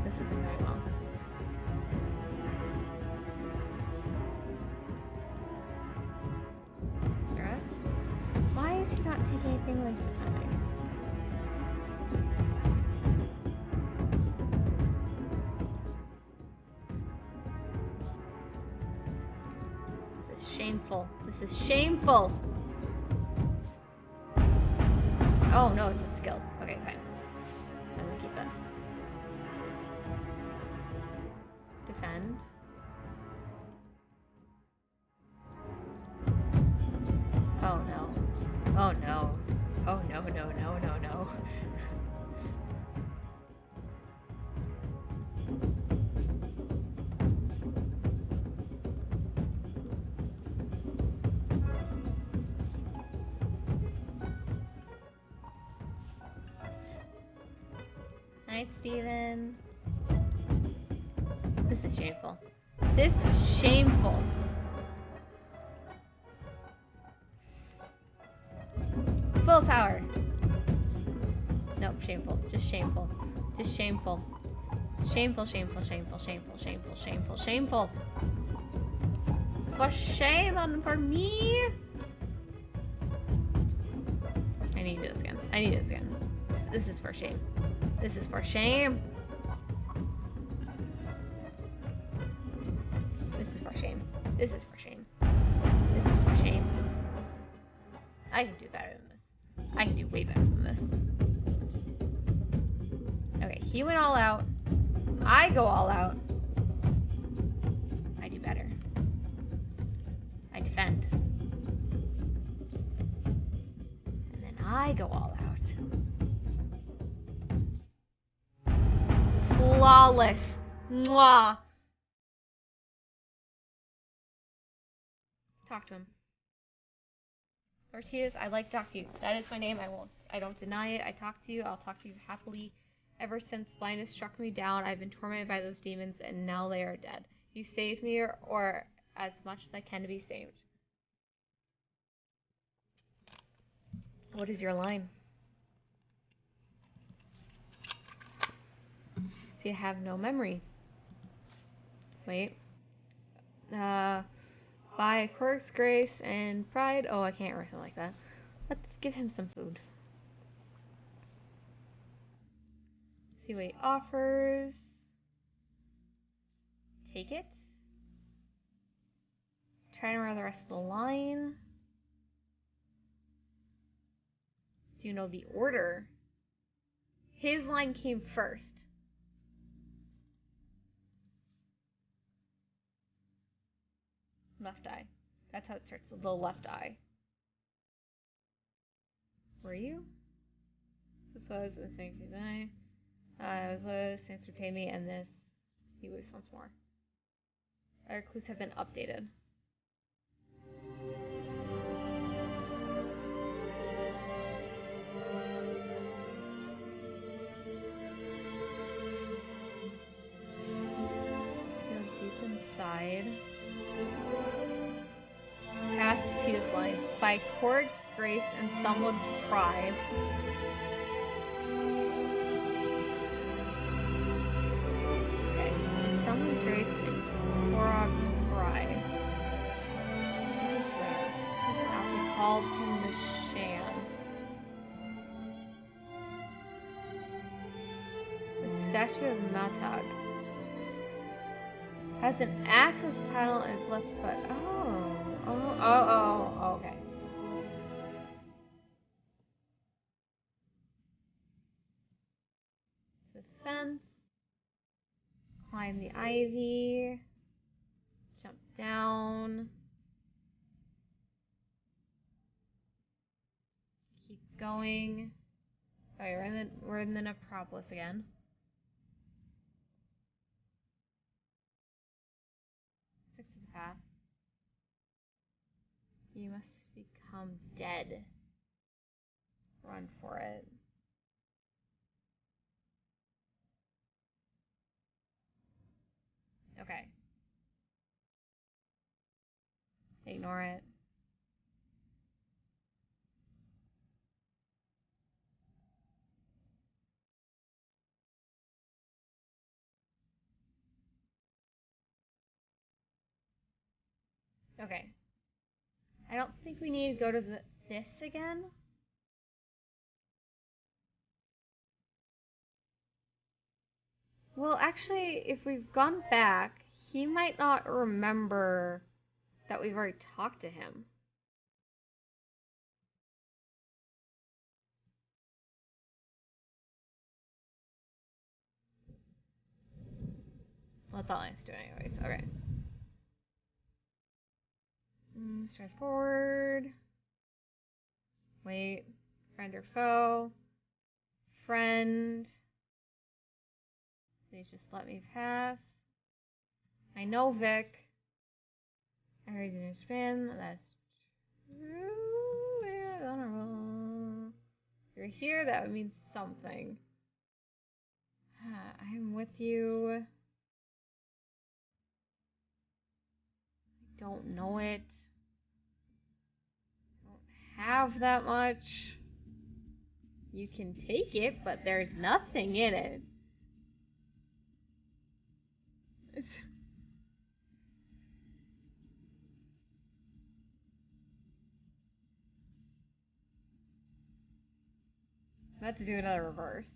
This isn't going well. Rest. Why is he not taking anything when he's defending? This is shameful. This is shameful. Oh no, it's a skill. Okay, fine. I'm gonna keep that. Defend. Oh no. Oh no. Oh no, no, no, no, no. Night, Steven. This is shameful. This was shameful. Full power. Nope, shameful. Just shameful. Just shameful. Shameful, shameful, shameful, shameful, shameful, shameful, shameful. For shame and for me. I need to do this again. I need to do this again. This is for shame. This is for shame. This is for shame. This is for shame. This is for shame. I can do better than this. I can do way better than this. Okay, he went all out. I go all out. I do better. I defend. And then I go all out. Flawless. Mwah. Talk to him. Ortiz, I like to talk to you. That is my name. I don't deny it. I talk to you. I'll talk to you happily. Ever since blindness struck me down, I've been tormented by those demons, and now they are dead. You saved me, or as much as I can to be saved. What is your line? See, I have no memory. Wait. By quirks, grace, and pride. Oh, I can't write something like that. Let's give him some food. See what he offers. Take it. Try to remember the rest of the line. Do you know the order? His line came first. Left eye. That's how it starts. The left eye. Were you? This was the same thing. I was a since repay me, and this. He was once more. Our clues have been updated. Feel deep inside. Past his life by Korg's grace and someone's pride. Okay, someone's grace and Korg's pride. This rare. Something out be called from the Shan. The statue of Matag has an access panel in its left foot. Oh, okay. The fence. Climb the ivy. Jump down. Keep going. Okay, we're in the necropolis again. Stick to the path. You must become dead. Run for it. Okay. Ignore it. Okay. I don't think we need to go to this again. Well, actually, if we've gone back, he might not remember that we've already talked to him. Well, that's all I have to do anyways. Okay. Stride forward. Wait. Friend or foe. Friend. Please just let me pass. I know Vic. I heard you didn't spin. That's true. Yeah, on a roll. If you're here, that would mean something. I'm with you. I don't know it. I don't have that much. You can take it, but there's nothing in it. It's... I'm about to do another reverse.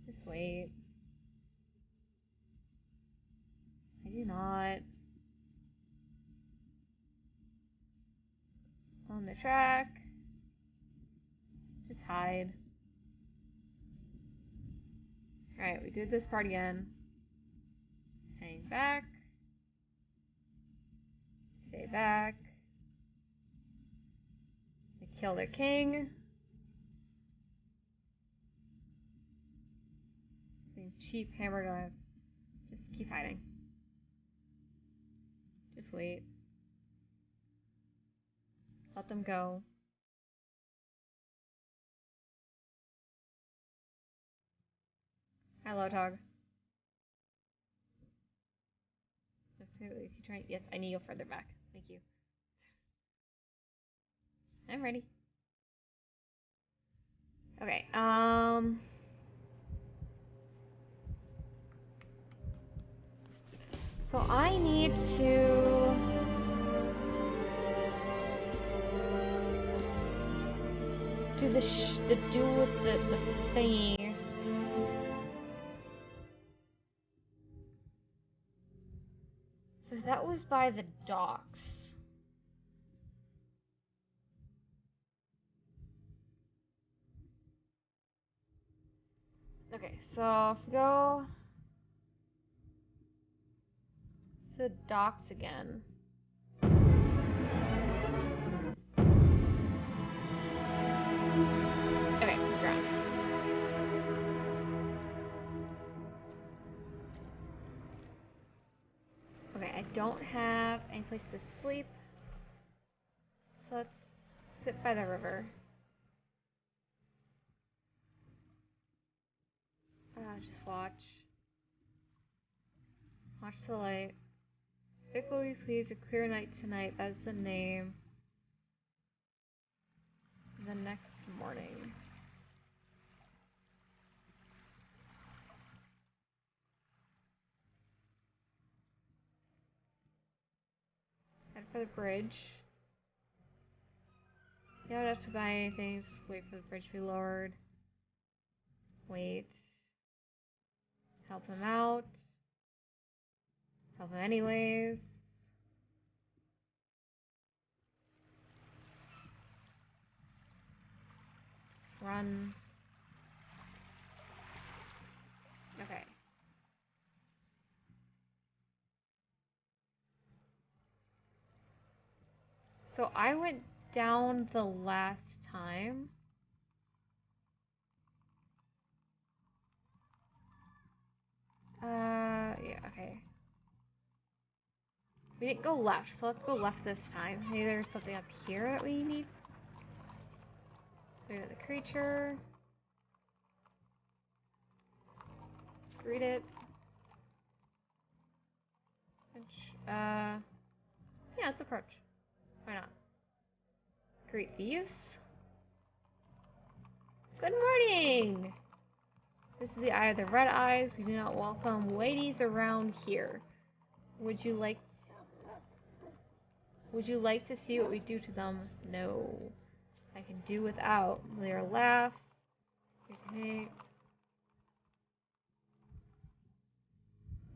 Just wait. I do not. On the track. Just hide. Alright, we did this part again. Just hang back. Stay back. They kill their king. Being cheap hammer dive. Just keep hiding. Just wait. Let them go. Hello, Tog. Just keep trying. Yes, I need to go further back. Thank you. I'm ready. Okay, so I need to do the do with the thingy. So that was by the docks. Okay, so if we go to the docks again. Okay, ground. Okay, I don't have any place to sleep. So let's sit by the river. Just watch. Watch the light. Vic will be pleased, a clear night tonight. That's the name. The next morning. Head for the bridge. You don't have to buy anything, just wait for the bridge to be lowered. Wait. Help him out. Help him anyways. Just run. Okay. So I went down the last time. Yeah, okay. We didn't go left, so let's go left this time. Maybe there's something up here that we need. Maybe the creature. Read it. Yeah, let's approach. Why not? Greet thieves. Good morning! This is the Eye of the Red Eyes. We do not welcome ladies around here. Would you like to see what we do to them? No. I can do without. Their laughs. Hey.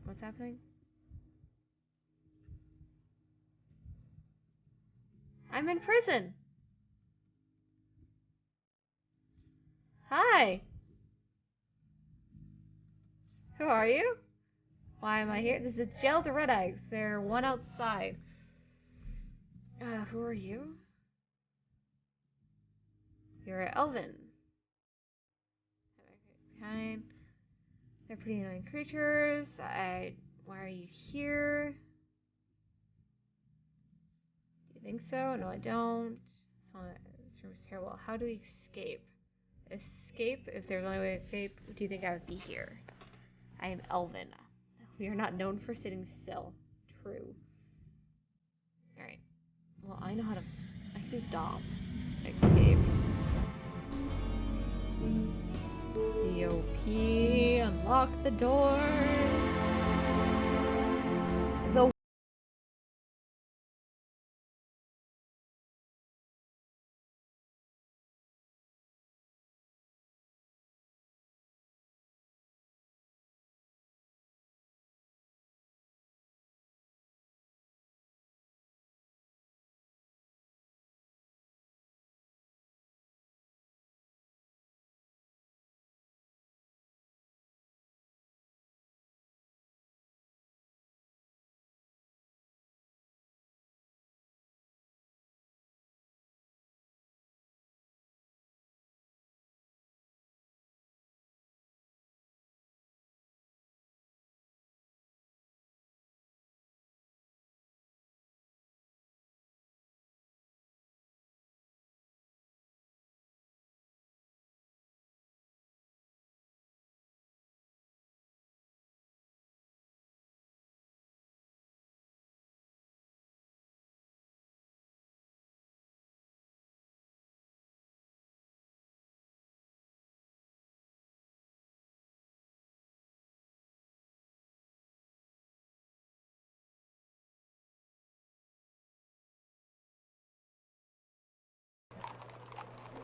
What's happening? I'm in prison. Hi. Who are you? Why am I here? This is Jail of the Red Eyes. They're one outside. Who are you? You're Elvin. Kind. They're pretty annoying creatures. Why are you here? Do you think so? No, I don't. This room is terrible. How do we escape? Escape? If there's only way to escape, do you think I would be here? I am Elvin. We are not known for sitting still. True. Alright. Well, I know how to... I can do Dom. Escape. DOP. Unlock the doors. The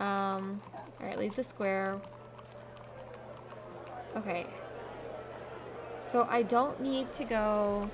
Alright, leave the square. Okay. So I don't need to go...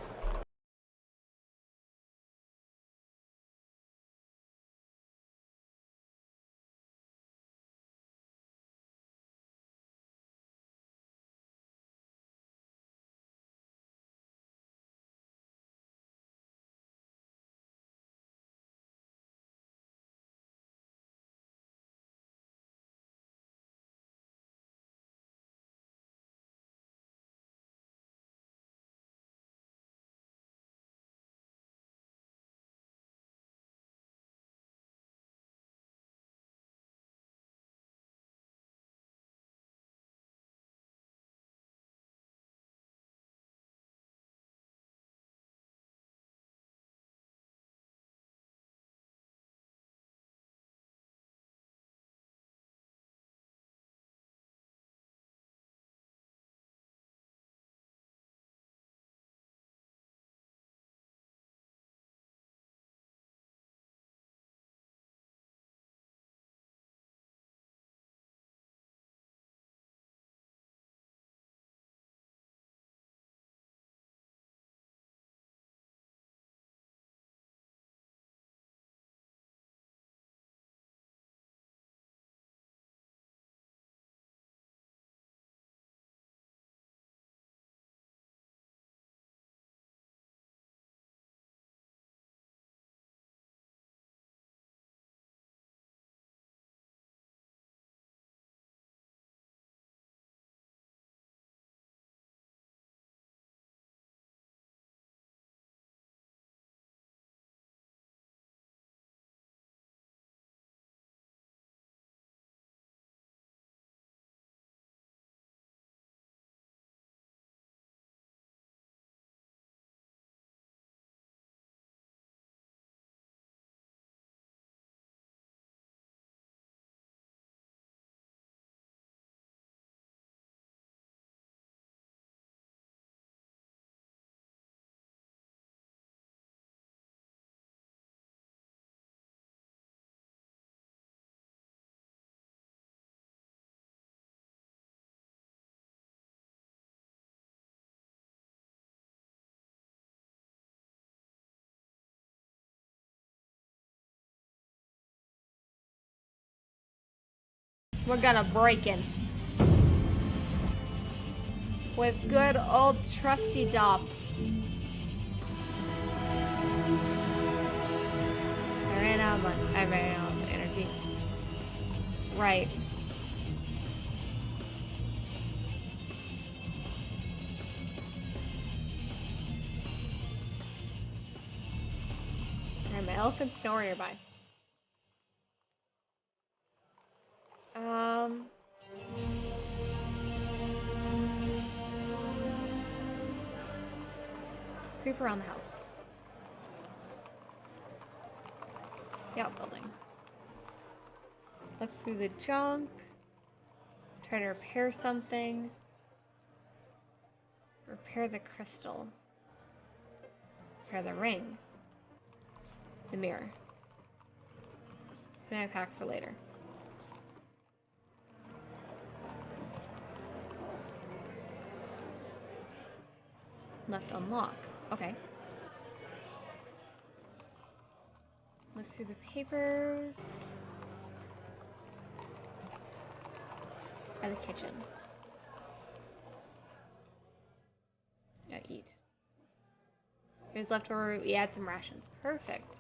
We're gonna break in. With good old trusty Dop. I ran out of energy. Right. Alright, my elephant's nowhere nearby. Creep around the house. The outbuilding. Look through the junk. Try to repair something. Repair the crystal. Repair the ring. The mirror. Can I pack for later? Left unlock. Okay. Look through the papers. By the kitchen. Yeah, eat. Here's leftover. We add some rations. Perfect.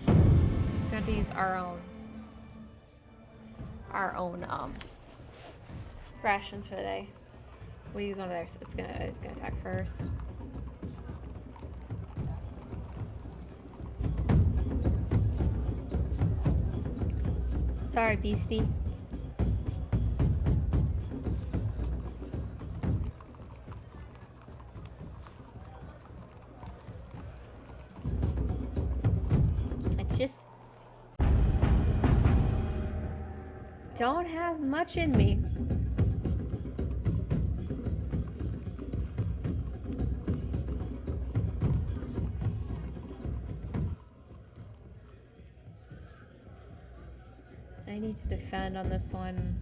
So we have to use our own rations for the day. We'll use one of theirs. It's gonna attack first. Sorry, beastie. I just don't have much in me. I need to defend on this one.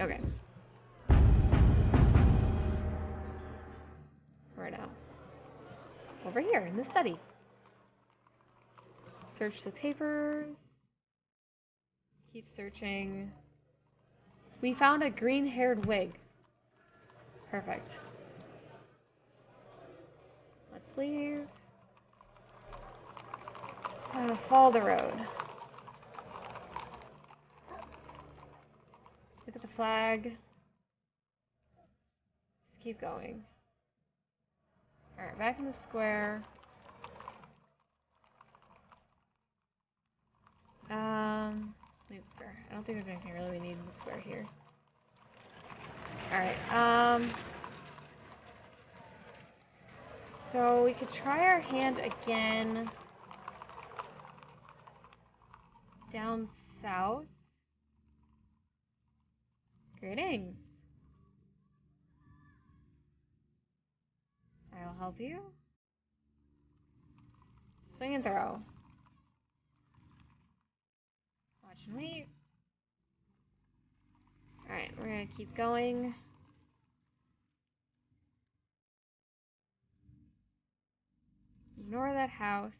Okay. Where now? Over here, in the study. Search the papers. Keep searching. We found a green-haired wig. Perfect. Let's leave. Follow the road. Look at the flag. Just keep going. Alright, back in the square. Leave the square. I don't think there's anything really we need in the square here. Alright, so we could try our hand again down south. Greetings. I'll help you. Swing and throw. Watch and wait. Alright, we're gonna keep going. Ignore that house.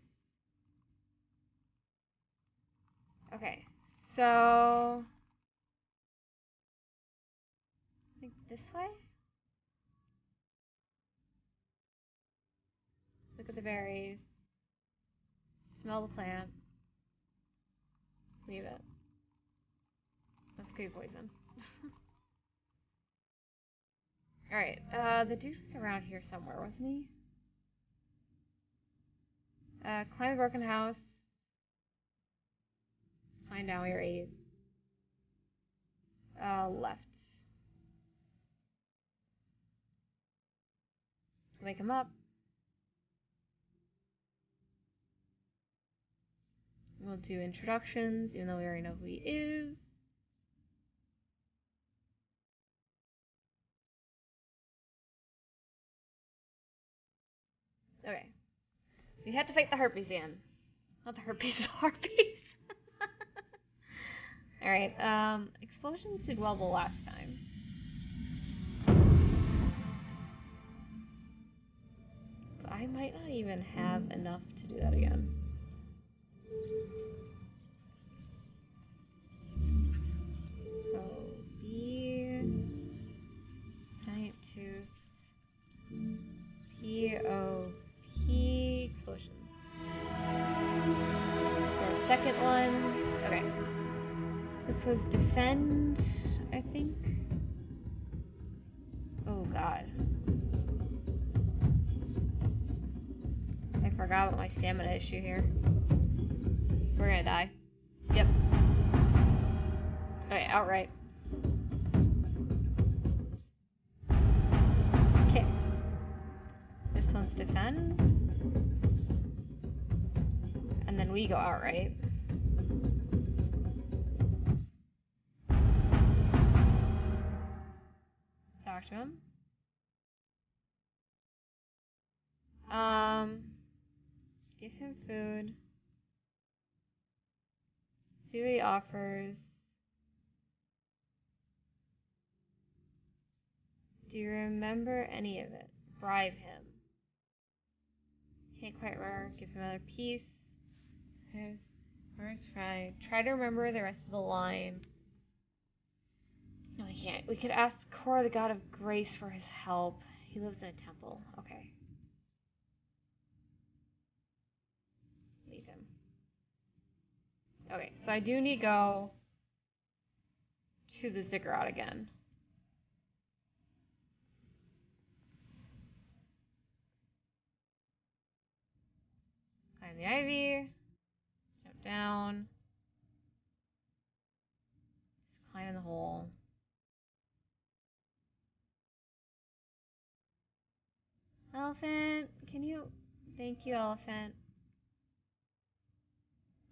Okay, so I think this way? Look at the berries. Smell the plant. Leave it. That's could be poison. Alright, the dude was around here somewhere, wasn't he? Climb the broken house. Just climb down, we are 8. Left. Wake him up. We'll do introductions, even though we already know who he is. Okay. We had to fight the Harpies again. Not the Harpies, the Harpies. Alright, explosions did well the last time. But I might not even have enough to do that again. Oh, B, giant tooth, P-O-P, explosions. For a second one, okay. This was defend, I think. Oh god. I forgot about my stamina issue here. We're gonna die. Yep. Okay, outright. Okay. This one's defend. And then we go outright. Talk to him. Give him food. See what he offers. Do you remember any of it? Bribe him. Can't quite remember. Give him another piece. Where's Fry? Try to remember the rest of the line. No, I can't. We could ask Korra, the god of grace, for his help. He lives in a temple. Okay. Leave him. Okay, so I do need to go to the ziggurat again. Climb the ivy. Jump down. Just climb in the hole. Elephant, can you... Thank you, elephant.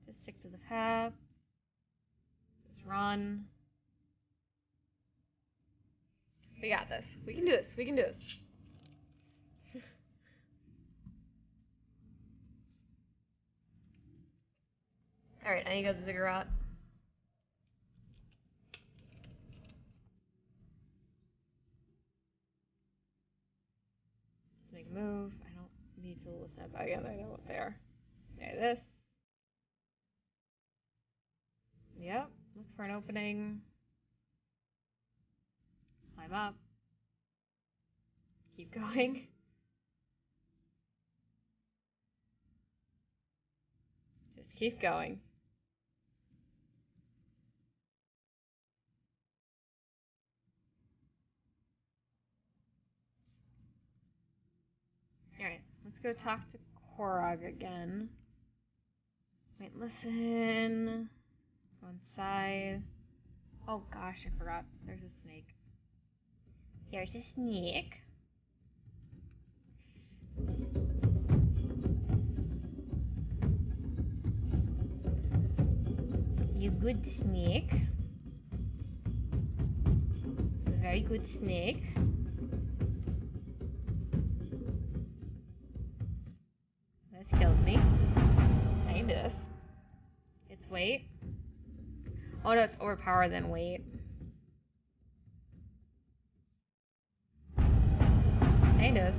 Just stick to the path. Just run. We got this. We can do this. We can do this. Alright, I need to go to the ziggurat. Just make a move. I don't need to listen up again. I know what they are. Okay, this. Yep. Look for an opening. Climb up. Keep going. Just keep going. Alright, let's go talk to Korog again. Wait, listen. Go inside. Oh gosh, I forgot. There's a snake. Here's a snake. You good snake. Very good snake. This killed me. Kind of. It's weight. Oh no, it's overpowered than weight. Kind of.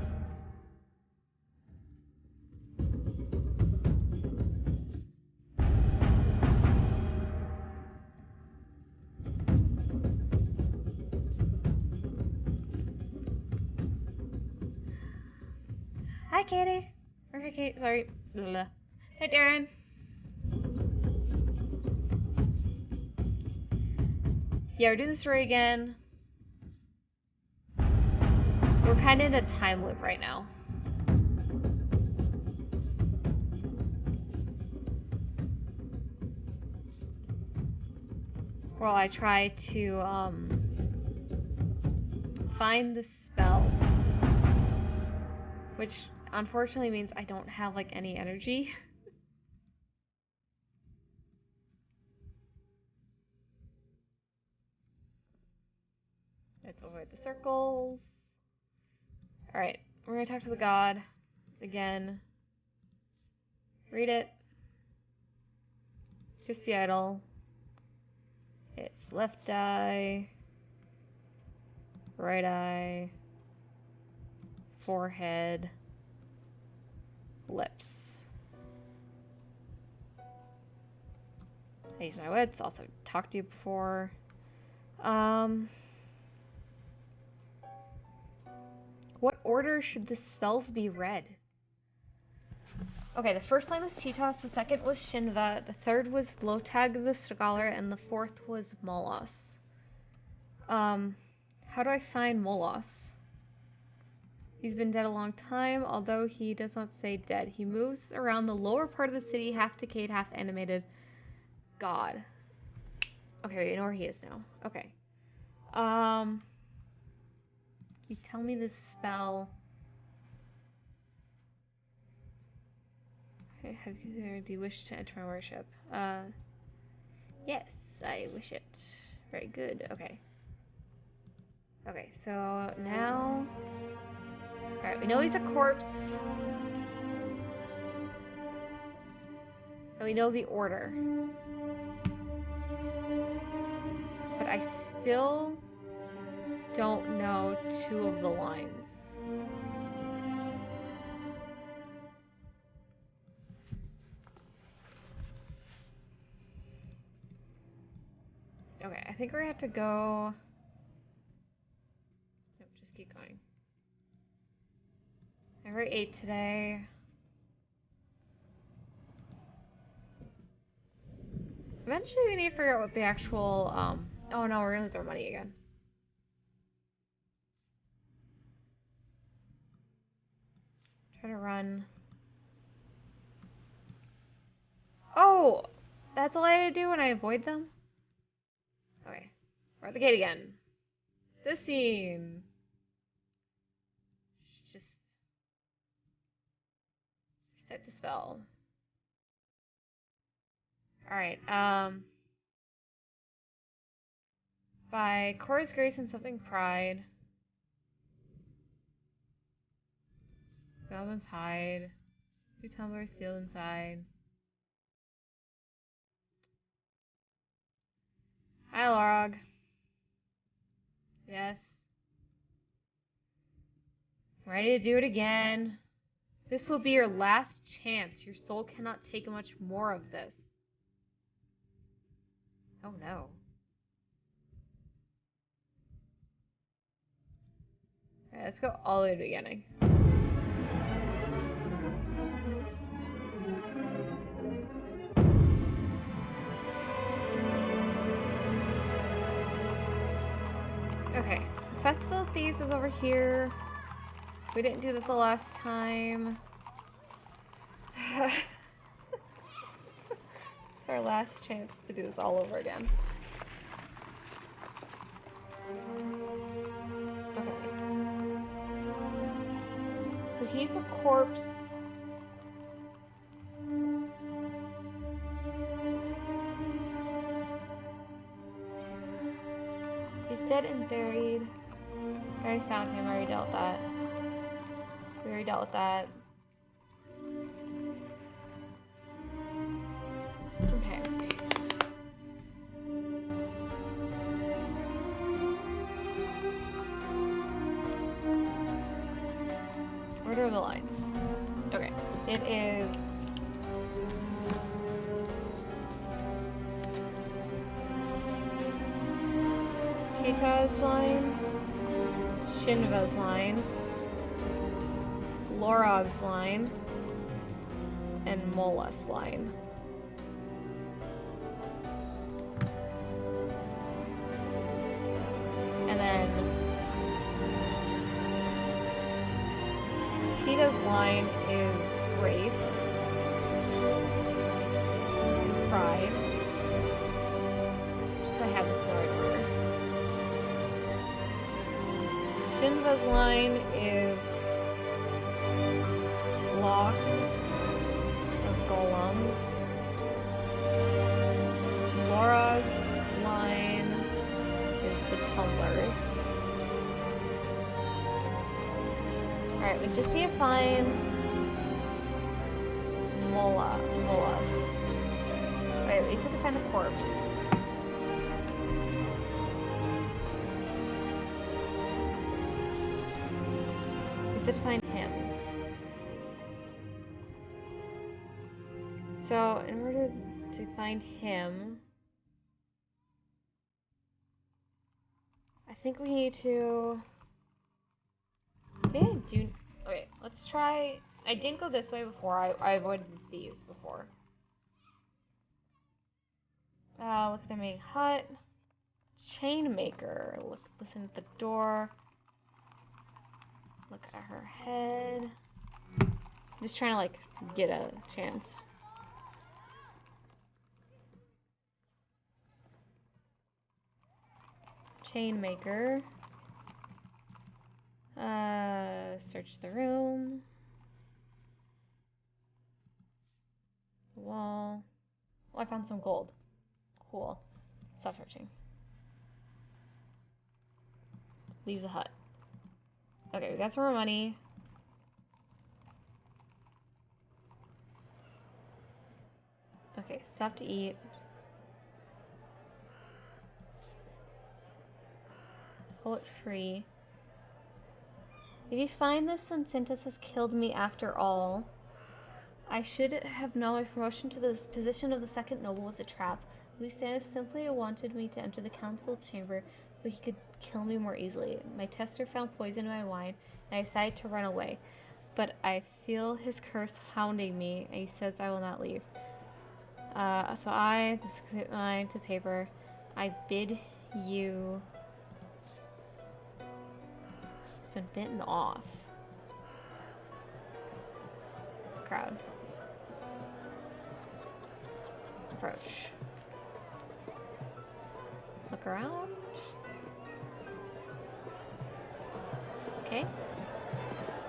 Hi, Katie. Or hi, Kate. Sorry. Blah. Hi, Darren. Yeah, we're doing the story again. We're kind of in a time loop right now. Well, I try to find the spell, which unfortunately means I don't have like any energy. Let's avoid the circles. Alright, we're gonna talk to the god again. Read it. Kiss the idol. Left eye, right eye, forehead, lips. I use my wits, also talked to you before. What order should the spells be read? Okay, the first line was Titas, the second was Shinva, the third was Lotag the Scholar, and the fourth was Molos. How do I find Molos? He's been dead a long time, although he does not say dead. He moves around the lower part of the city, half decayed, half animated. God. Okay, you know where he is now. Okay. You tell me this spell. Do you wish to enter my worship? Yes, I wish it. Very good. Okay. Okay, so now... Alright, we know he's a corpse. And we know the order. But I still don't know two of the lines. Okay, I think we're gonna have to go... Nope, just keep going. I already ate today. Eventually we need to figure out what the actual, oh no, we're gonna lose our money again. Try to run. Oh! That's all I had to do when I avoid them? Okay. We're at the gate again. This scene. Just reset the spell. Alright, by Cora's Grace and Something Pride. Goblin's Hide. 2 tumblers sealed inside. Hi, Lorog. Yes. I'm ready to do it again. This will be your last chance. Your soul cannot take much more of this. Oh no. Alright, let's go all the way to the beginning. Okay, Festival of Thieves is over here. We didn't do this the last time. It's our last chance to do this all over again. Okay. So he's a corpse. He's dead and buried. I already found him, I already dealt with that. We already dealt with that. Okay. Order of the lines. Okay. It is... Tita's line, Shinva's line, Lorog's line, and Molas' line. And then Tita's line is Grace, and Pride. Just so I have this in the right order. Shinva's line is Lock of Golem. Lorog's line is the Tumblers. Alright, we just need to find Molas. Wait, we just have to find the corpse. to find him. So, in order to find him, I think we need to... Maybe I do... Okay, let's try... I didn't go this way before. I avoided these before. Look at the main hut. Chain maker. Listen at the door. Look at her head. Just trying to, like, get a chance. Chain maker. Search the room. The wall. Oh, I found some gold. Cool. Stop searching. Leave the hut. Okay, we got some more money. Okay, stop to eat. Pull it free. If you find this, then Syntis has killed me after all. I should have known my promotion to the position of the second noble was a trap. Lucianus simply wanted me to enter the council chamber so he could kill me more easily. My tester found poison in my wine, and I decided to run away. But I feel his curse hounding me, and he says I will not leave. So this commit mine to paper. I bid you... It's been bitten off. Crowd. Approach. Look around. Okay.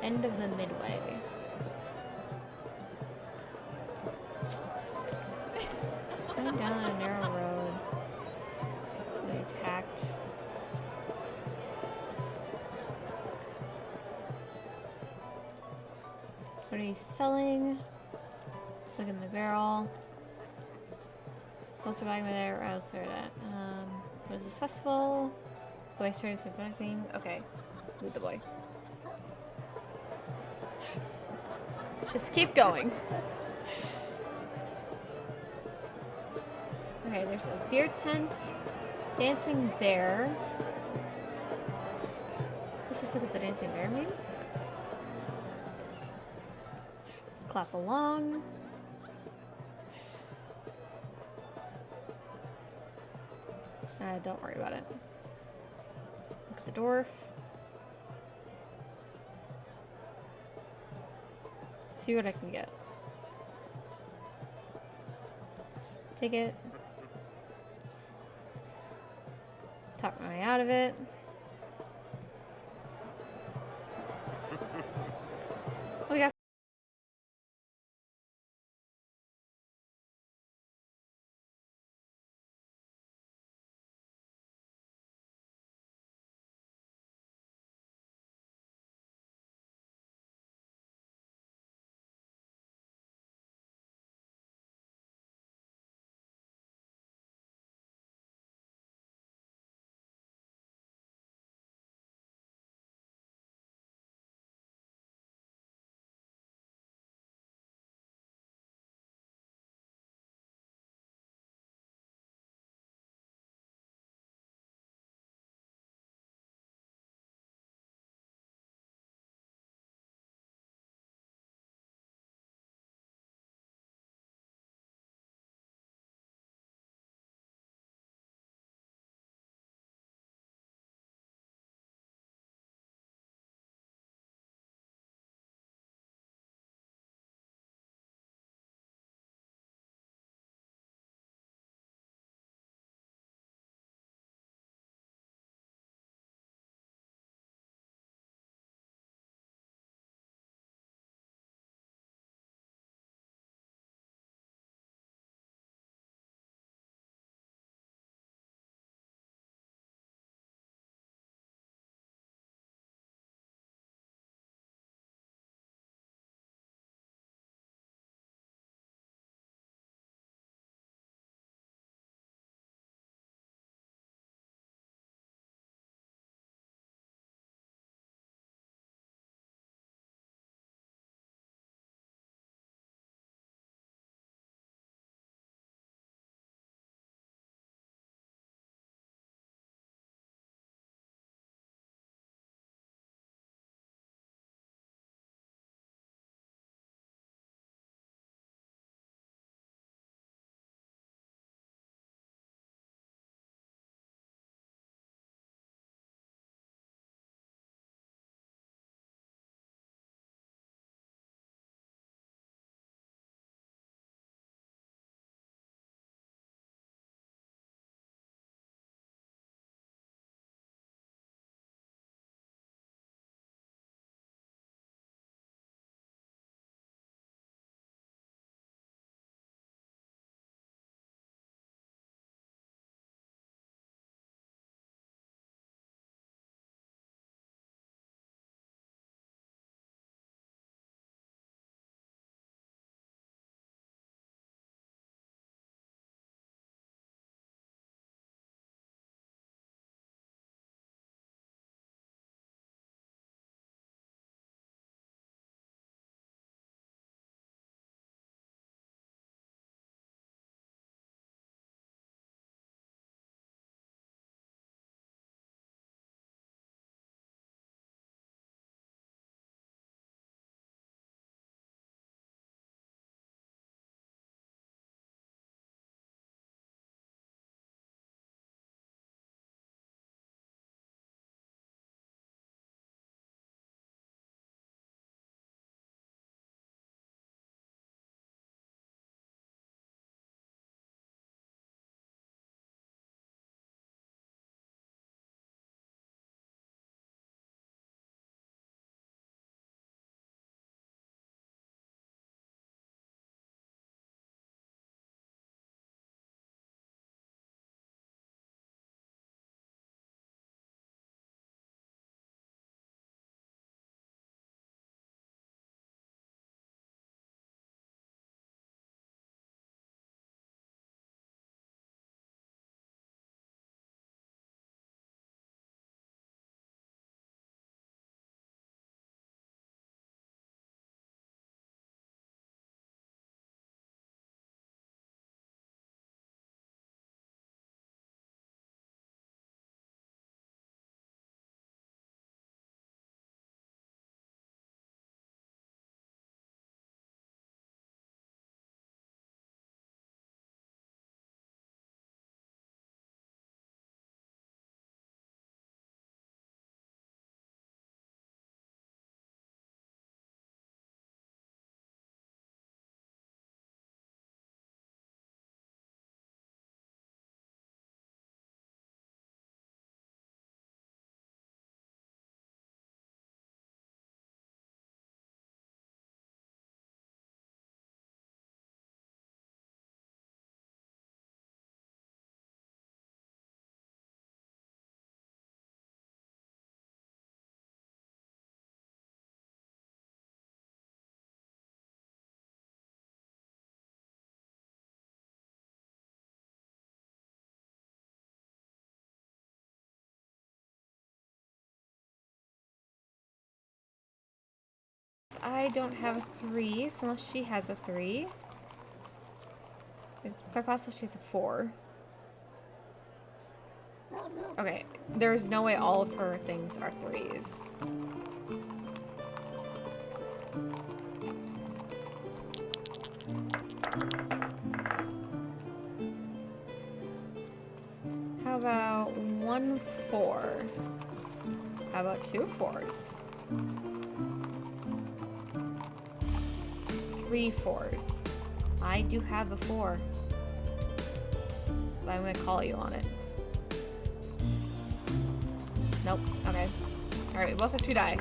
End of the midway. Going down a narrow road. We attacked. What are you selling? Look in the barrel. Also buying there. What else are that? What is this festival? Boy started says anything. Okay. Lead the boy. Just keep going. Okay, there's a beer tent. Dancing bear. Let's just look at the dancing bear, maybe? Clap along. Don't worry about it. Look at the dwarf. See what I can get. Take it. Talk my way out of it. Oh, we got I don't have a 3, so unless she has a 3. It's quite possible she has a 4. Okay, there's no way all of her things are 3s. How about 1 4? How about 2 4s? 3 4s. I do have a 4. But I'm gonna call you on it. Nope. Okay. Alright, we both have 2 die.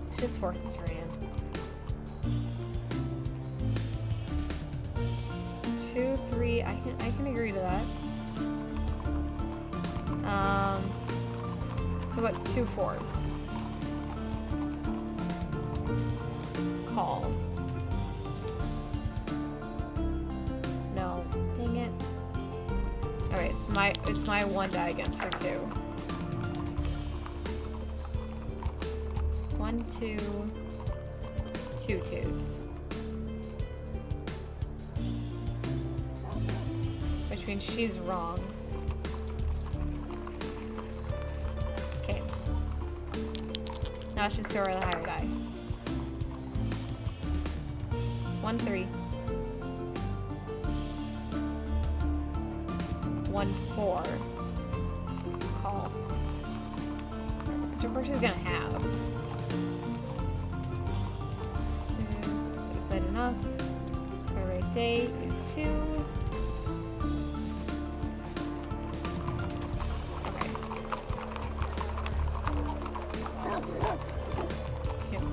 Let's just force this her hand. 2 3. I can agree to that. How about 2 4s? Call. No. Dang it. Alright, it's my 1 die against her 2. 1 2 2 2s. Which means she's wrong. Okay. Now let's just go over the higher die. 1 3. 1 4. Call. Which of course she's gonna have. Is good enough. Alright, day, you 2.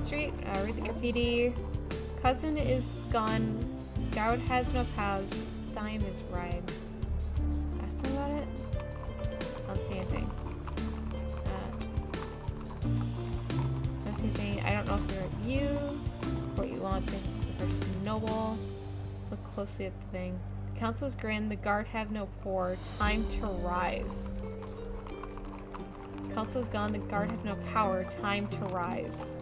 Street, read the graffiti. Cousin is gone. Gowd has no pals. Dime is ride. Ask him about it? I don't see anything. I don't see anything. I don't know if you're at you. What you want. Since the person noble. Look closely at the thing. Council's grin. The guard have no poor. Time to rise. Council's gone. The guard have no power. Time to rise.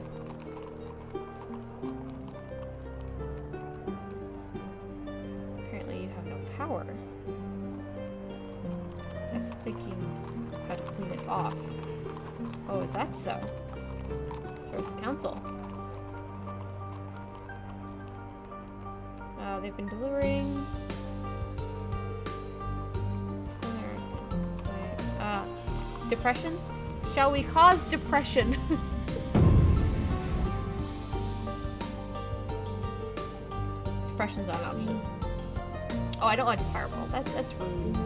Power. I was thinking how to clean it off. Oh, is that so? So is the council. They've been delivering. Depression? Shall we cause depression? Depression's not an option. Oh, I don't want to fireball. That's rude.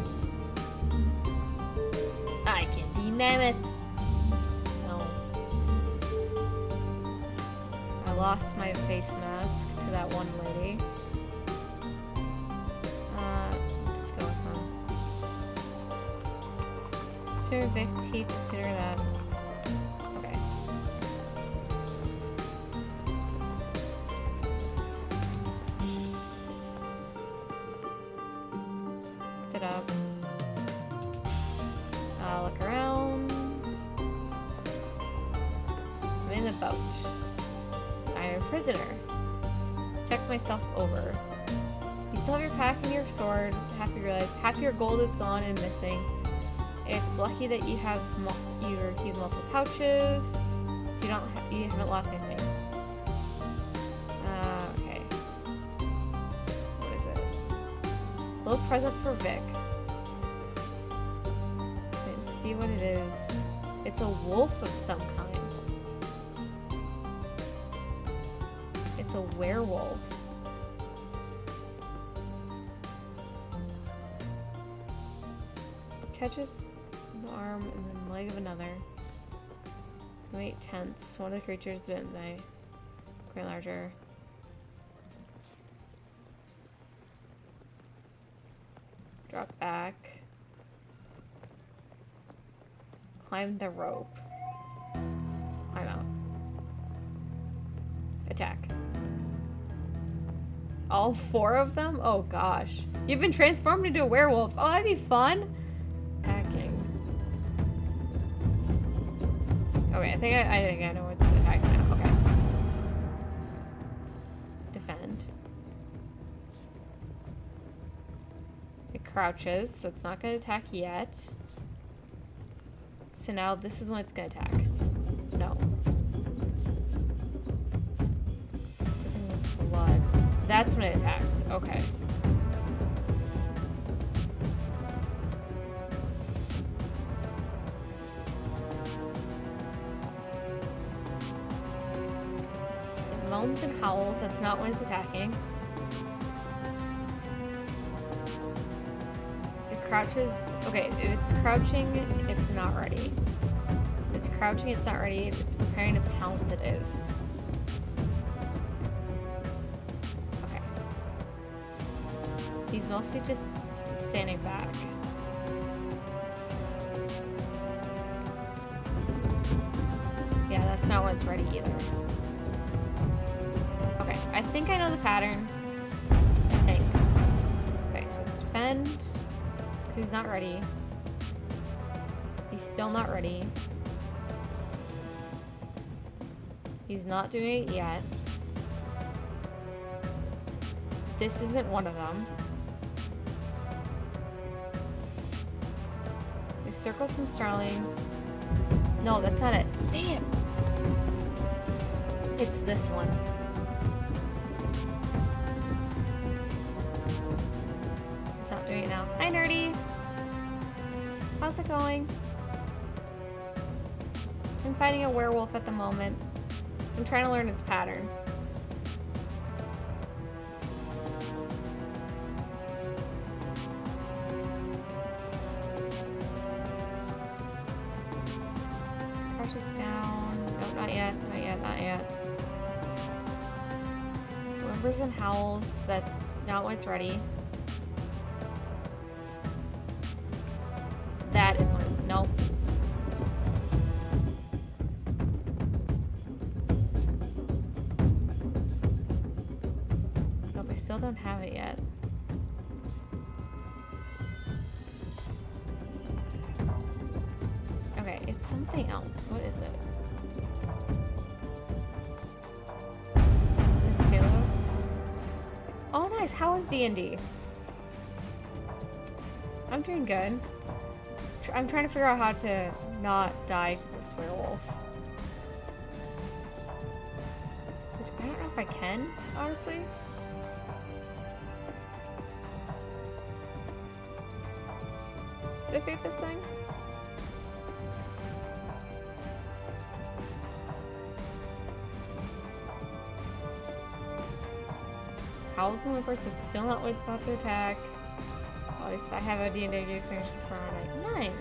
I can't be mammoth. No. I lost my face mask to that one lady. Just go with them. Sure, Vic T, consider that. Okay. Sit up. Look around. I'm in the boat. I'm a prisoner. Check myself over. You still have your pack and your sword. Half you realize half your gold is gone and missing. It's lucky that you have multiple pouches, so you haven't lost anything. Okay. What is it? Little present for Vic. Let's see what it is. It's a wolf of some kind. It's a werewolf. Catches the arm and then leg of another. Wait, tense. One of the creatures bitten by quite larger. Drop back. Climb the rope. Climb out. Attack. All 4 of them? Oh gosh. You've been transformed into a werewolf. Oh, that'd be fun. Attacking. Oh Okay, I think I know what's attacking now. Okay. Defend. It crouches, so it's not going to attack yet. So now this is when it's going to attack. No. Blood. That's when it attacks. Okay. It moans and howls. That's not when it's attacking. Crouches. Okay, if it's crouching, it's not ready. If it's crouching, it's not ready. If it's preparing to pounce, it is. Okay. He's mostly just standing back. Yeah, that's not when it's ready either. Okay, I think I know the pattern. I think. Okay, so it's defend. He's not ready. He's still not ready. He's not doing it yet. This isn't one of them. It circles and Starling. No, that's not it. Damn! It's this one. It's not doing it now. Hi, Nerdy! How's it going? I'm fighting a werewolf at the moment. I'm trying to learn its pattern. Crouches down. No, not yet. Not yet. Not yet. Whimpers and howls. That's not when it's ready. That is when. Nope. Nope, I still don't have it yet. Okay, it's something else. What is it? Is it Halo? Oh, nice. How is D&D? I'm doing good. I'm trying to figure out how to not die to this werewolf. Which I don't know if I can, honestly. Defeat this thing? Howls and whimpers, it's still not what it's about to attack. Oh, I have a D&D experience for it. Nice.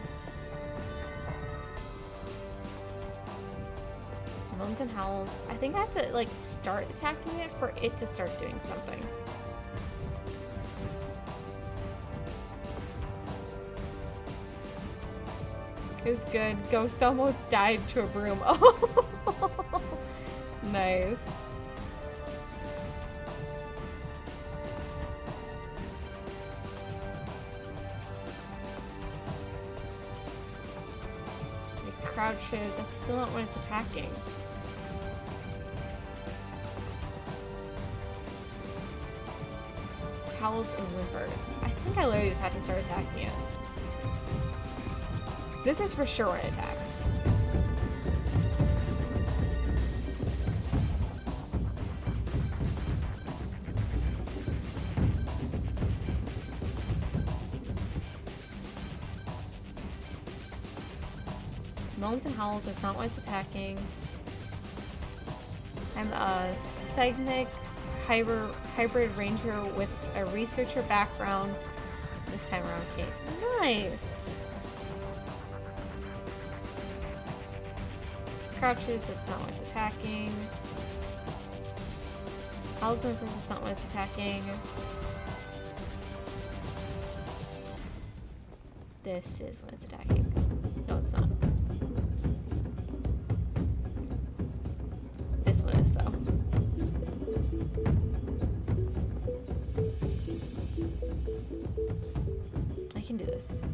Moans and howls. I think I have to like start attacking it for it to start doing something. It was good. Ghost almost died to a broom. Oh, nice. Crouches. That's still not when it's attacking. Howls and whimpers. I think I literally just had to start attacking it. This is for sure when it attacks. Moans and howls, that's not what it's attacking. I'm a Psychic hybrid ranger with a researcher background. This time around, Kate. Nice! Crouches, that's not what it's attacking. Howls and whimpers, that's not what it's attacking. This is when it's attacking. No, it's not. This one is, though. I can do this.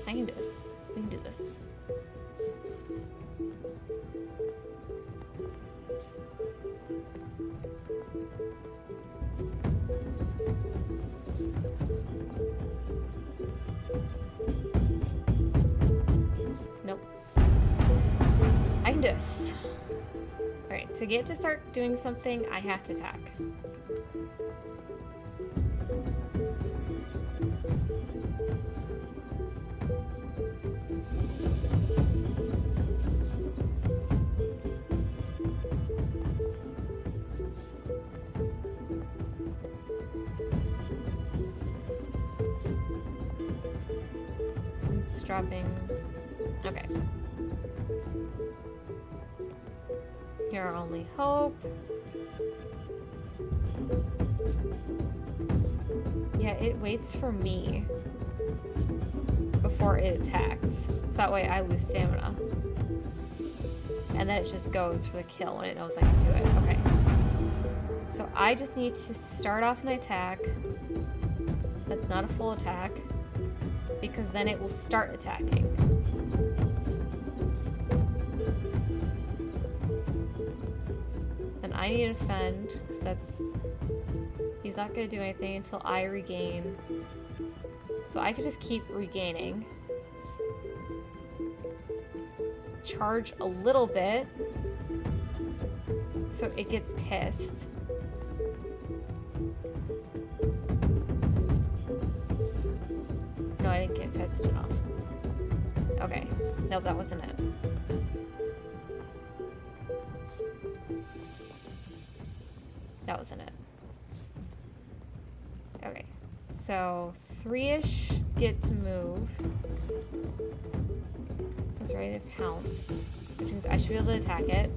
I can do this. We can do this. Nope. I can do this. Alright, to get to start doing something, I have to attack. It's dropping. Okay. Your only hope. Yeah, it waits for me before it attacks. So that way I lose stamina. And then it just goes for the kill when it knows I can do it. Okay. So I just need to start off an attack. That's not a full attack. Because then it will start attacking. Then I need to defend, because that's... He's not going to do anything until I regain. So I could just keep regaining. Charge a little bit. So it gets pissed. No, I didn't get pissed enough. Okay. Nope, that wasn't it. That wasn't it. Okay. So, 3-ish get to move. So it's ready to pounce. Which means I should be able to attack it.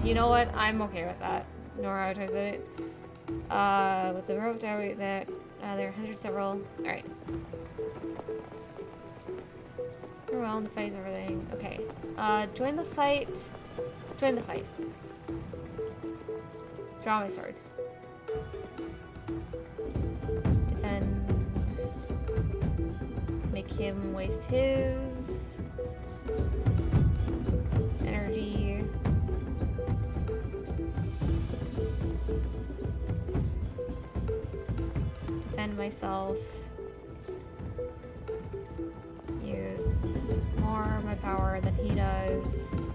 You know what? I'm okay with that. Nora, I tried it. With the rope diary that there are hundreds several. Alright. Well, the fight is everything. Okay. Join the fight. Join the fight. Draw my sword. Defend. Make him waste his energy. Defend myself. Use more of my power than he does.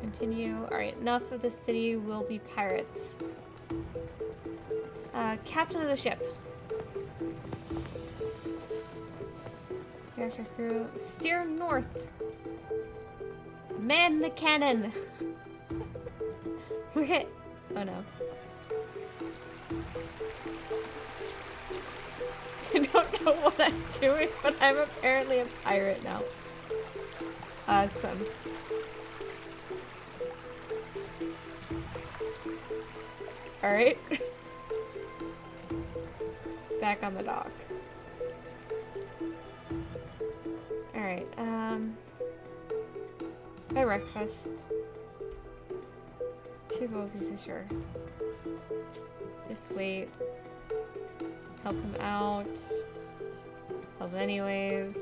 Continue. Alright, enough of the city will be pirates. Captain of the ship. Character crew. Steer north. Man the cannon. Okay. Oh no. I don't know what I'm doing, but I'm apparently a pirate now. Swim. Alright. Back on the dock. Alright, my breakfast. 2 gold pieces, sure. Just wait. Help him out. Help him anyways.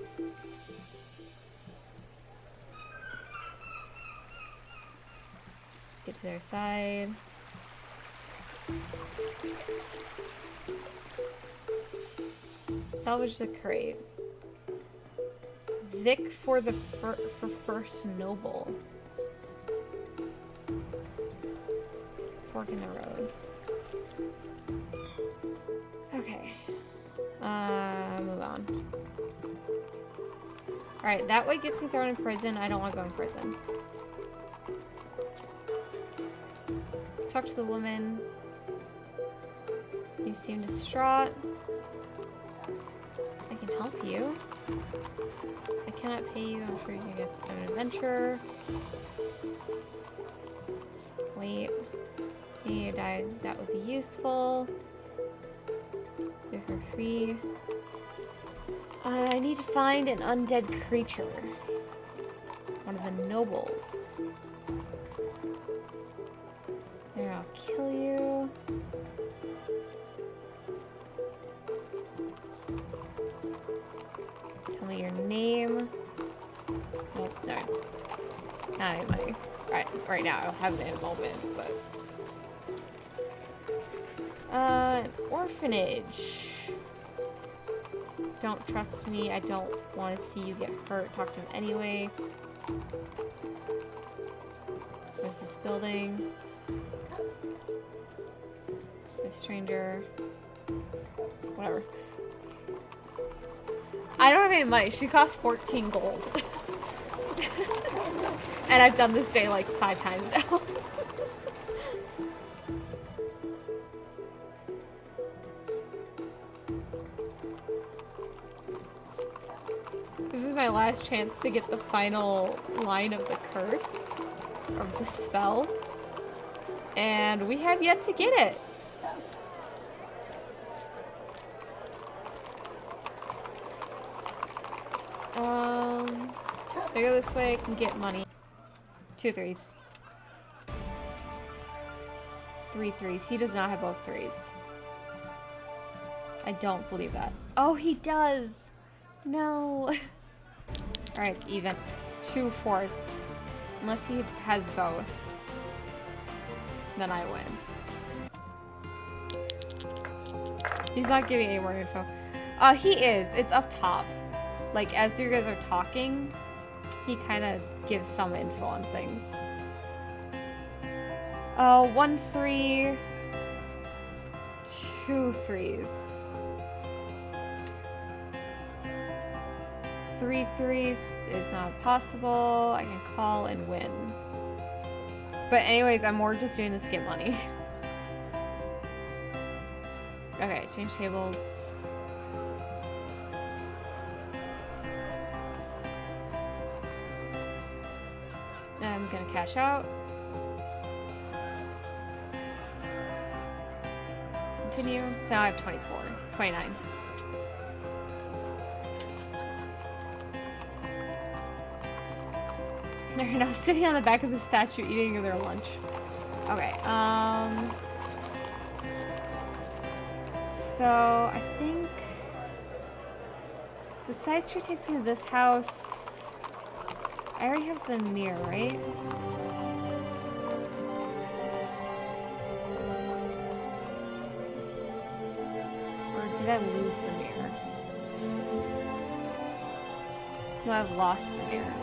Just get to their side. Salvage the crate. Vic for the for first noble. Fork in the road. Okay. Move on. Alright, that way gets me thrown in prison. I don't want to go in prison. Talk to the woman. You seem distraught. I can help you. I cannot pay you. I'm sure you can get an adventure. Wait. You died. That would be useful. Do for free. I need to find an undead creature. One of the nobles. There, I'll kill you. me your name. Nope, no. Not any money. Right now, I don't have it in a moment, but... an orphanage. Don't trust me. I don't want to see you get hurt. Talk to him anyway. What's this building? A stranger. Whatever. I don't have any money. She costs 14 gold. And I've done this day like 5 times now. This is my last chance to get the final line of the curse, of the spell. And we have yet to get it. If I go this way, I can get money. 2 3s. 3 3s. He does not have both 3s. I don't believe that. Oh, he does! No! Alright, it's even. 2 4s. Unless he has both. Then I win. He's not giving any more info. He is. It's up top. Like, as you guys are talking, he kind of gives some info on things. 1 3. 2 3s. 3 3s is not possible. I can call and win. But anyways, I'm more just doing this to get money. Okay, change tables. I'm gonna cash out. Continue. So now I have 24. 29. They're now sitting on the back of the statue eating their lunch. Okay, so I think the side street takes me to this house. I already have the mirror, right? Or did I lose the mirror? No, I've lost the mirror.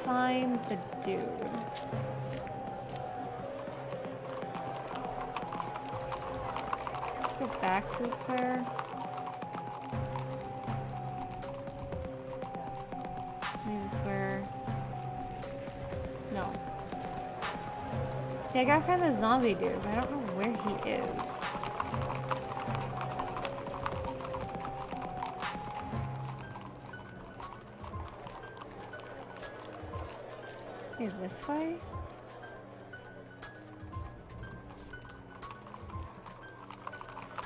Find the dude. Let's go back to the square. Maybe the square. No. Yeah, I gotta find the zombie dude, but I don't know where he is. Okay, this way?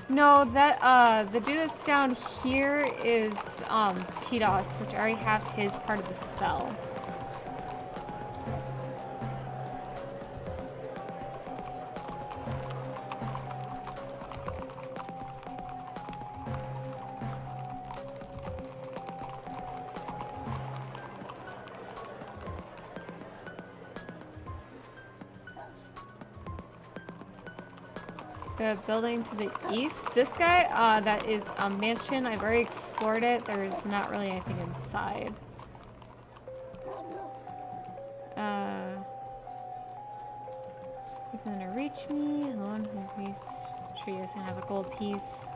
No, that, the dude that's down here is, T-Dos, which I already have his part of the spell. The building to the east. This guy, that is a mansion. I've already explored it. There's not really anything inside. If they're gonna reach me, hold on, please. Sure, you guys can have a gold piece.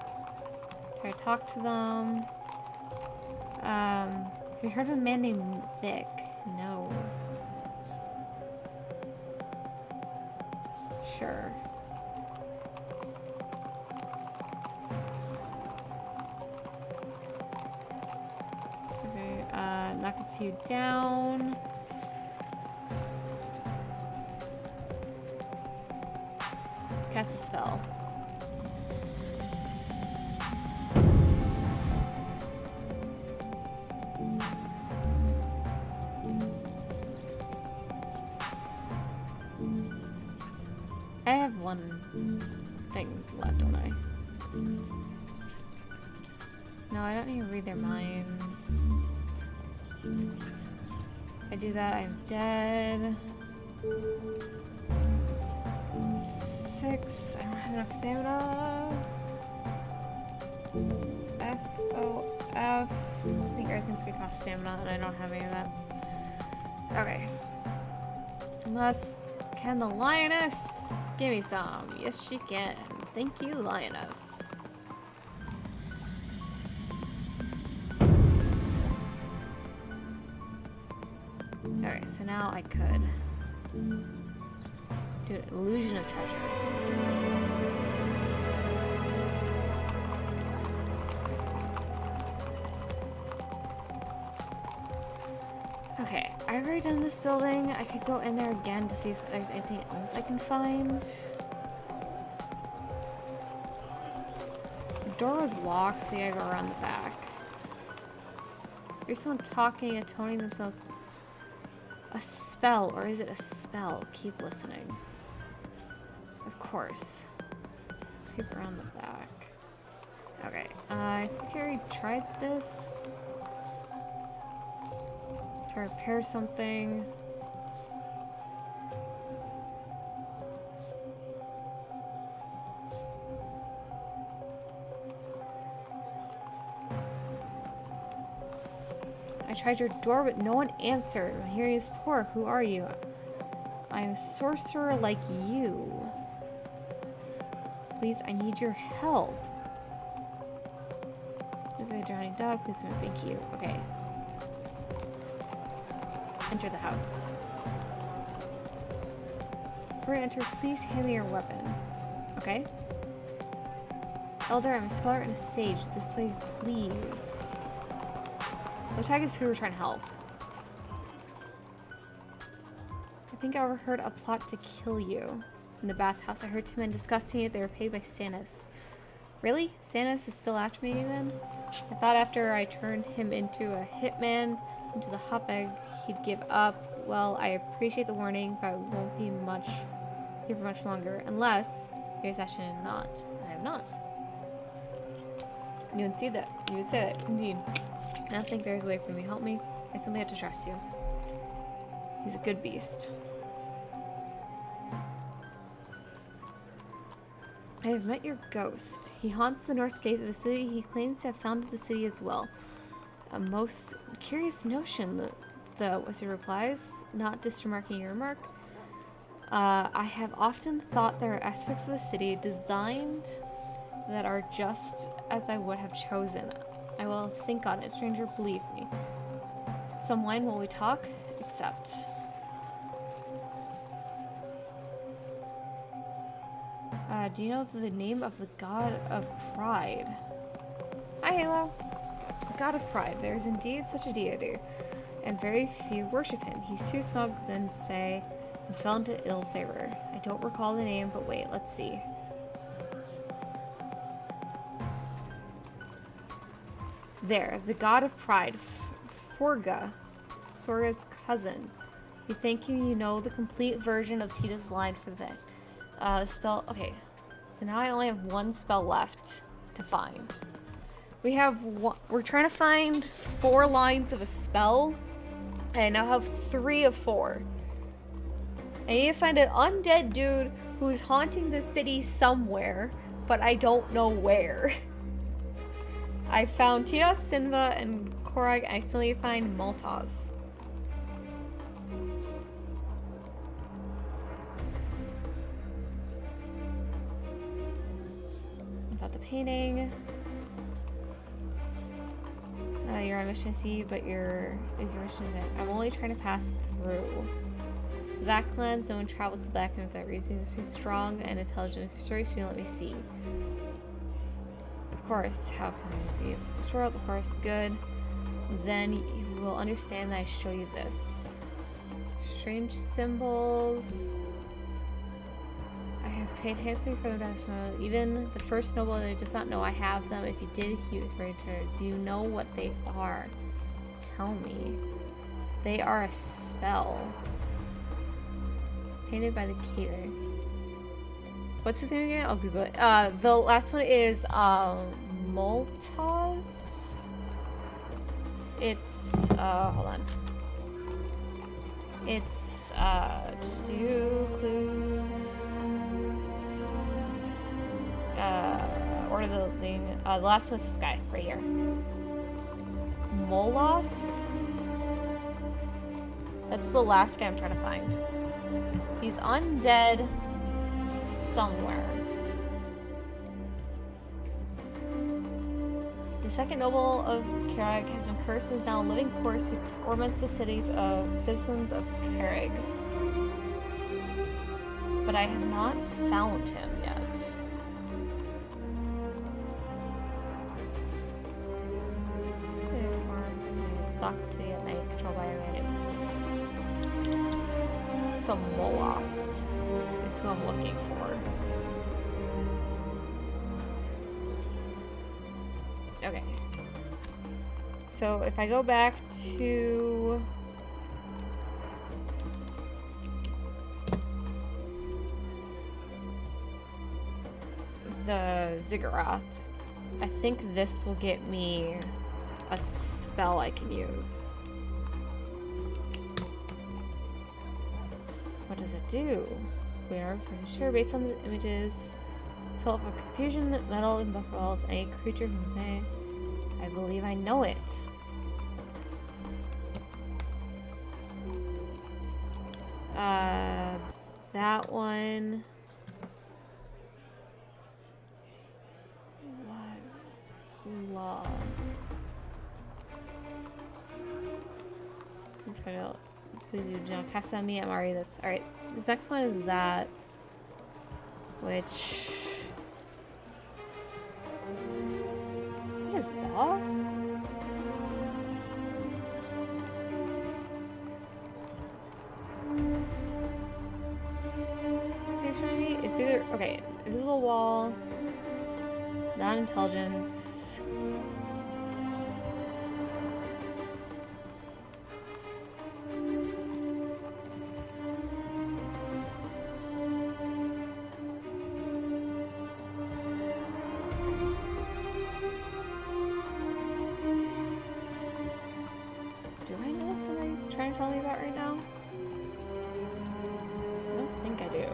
Try to talk to them. Have you heard of a man named Vic? No. Sure. Knock a few down. Cast a spell. I have one thing left, don't I? No, I don't need to read their minds. If I do that, I'm dead. 6. I don't have enough stamina. F-O-F. I think everything's gonna cost stamina, and I don't have any of that. Okay. Unless, can the lioness give me some? Yes, she can. Thank you, lioness. Okay, so now I could do an illusion of treasure. Okay, I've already done this building. I could go in there again to see if there's anything else I can find. The door was locked, so you gotta go around the back. There's someone talking and toning themselves. A spell, or is it a spell? Keep listening. Of course. Keep around the back. Okay, I think I already tried this. To repair something. I tried your door, but no one answered. My hearing is poor. Who are you? I am a sorcerer like you. Please, I need your help. Look at a drowning dog. Please, no, thank you. Okay. Enter the house. Before you enter, please hand me your weapon. Okay? Elder, I'm a scholar and a sage. This way, please. The tag is who we're trying to help. I think I overheard a plot to kill you. In the bathhouse, I heard two men discussing it. They were paid by Stannis. Really? Stannis is still after me then? I thought after I turned him into a hitman, into the hotbag, he'd give up. Well, I appreciate the warning, but it won't be much here for much longer. Unless you're actually not. I am not. You would see that. You would say that. Indeed. I don't think there's a way for me to help me. I simply have to trust you. He's a good beast. I have met your ghost. He haunts the north gate of the city. He claims to have founded the city as well. A most curious notion, though, was your replies, not just remarking your remark. I have often thought there are aspects of the city designed that are just as I would have chosen. I will think on it, stranger, believe me. Some wine while we talk? Accept. Do you know the name of the god of pride? Hi, Halo. The god of pride. There is indeed such a deity, and very few worship him. He's too smug, then say, and fell into ill favor. I don't recall the name, but wait, let's see. There, the god of pride, Forga, Sora's cousin. You think you know the complete version of Tita's line for the spell. Okay, so now I only have one spell left to find. We're trying to find 4 lines of a spell, and I now have 3 of 4. I need to find an undead dude who's haunting the city somewhere, but I don't know where. I found Tita, Sinva, and Korag, and I still need to find Maltaz. About the painting. You're on a mission to see, but is your mission event. I'm only trying to pass through. The Backlands, no one travels to Backlands without reason. She's strong and intelligent. If you're sorry, let me see. Of course, how can I be this world? Of course, good. Then you will understand that I show you this. Strange symbols. I have paid handsomely for them. Even the first noble that does not know I have them. If you did, he would return. Do you know what they are? Tell me. They are a spell. Painted by the cater. What's his name again? I'll Google it. The last one is Moltaz. It's hold on. It's do clues. Order the thing. The last one's this guy right here. Molos. That's the last guy I'm trying to find. He's undead somewhere. The second noble of Carrig has been cursed and is now a living corpse who torments the citizens of Carrig. But I have not found him yet. Stalk the city at night, controlled by a man. Some Molos is who I'm looking for. Okay. So if I go back to the Ziggurat, I think this will get me a spell I can use. What does it do? We are pretty sure based on the images. Spell for confusion, metal, and buff rolls, any creature can say, I believe I know it. That one. Law. Please do not cast on me. I'm already this. Alright, this next one is that. Which. What is law? It's either. Okay, invisible wall, non intelligence. Trying to tell me about right now? I don't think I do.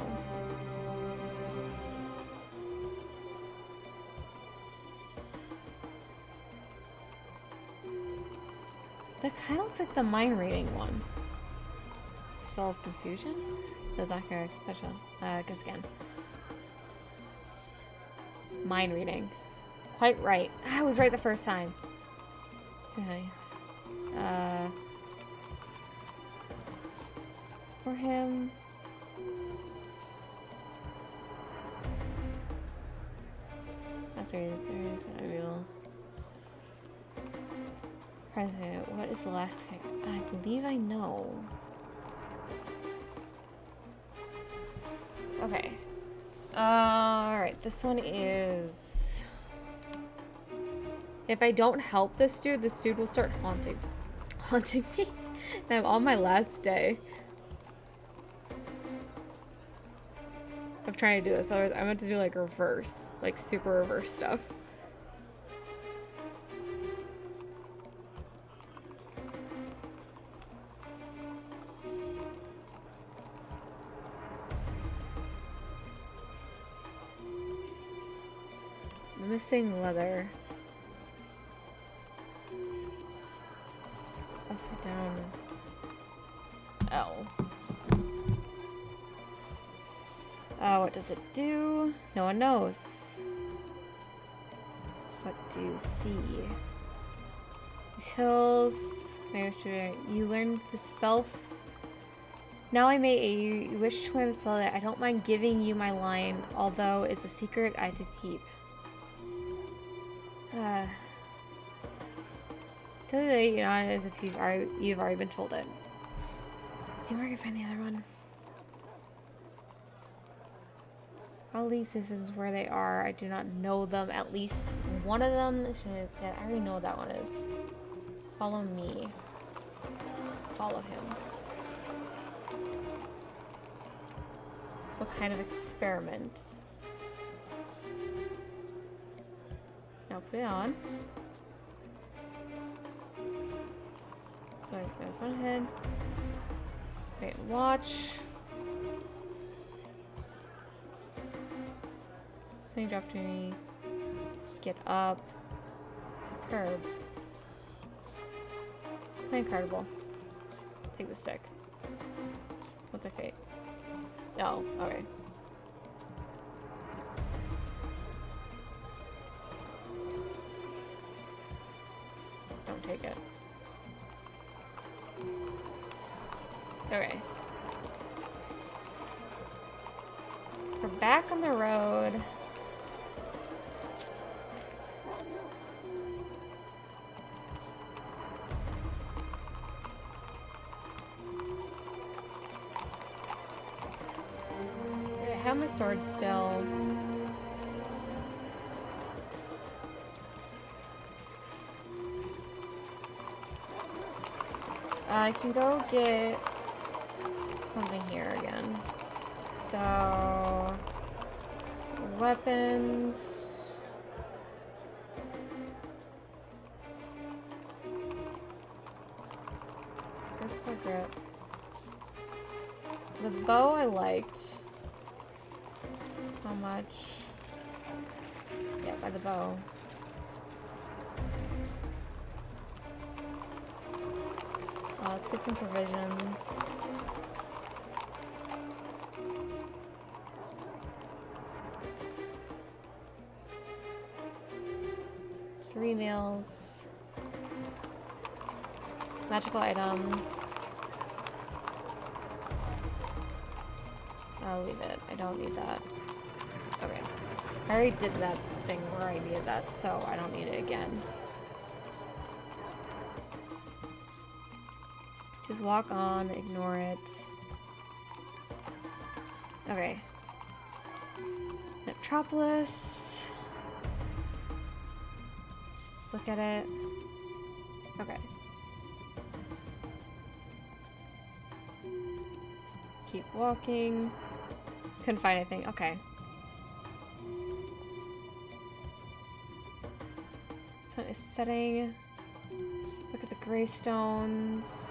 That kind of looks like the mind reading one. Spell of confusion? Does not care. Such a guess again. Mind reading. Quite right. I was right the first time. Okay. For him. That's real. President, what is the last thing? I believe I know. Okay. Alright, this one is. If I don't help this dude will start haunting me. And I'm on my last day of trying to do this. Otherwise, I'm going to do like reverse, like super reverse stuff. Missing leather. Upside down L. What does it do? No one knows. What do you see? These hills. You learned the spell. Now I may you wish to learn the spell that I don't mind giving you my line, although it's a secret I to keep. Tell you you know as if you've already been told it. Do you know where I can find the other one? At least this is where they are. I do not know them. At least one of them is. I already know what that one is. Follow me. Follow him. What kind of experiment? Put it on. So there's one head. Wait, watch. Same opportunity. Get up. Superb. Incredible. Take the stick. What's our fate? Oh, okay. Don't take it. Okay. We're back on the road. I have my sword still. I can go get something here again. So, weapons. That's so great. The bow I liked. How much? Yeah, by the bow. Let's get some provisions. Three meals. Magical items. I'll leave it. I don't need that. Okay. I already did that thing where I needed that, so I don't need it again. Just walk on, ignore it. Okay. Metropolis. Just look at it. Okay. Keep walking. Couldn't find anything. Okay. Sun is setting. Look at the gray stones.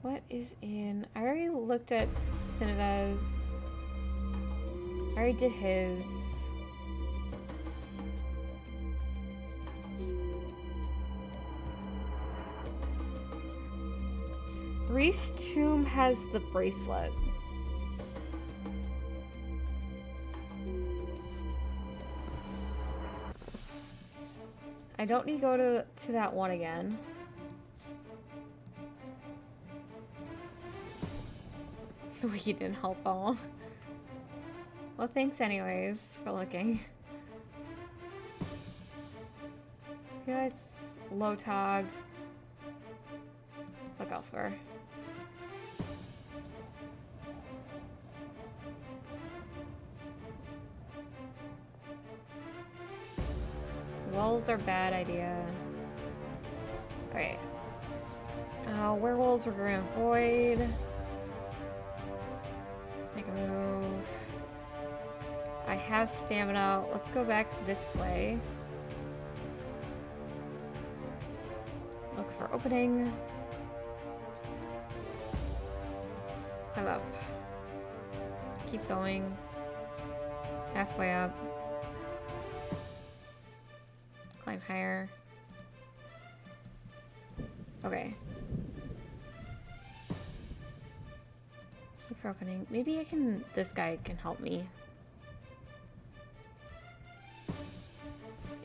What is in? I already looked at Cineva's. I already did his. Reese Tomb has the bracelet. I don't need to go to that one again. We didn't help all. Well, thanks anyways for looking. You guys, Lotog. Look elsewhere. Wolves are a bad idea. Okay. Werewolves we're going to avoid. Make a move. I have stamina. Let's go back this way. Look for opening. Climb up. Keep going. Halfway up. Climb higher. Okay. Look for opening. Maybe I can. This guy can help me.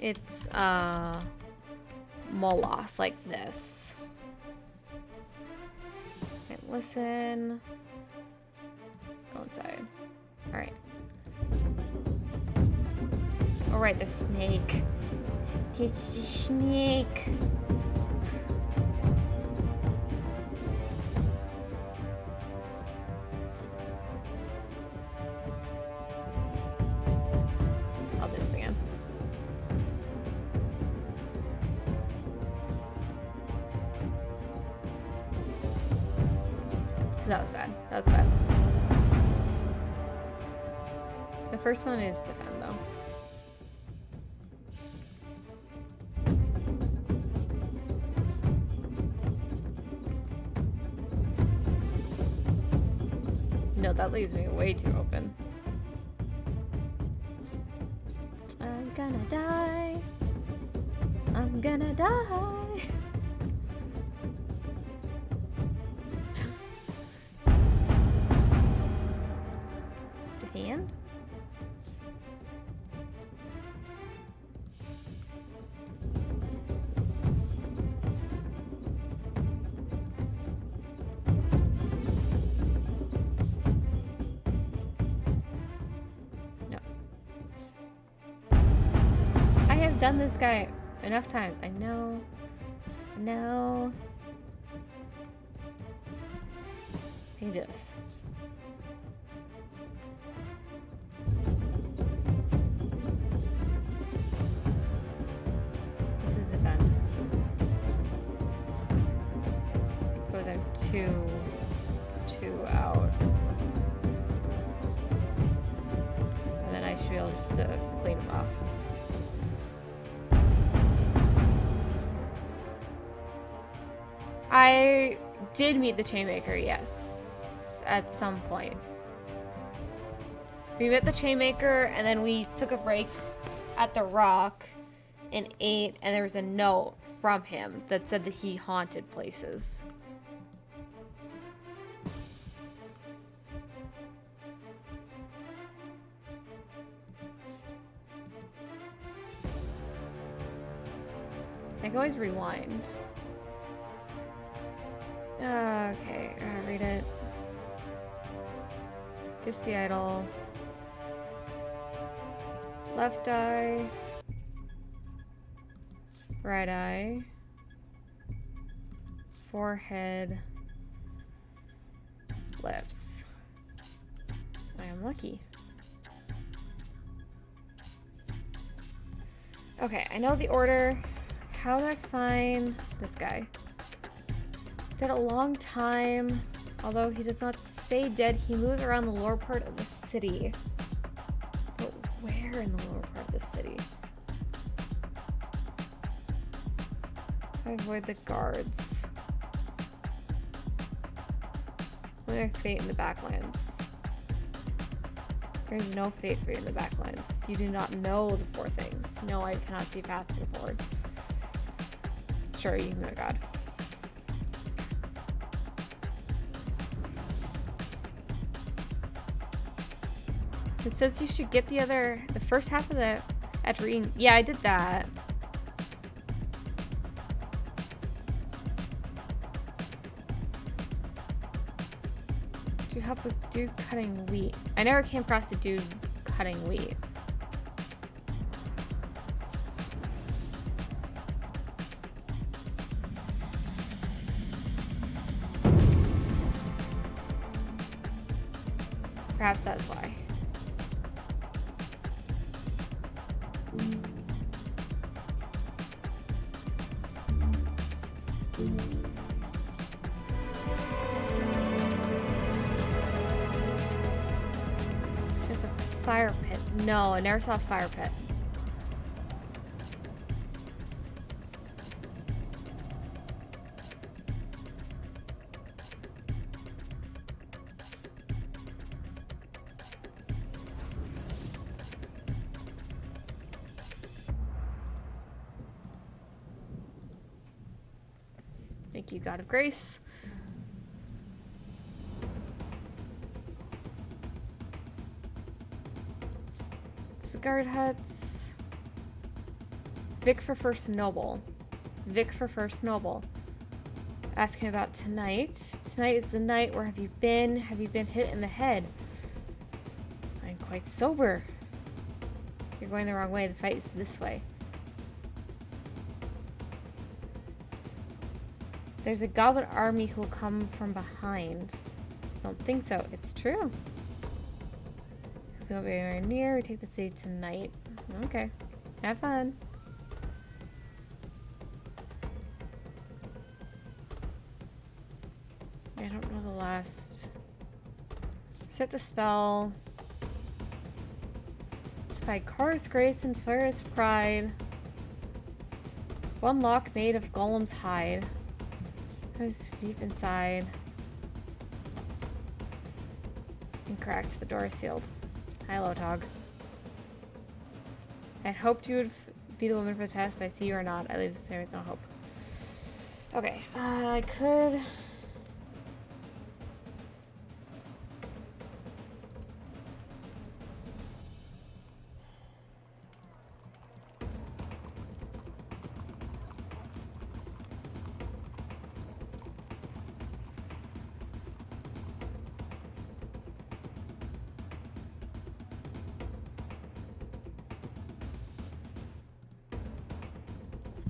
It's Molas like this. Okay, listen. Go inside. Alright. Alright, the snake. It's the snake. I'll do this again. That was bad. That was bad. The first one is defend, though. No, that leaves me way too open. I'm gonna die. I'm gonna die. The hand? Done this guy enough times. I know. No. He does. This is defend. Suppose I'm two out. And then I should be able just to clean him off. I did meet the Chainmaker, yes, at some point. We met the Chainmaker, and then we took a break at the Rock and ate, and there was a note from him that said that he haunted places. I can always rewind. Okay, read it. Kiss the idol. Left eye. Right eye. Forehead. Lips. I am lucky. Okay, I know the order. How do I find this guy? Dead a long time. Although he does not stay dead, he moves around the lower part of the city. But where in the lower part of the city? I avoid the guards. Look at fate in the backlands. There's no fate for you in the backlands. You do not know the four things. No, I cannot see path to the forward. Sure, you know God. It says you should get the first half of the after reading. Yeah, I did that. Do you help with dude cutting wheat? I never came across a dude cutting wheat. Perhaps that's why. There's a fire pit. No, I never saw a fire pit. Thank you, God of Grace. It's the guard huts. Vic for First Noble. Vic for First Noble. Asking about tonight. Tonight is the night. Where have you been? Have you been hit in the head? I'm quite sober. You're going the wrong way. The fight is this way. There's a goblin army who will come from behind. Don't think so. It's true. Because we won't be anywhere near. We take the city tonight. Okay. Have fun. I don't know the last. Set the spell. It's by Car's Grace and Flair's Pride. One lock made of Golem's hide. Goes deep inside. Incorrect. The door is sealed. Hi, Lotog. I hoped you would be the woman for the test, but I see you are not. I leave this area with no hope. Okay. I could...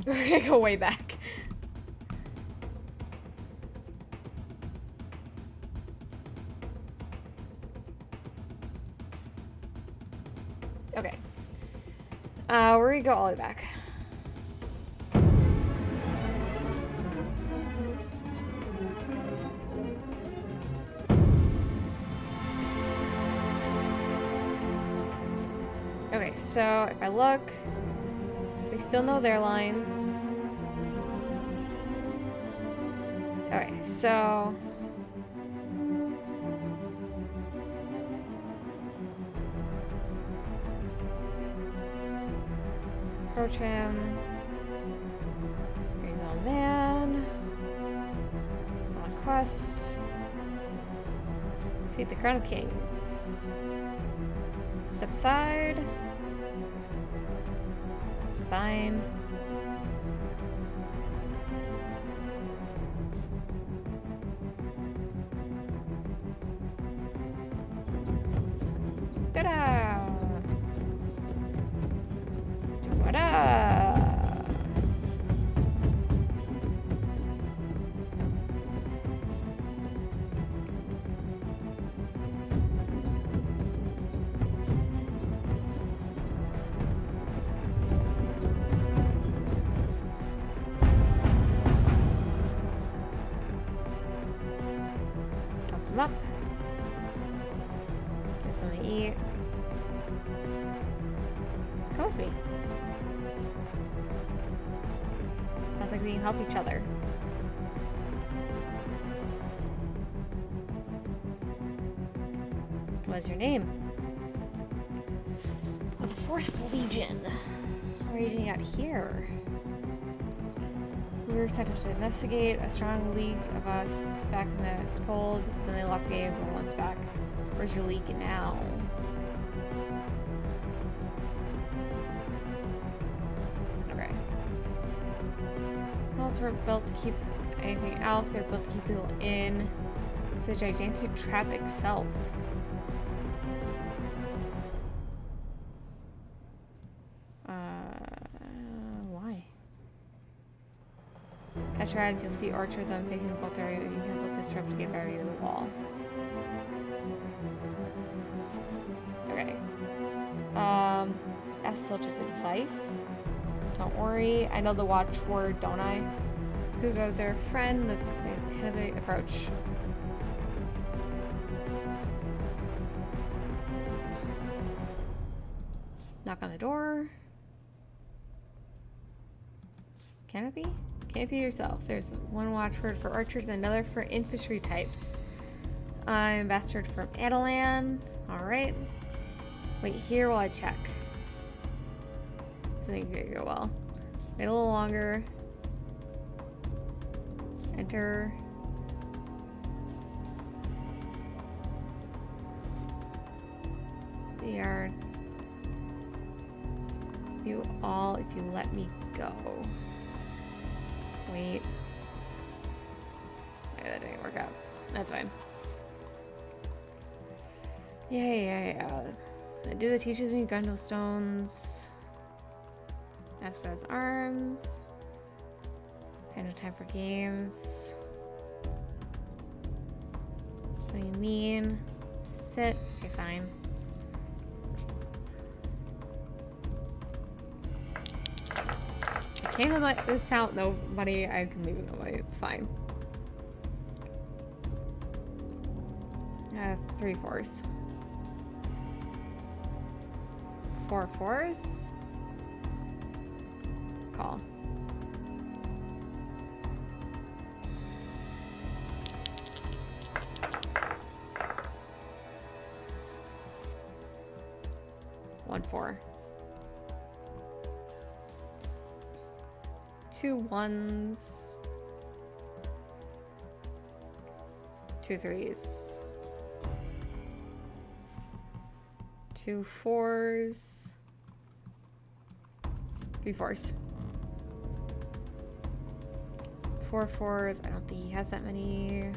We're gonna go way back. Okay. We're gonna go all the way back. Okay, so if I look, we still know their lines. Okay, so... approach him. Green old man. On a quest. Seek the Crown of Kings. Step aside. Fine. Ta-da! Ta-da! Up. Get something to eat. Come with me. Sounds like we can help each other. What's your name? The Fourth Legion. How are you doing out here? We were sent up to investigate a strong league of us back in the cold, then they locked games and won us back. Where's your league now? Okay. Walls weren't built to keep anything else, they're built to keep people in. It's a gigantic trap itself. Why? Catch your eyes, you'll see orchard them facing both area. You can build this trap to get barrier to the wall. Okay. Ask soldiers advice. Don't worry. I know the watchword, don't I? Who goes there? Friend. There's kind of an approach. Knock on the door. Can it be? Can't be yourself. There's one watchword for archers and another for infantry types. I'm ambassador from Adeland. Alright. Wait here while I check. I think it's gonna go well. Wait a little longer. Enter. The yard. You all if you let me go. Wait. Okay, that didn't work out. That's fine. Yeah. The dude that teaches me Gundle stones. Ask about his arms. I have no time for games. What do you mean? Sit. Okay, fine. I came to this town, no money. I can leave with no money. It's fine. 3 4s. 4 4s. Call. 1-4. 2 1s. 2 3s. 2 4s. 3 4s. 4 4s. I don't think he has that many.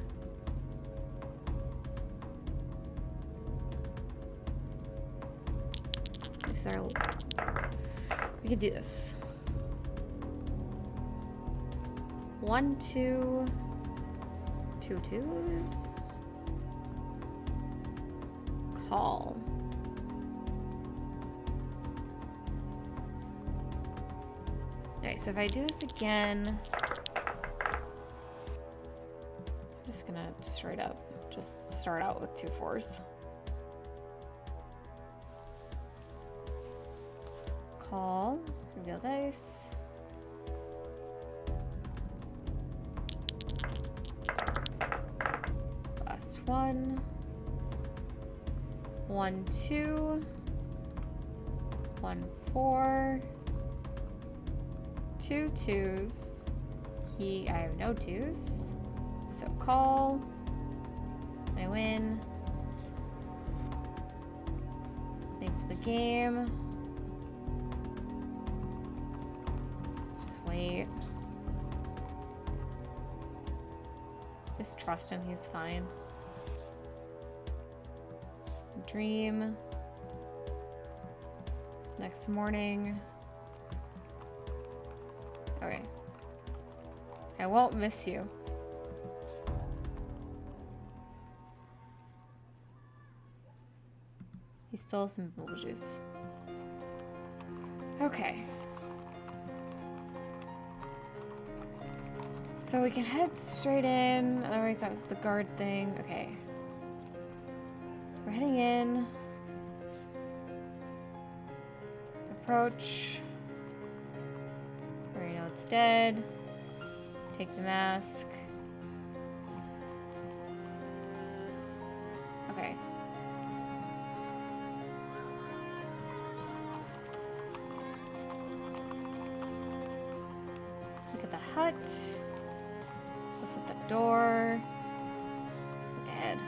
We could do this. 1 2. 2 2s. Call. Alright, so if I do this again, I'm just gonna straight up just start out with 2 4s. Call, reveal dice. Last one. 1 2. 1 4. 2 2s. I have no 2s. So call. I win. Thanks to the game. Just wait. Just trust him, he's fine. Dream. Next morning. Okay. I won't miss you. He stole some bubble juice. Okay. So we can head straight in. Otherwise, that was the guard thing. Okay. We're heading in. Approach. Already know it's dead. Take the mask. Okay. Look at the hut. Let's at the door. Dead.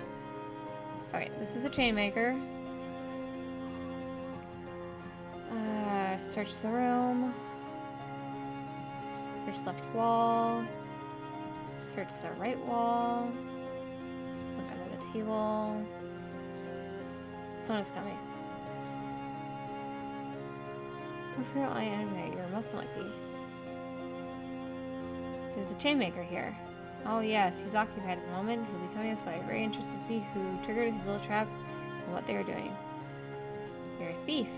Okay, this is the chain maker. Search the room. Search left wall. Search the right wall. Look under the table. Someone's coming. I animate. You're most likely. There's a chain maker here. Oh yes, he's occupied at the moment. He'll be coming this way. Very interested to see who triggered his little trap and what they are doing. You're a thief.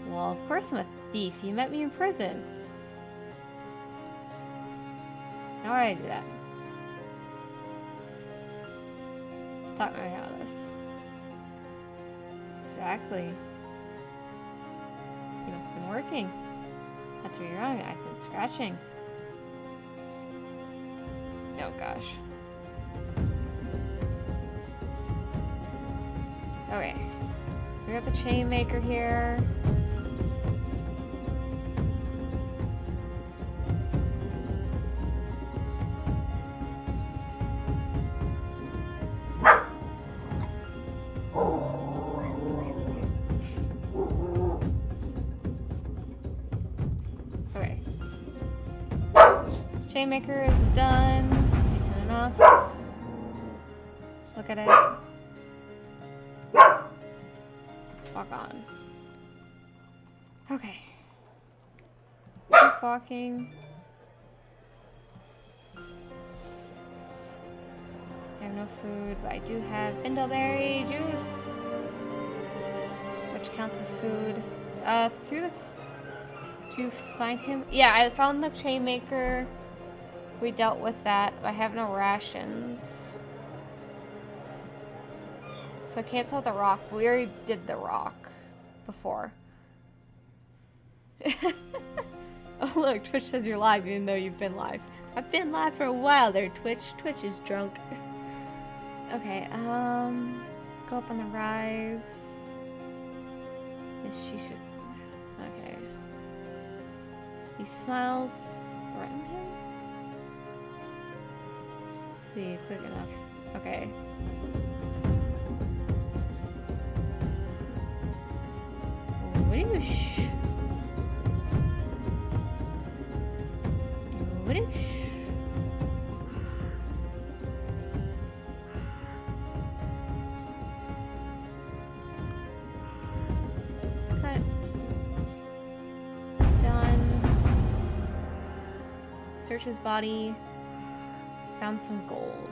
Well, of course I'm a thief. You met me in prison. How would I do that? Talk me out of this. Exactly. You must have been working. That's where you're wrong. I've been scratching. Oh gosh. Okay. So we got the chain maker here. Okay. Chain maker is done. Decent enough. Look at it. Walk on. Okay. Keep walking. I have no food, but I do have bindleberry juice, which counts as food. Did you find him? Yeah, I found the chain maker. We dealt with that. I have no rations. So I can't tell the rock. We already did the rock before. Oh look, Twitch says you're live even though you've been live. I've been live for a while there, Twitch. Twitch is drunk. Okay, go up on the rise. Yes, she should. Okay. He smiles. Threaten him? Sweet, quick enough. Okay. What do you Cut. Done. Search his body. Found some gold.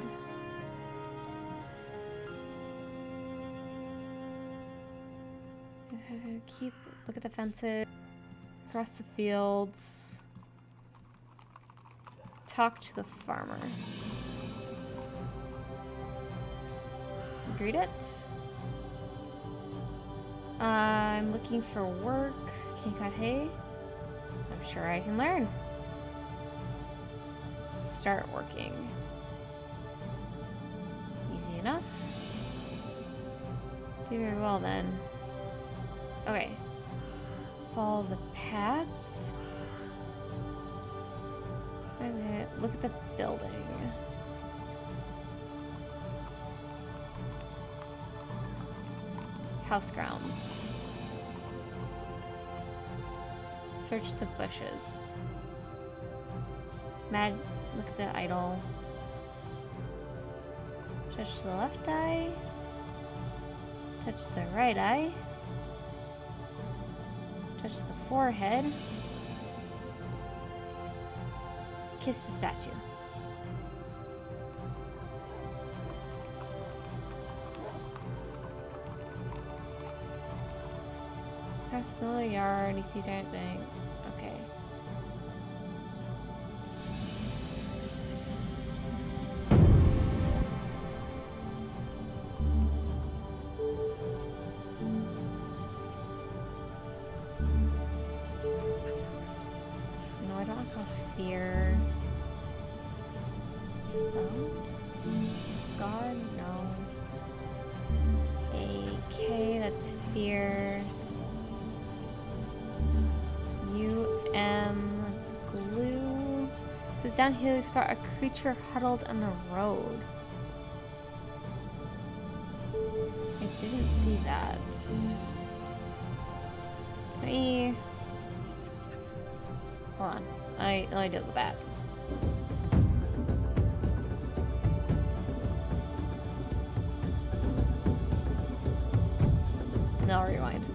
Look at the fences. Across the fields. Talk to the farmer. Greet it. I'm looking for work. Can you cut hay? I'm sure I can learn. Start working. Easy enough. Do very well then. Okay. Follow the path. Okay, look at the building. House grounds. Search the bushes. Look at the idol. Touch the left eye. Touch the right eye. Touch the forehead. Kiss the statue. Cross the middle of the yard, you see giant thing. Okay. No, I don't want to sphere. No. God, no. AK, that's fear. That's glue. It says down here you spot a creature huddled on the road. I didn't see that. Let me... Hold on. Let me do the bat. No, I'll rewind.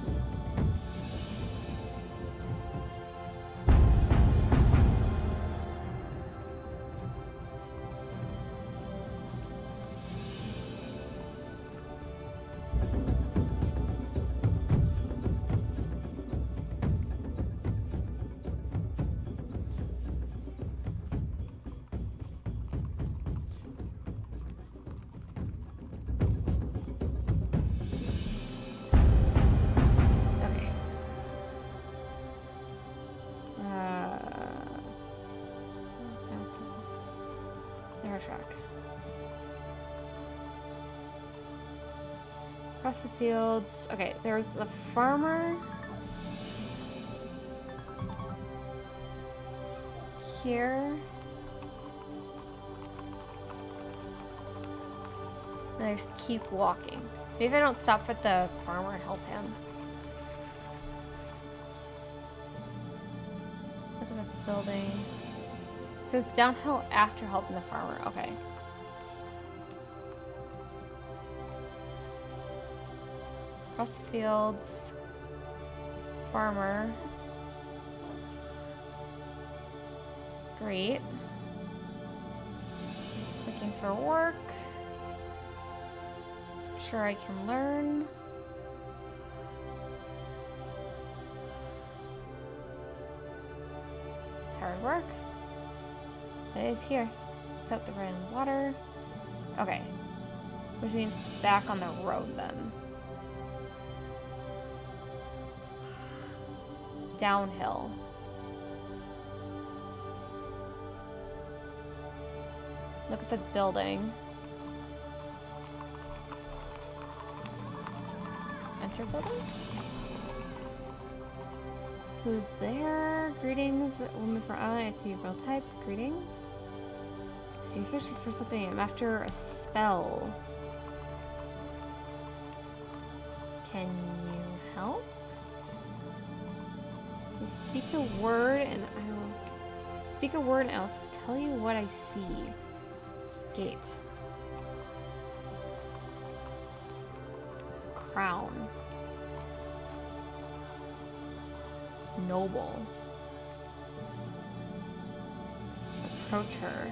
Track. Across the fields. Okay, there's a farmer here. There's keep walking. Maybe I don't stop with the farmer and help him. Look at the building. So it's downhill after helping the farmer. Okay. Across the fields. Farmer. Great. Looking for work. I'm sure I can learn. It's hard work. It is here. Set the right in the water. Okay. Which means back on the road then. Downhill. Look at the building. Enter building? Who's there? Greetings, woman from I see your real type. Greetings. So you're searching for something. I'm after a spell. Can you help? You speak a word and I will speak a word and I'll tell you what I see. Gate. Crown. Noble. Approach her.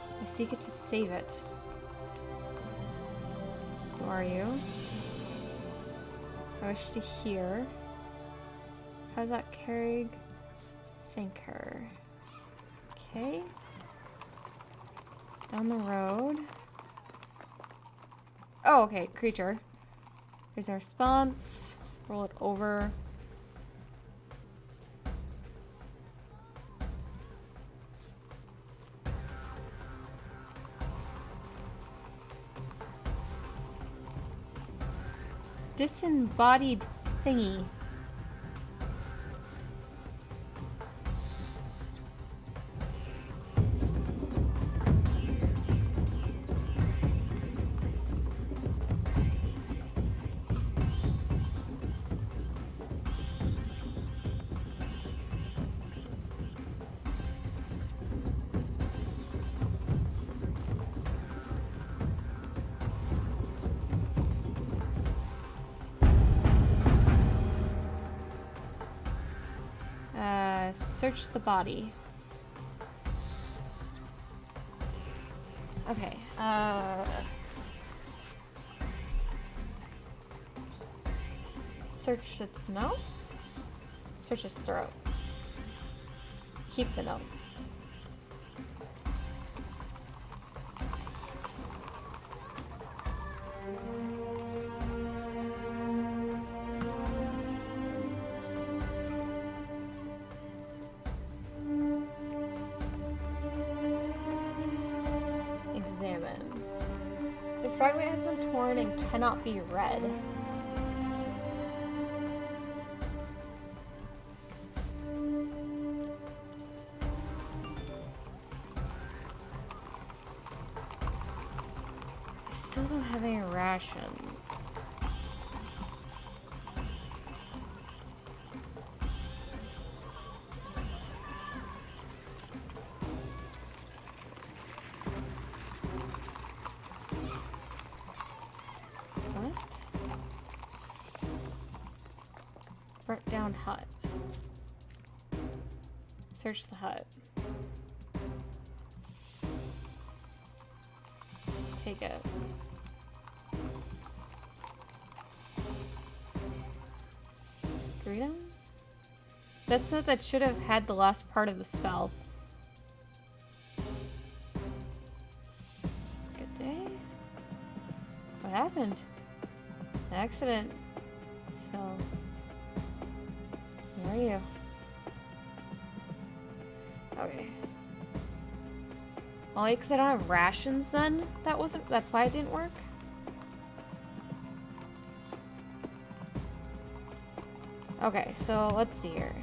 I seek it to save it. Who are you? I wish to hear. How's that Carrig? Thinker. Okay. Down the road. Oh, okay. Creature. Here's our response. Roll it over. Disembodied thingy. Search the body. Okay, search its mouth. Search its throat. Keep the note. Fragment has been torn and cannot be read. I still don't have any rations. Burnt down hut. Search the hut. Take it. Freedom? That's what that should have had the last part of the spell. Good day. What happened? An accident. Phil. Where are you? Okay. Only because I don't have rations then? That's why it didn't work? Okay, so let's see here.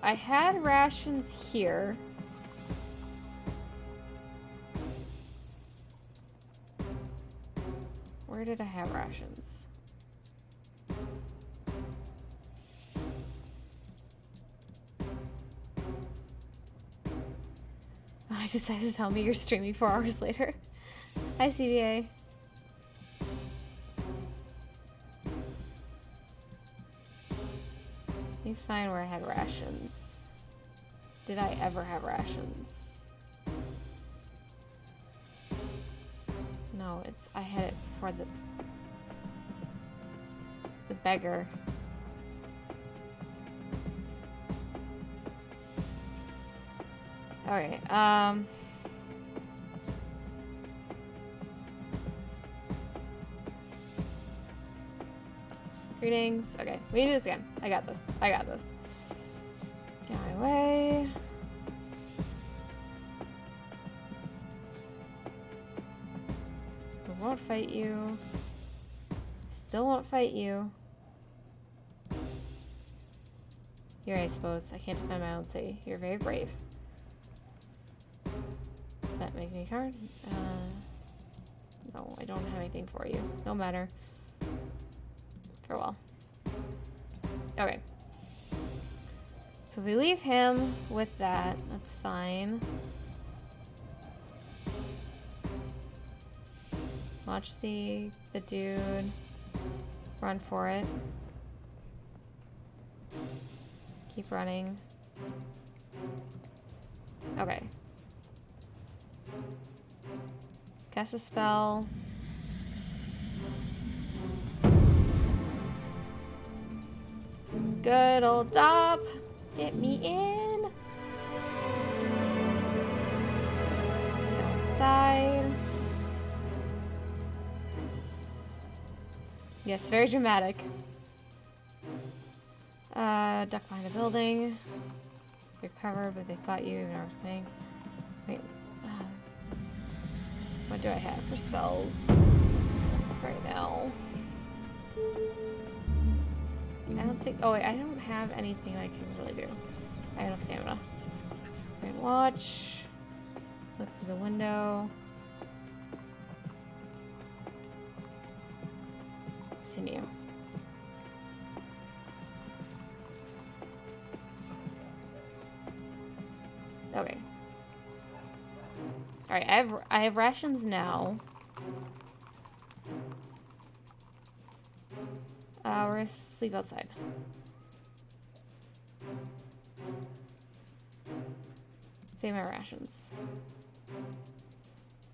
I had rations here. Where did I have rations? I decided to tell me you're streaming 4 hours later. Hi, CBA. Let me find where I had rations. Did I ever have rations? No, I had it for the beggar. Okay, greetings. Okay, we can do this again. I got this. I got this. Get my way. won't fight you. Still won't fight you. You're right, I suppose. I can't defend my own city. You're very brave. Does that make me a card? No, I don't have anything for you. No matter. Farewell. Okay. So if we leave him with that, that's fine. Watch the dude run for it. Keep running. Okay. Cast a spell. Good old Dob. Get me in. Let's go inside. Yes, very dramatic. Duck behind a building. You're covered, but they spot you. You know what I'm saying? Wait. What do I have for spells right now? I don't think. Oh wait, I don't have anything I can really do. I have no stamina. So I can watch. Look through the window. Continue. Okay. All right, I have rations now. We're gonna sleep outside. Save my rations.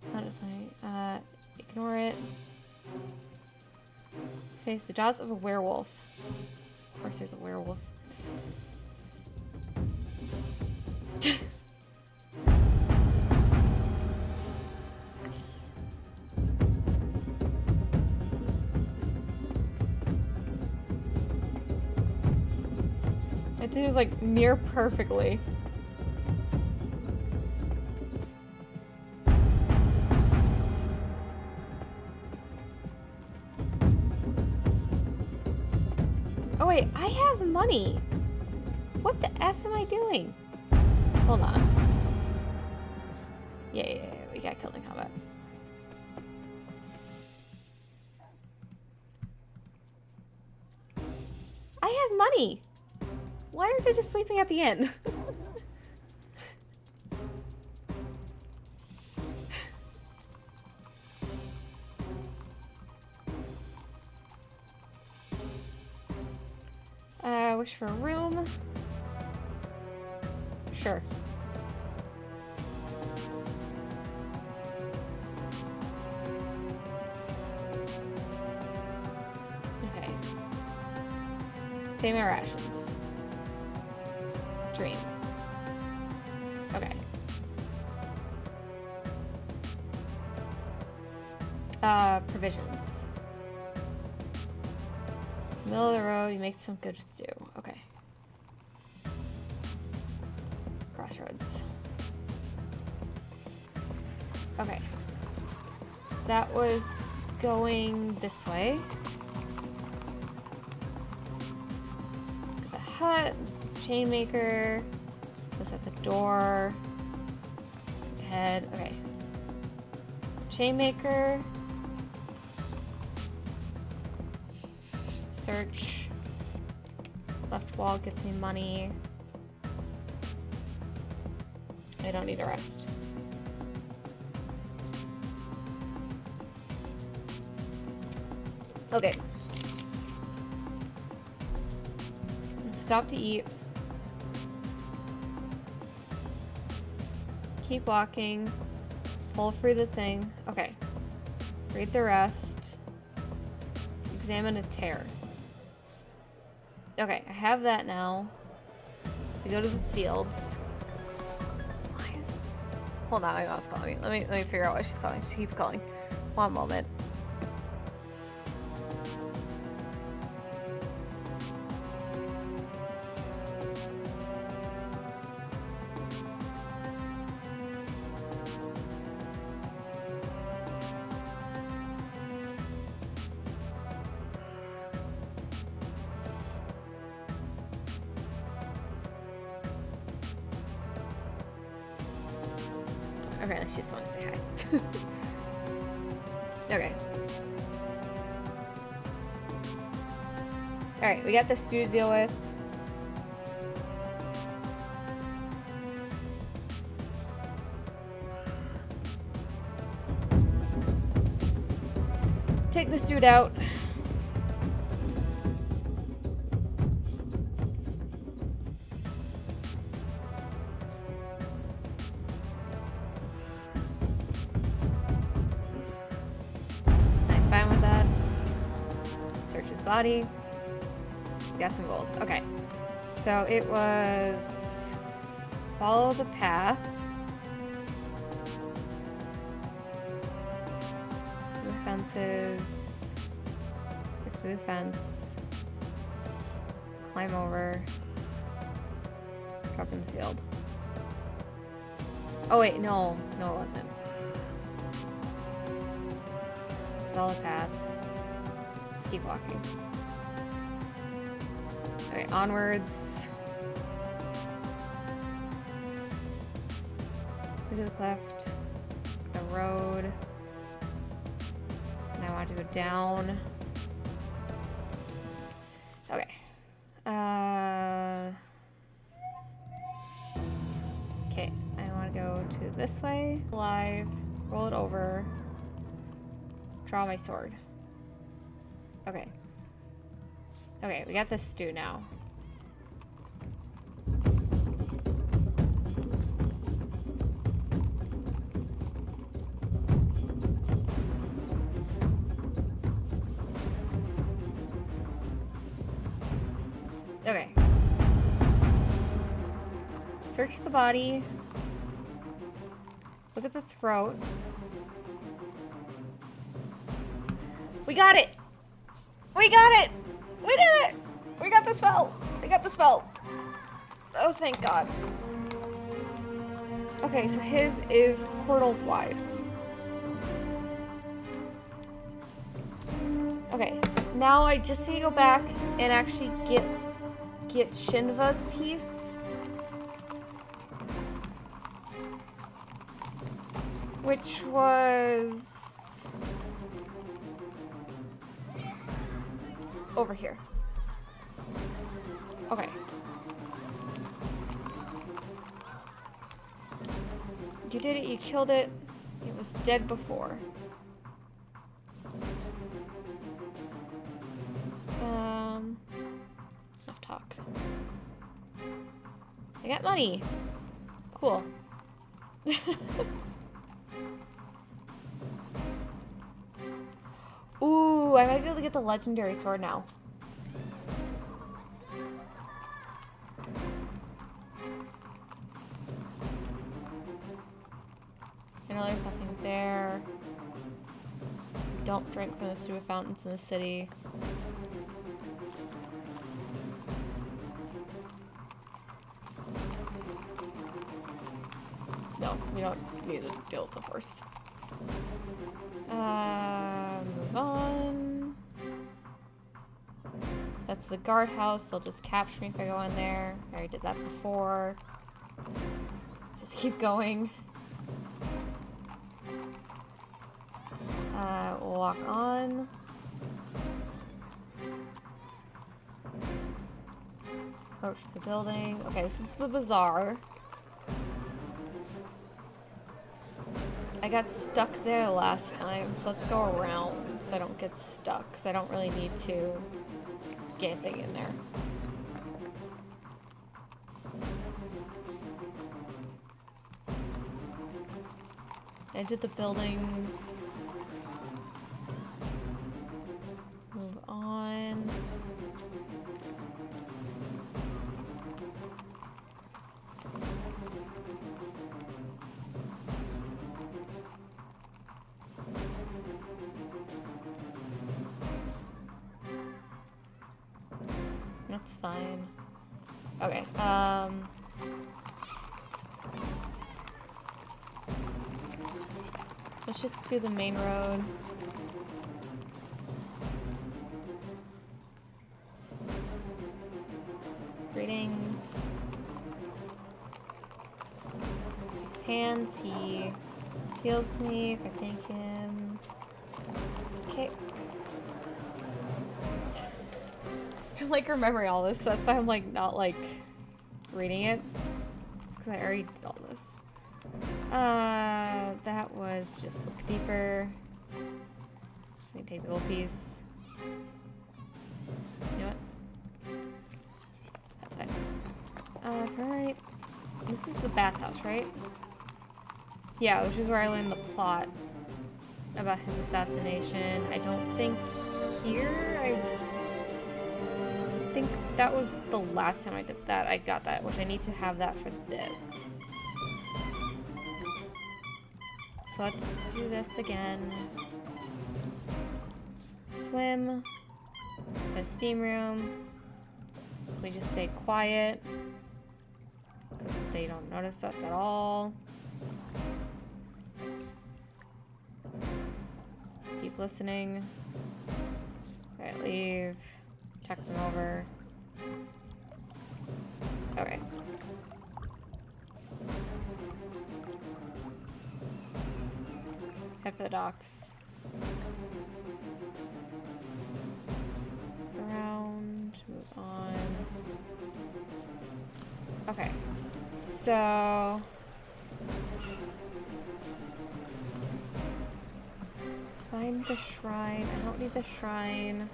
It's not just like, ignore it. Face the jaws of a werewolf. Of course there's a werewolf. It is like near perfectly. Oh wait, I have money. What the F am I doing? Hold on. Yeah, we got killed in combat. I have money. Why aren't they just sleeping at the inn? Wish for a room. Sure. Okay. Save my rations. Dream. Okay. Provisions. Middle of the road, you make some good stew. Okay. Crossroads. Okay. That was going this way. The hut, chainmaker. That's at the door. Head. Okay. Chainmaker. Search. Left wall gets me money. I don't need a rest. Okay. Stop to eat. Keep walking. Pull through the thing. Okay. Read the rest. Examine a tear. Okay, I have that now. So go to the fields. Hold on, my mom's calling me. Let me figure out why she's calling. She keeps calling. One moment. Apparently she just wants to say hi. Okay. Alright, we got this stew to deal with. Take this dude out. I'm fine with that. Search his body. We got some gold. Okay. So it was follow the path. Through fences. Get through the fence. Climb over. Drop in the field. Oh wait, no. No, it wasn't. Just follow the path. Just keep walking. Okay, onwards. To the left. The road. And I want to go down. Okay. Okay, I want to go to this way. Alive. Roll it over. Draw my sword. Okay. Okay, we got this stew now. Okay. Search the body. Look at the throat. We got it! We got it! We did it! We got the spell! We got the spell! Oh, thank God. Okay, so his is portals wide. Okay, now I just need to go back and actually get Shinva's piece. Which was over here. Okay. You did it, you killed it. It was dead before. Enough talk. I got money. Cool. Ooh, I might be able to get the legendary sword now. I know there's nothing there. Don't drink from the sewer fountains in the city. No, we don't need to deal with the horse. Move on. That's the guardhouse. They'll just capture me if I go in there. I already did that before. Just keep going. Walk on. Approach the building. Okay, this is the bazaar. I got stuck there last time, so let's go around so I don't get stuck, because I don't really need to get anything in there. Edge of the buildings. Move on. That's fine. Okay, let's just do the main road. Greetings. commands. He heals me if I thank him. Okay. I'm like remembering all this, so that's why I'm like not like reading it. Because I already did all this. That was just look deeper. Let me take the gold piece. You know what? That's fine. Alright. This is the bathhouse, right? Yeah, which is where I learned the plot about his assassination. I don't think here. I think that was the last time I did that. I got that, which I need to have that for this. So let's do this again. Swim. The steam room. We just stay quiet. They don't notice us at all. Keep listening. Alright, leave. Check them over. Okay. Head for the docks. Around. Move on. Okay. So... find the shrine. I don't need the shrine.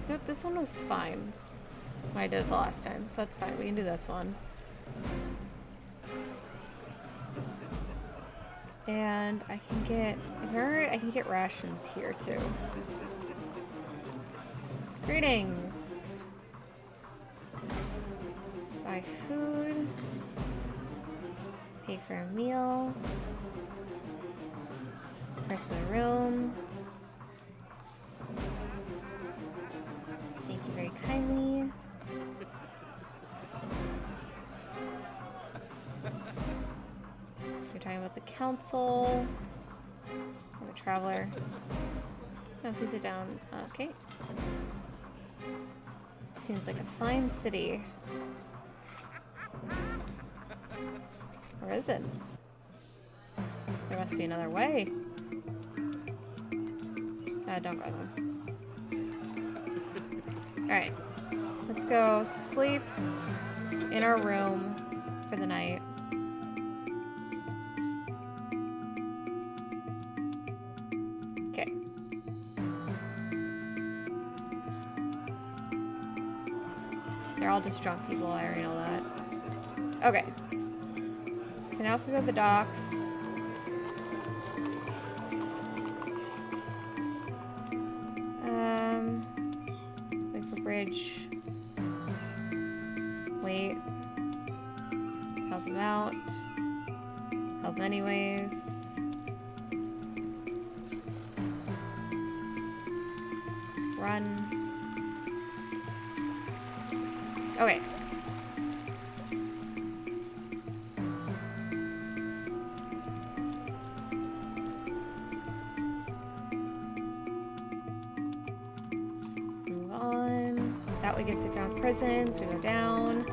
Nope, this one was fine. I did it the last time, so that's fine. We can do this one. And I can get, if I remember, I can get rations here too. Greetings. Buy food. Pay for a meal. Price of the room. Thank you very kindly. You're talking about the council. I'm a traveler. Oh, please sit down. Okay. Seems like a fine city. Or is it? There must be another way. Don't go there. Alright. Let's go sleep in our room for the night. Okay. They're all just drunk people, I already know that. Okay. So now if we go to the docks. Wait for bridge. Wait. Help him out. Help anyways. Run. Okay. Move on. That way gets it down prison, so we go down.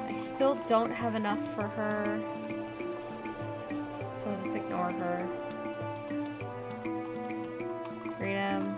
I still don't have enough for her, so I'll just ignore her. Freedom.